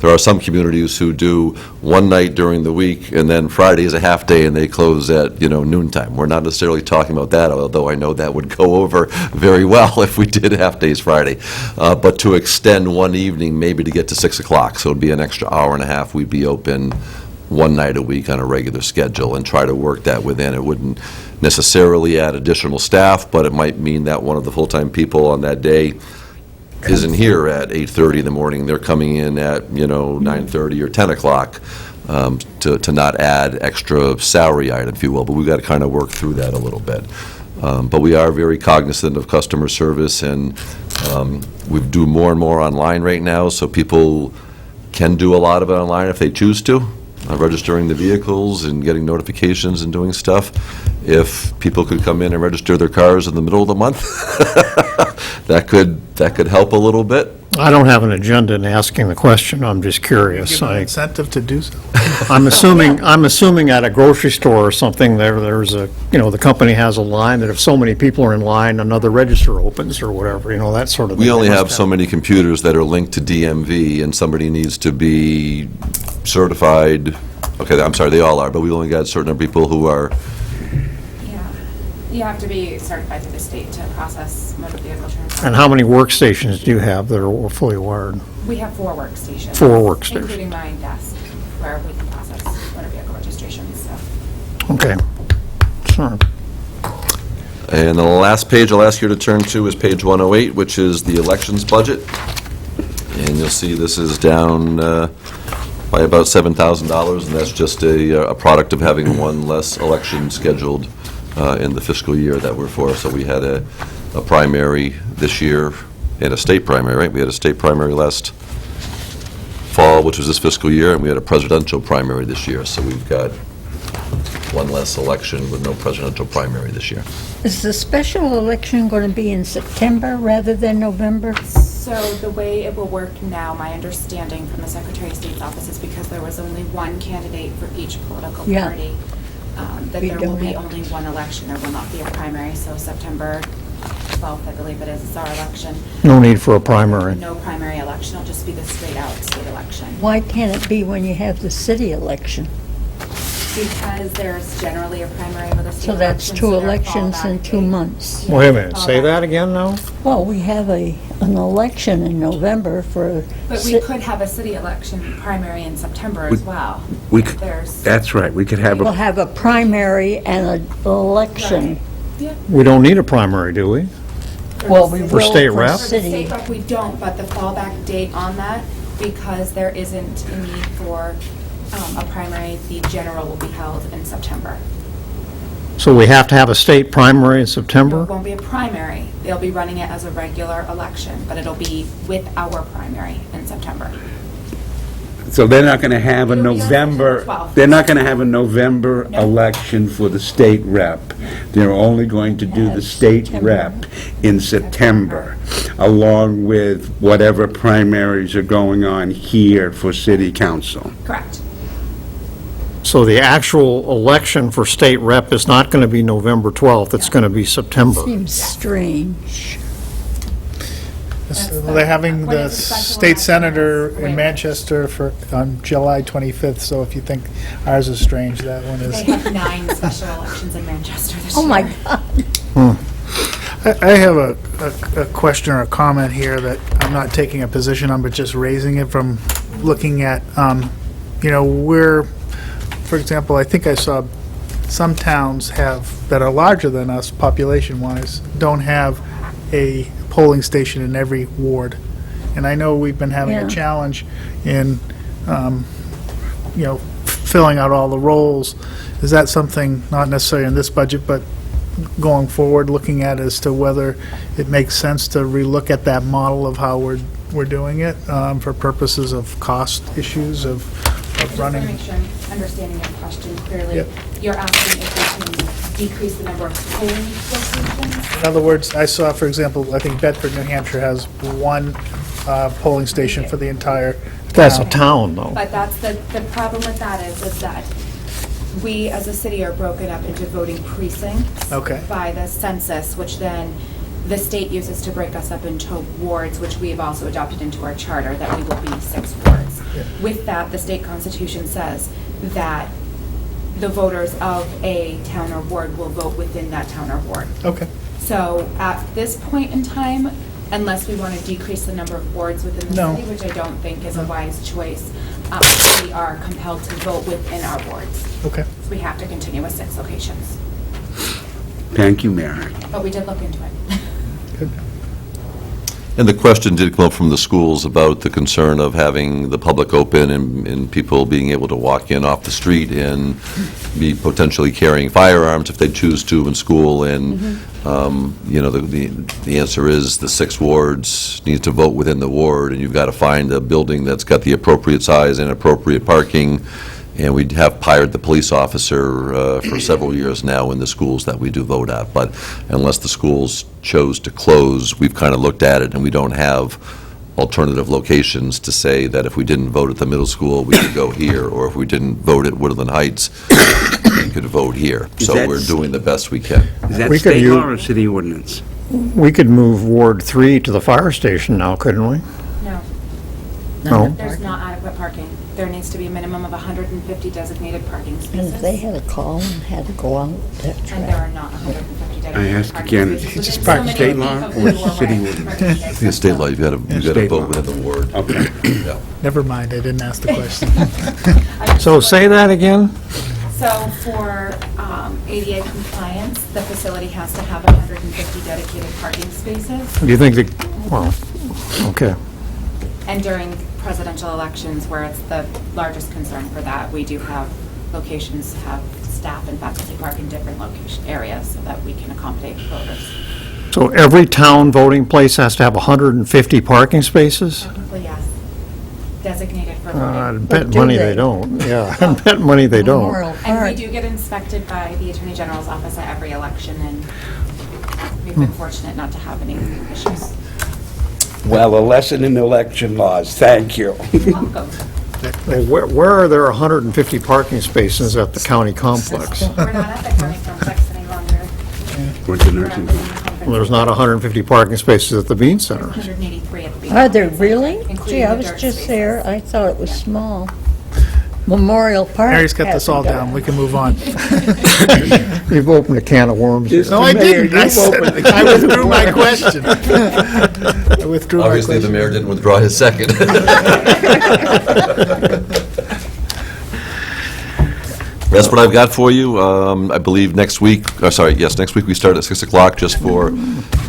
are some communities who do one night during the week, and then Friday is a half-day, and they close at, noontime. We're not necessarily talking about that, although I know that would go over very well if we did half-days Friday. But to extend one evening, maybe to get to 6 o'clock, so it'd be an extra hour and a half, we'd be open one night a week on a regular schedule, and try to work that within. It wouldn't necessarily add additional staff, but it might mean that one of the full-time people on that day isn't here at 8:30 in the morning. They're coming in at, 9:30 or 10 o'clock to not add extra salary item, if you will. But we've got to kind of work through that a little bit. But we are very cognizant of customer service, and we do more and more online right now, so people can do a lot of it online if they choose to, registering the vehicles and getting notifications and doing stuff. If people could come in and register their cars in the middle of the month, that could help a little bit. I don't have an agenda in asking the question, I'm just curious. Give them incentive to do so. I'm assuming at a grocery store or something, there's a, the company has a line that if so many people are in line, another register opens or whatever, that sort of thing. We only They have must so many computers that are linked to DMV, and somebody needs to be certified. Okay, I'm sorry, they all are, but we only got a certain number of people who are. Yeah. You have to be certified through the state to process motor vehicle transfer. And how many workstations do you have that are fully wired? We have 4 workstations. 4 workstations. Including my desk, where we can process motor vehicle registrations, so. Okay. Sorry. And the last page I'll ask you to turn to is page 108, which is the elections budget. And you'll see this is down by about $7,000, and that's just a product of having one less election scheduled in the fiscal year that we're for. So we had a primary this year and a state primary, right? We had a state primary last fall, which was this fiscal year, and we had a presidential primary this year. So we've got one less election with no presidential primary this year. Is the special election going to be in September rather than November? So the way it will work now, my understanding from the Secretary of State's office is because there was only one candidate for each political Yeah. party, that We there will don't be have- only one election. There will not be a primary, so September 12th, I believe it is our election. No need for a primary. No primary election, it'll just be the straight-out state election. Why can't it be when you have the city election? Because there's generally a primary with a state So that's election, 2 so they're elections in fallback 2 date. months. Wait a minute, say that again now? Well, we have an election in November for... But we could have a city election primary in September as well. We could, There's. that's right, we could have We'll a, have a primary and an election. We don't need a primary, do we? Well, we For will state for rep? For the city. state rep, we don't, but the fallback date on that, because there isn't a need for a primary, the general will be held in September. So we have to have a state primary in It September? won't be a primary, they'll be running it as a regular election, but it'll be with our primary in September. so they're not going to have a It'll be on November, September 12th. they're not going to have a November No. election for the state rep. They're only going to do the state rep in September, along with whatever primaries are going on here for city council. Correct. So the actual election for state rep is not going to be November 12th, it's going to be September. Seems strange. They're having When the it's a special state election, senator it's in way- Manchester on July 25th, so if you think ours is strange, that one They is. have 9 special elections in Manchester this year. Oh, my God. I have a question or a comment here that I'm not taking a position on, but just raising it from looking at, where, for example, I think I saw some towns that are larger than us population-wise, don't have a polling station in every ward. And I know we've been having Yeah. a challenge in, filling out all the roles. Is that something, not necessarily in this budget, but going forward, looking at as to whether it makes sense to relook at that model of how we're doing it for purposes of cost issues of I just want to running? make sure I'm understanding your question clearly. Yep. You're asking if we can decrease the number of polling locations? In other words, I saw, for example, I think Bedford, New Hampshire has one polling station for the entire That's a town. town, though. But that's the problem with that is that we as a city are broken up into voting precincts. Okay. By the census, which then the state uses to break us up into wards, which we have also adopted into our charter, that we will be 6 wards. Yeah. With that, the state constitution says that the voters of a town or ward will vote within that town or ward. Okay. So at this point in time, unless we want to decrease the number of wards within the No. city, which I don't think is a wise choice, we are compelled to vote within our wards. Okay. So we have to continue with 6 locations. Thank you, Mary. But we did look into it. And the question did come up from the schools about the concern of having the public open and people being able to walk in off the street and be potentially carrying firearms if they choose to in school. And, the answer is the 6 wards need to vote within the ward, and you've got to find a building that's got the appropriate size and appropriate parking. And we have hired the police officer for several years now in the schools that we do vote at. But unless the schools chose to close, we've kind of looked at it, and we don't have alternative locations to say that if we didn't vote at the middle school, we could go here, or if we didn't vote at Woodland Heights, we could vote here. So that we're doing the best we can. Is that We could state use- law or city ordinance? We could move Ward 3 to the fire station now, couldn't we? No, No? there's not adequate parking. There needs to be a minimum of 150 designated parking And spaces. if they had a call and had to go out that And there track. are not 150 I dedicated asked parking again, spaces. is it Within part so many state feet law of or the doorway, city parking ordinance? spaces. I think it's state law, you've got to State vote law. within the ward. Okay. Yeah. Never mind, I didn't ask the question. So say that again? So for ADA compliance, the facility has to have 150 dedicated parking spaces. Do you think that, well, okay. And during presidential elections, where it's the largest concern for that, we do have locations have staff and faculty park in different location areas so that we can accommodate voters. So every town voting place has to have 150 parking spaces? Technically, yes. Designated for I voting. bet do money they? they don't. Yeah, I bet money they don't. Memorial And we Park. do get inspected by the Attorney General's office at every election, and we've been fortunate not to have any issues. Well, a lesson in election laws, thank you. You're welcome. Well, Where are there 150 parking spaces at the county complex? We're not at the county complex any longer. What's the nursing home? Well, there's not 150 parking spaces at the Bean Center. 183 at the beginning. Are there really? Including Gee, I the was dirt just spaces. there. I thought it was small. Memorial Park. Mary's got this all hasn't down, got we can move on. You've opened a can of worms. here. No, I Mayor, didn't. I you've said- opened the I withdrew my question. I withdrew my Obviously, the question. mayor didn't withdraw his second. That's what I've got for you. I believe next week, next week we start at 6 o'clock just for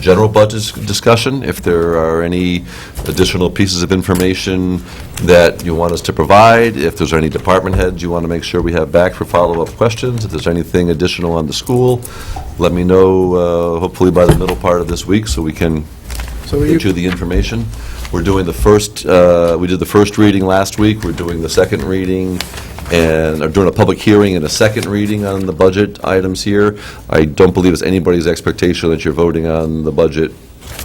general budget discussion. If there are any additional pieces of information that you want us to provide, if there's any department heads you want to make sure we have back for follow-up questions, if there's anything additional on the school, let me know, hopefully by the middle part of this week, so we can So get you the information. We're doing the first, we did the first reading last week, we're doing the second reading, and are doing a public hearing and a second reading on the budget items here. I don't believe it's anybody's expectation that you're voting on the budget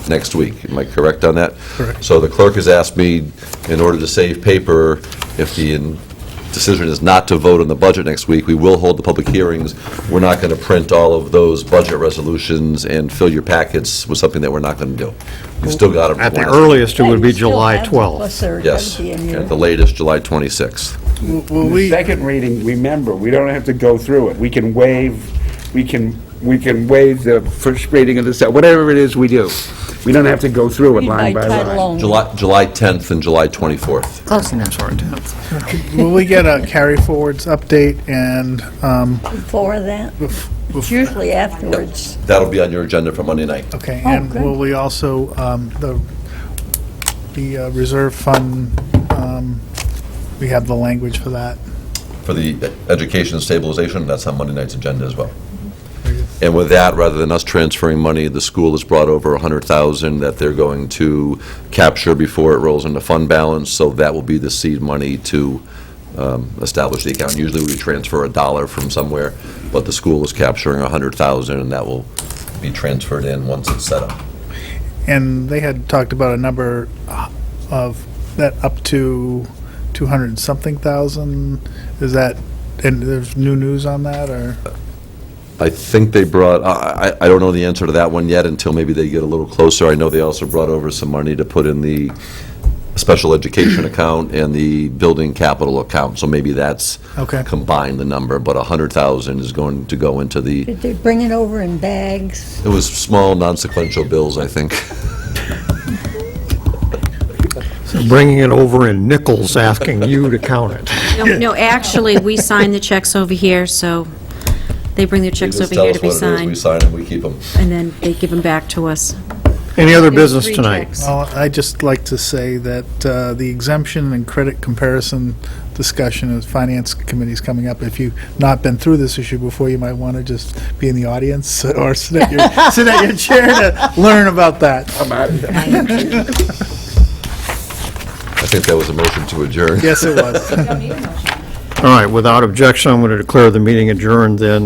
next week. Am I correct on that? Correct. So the clerk has asked me, in order to save paper, if the decision is not to vote on the budget next week, we will hold the public hearings. We're not going to print all of those budget resolutions and fill your packets with something that we're not going to do. You've still got them. At the earliest, it would be You still July have them, 12th. plus they're Yes, gotta be in your- at the latest, July 26th. Will we, Second reading, remember, we don't have to go through it. We can waive the first reading of the, whatever it is we do. We don't have to go through it Read line by by title line. only. July 10th and July 24th. I'm sorry, 10th. will we get a carry forwards update and, Before that? It's usually afterwards. That'll be on your agenda for Monday night. okay, Oh, and good. will we also, the reserve fund, we have the language for that? For the education and stabilization, that's on Monday night's agenda as well. And with that, rather than us transferring money, the school has brought over $100,000 that they're going to capture before it rolls into fund balance, so that will be the seed money to establish the account. Usually we transfer $1 from somewhere, but the school is capturing $100,000, and that will be transferred in once it's set up. And they had talked about a number of, that up to 200-something thousand, is that, and there's new news on that, or? I think they brought, I don't know the answer to that one yet until maybe they get a little closer. I know they also brought over some money to put in the special education account and the building capital account, so maybe that's Okay. combined the number, but 100,000 is going to go into the, Did they bring it over in bags? it was small, non-sequential bills, I think. Bringing it over in nickels, asking you to count it. No, actually, we sign the checks over here, so they bring their checks over here to be They just tell us what it is, we signed, sign them, we keep them. and then they give them back to us. Any other There's business 3 tonight? checks. Well, I'd just like to say that the exemption and credit comparison discussion of Finance Committee's coming up. If you've not been through this issue before, you might want to just be in the audience or sit at your chair to learn about that. I'm out of here. I think that was a motion to adjourn. Yes, it was. You don't need a motion. All right, without objection, I'm going to declare the meeting adjourned then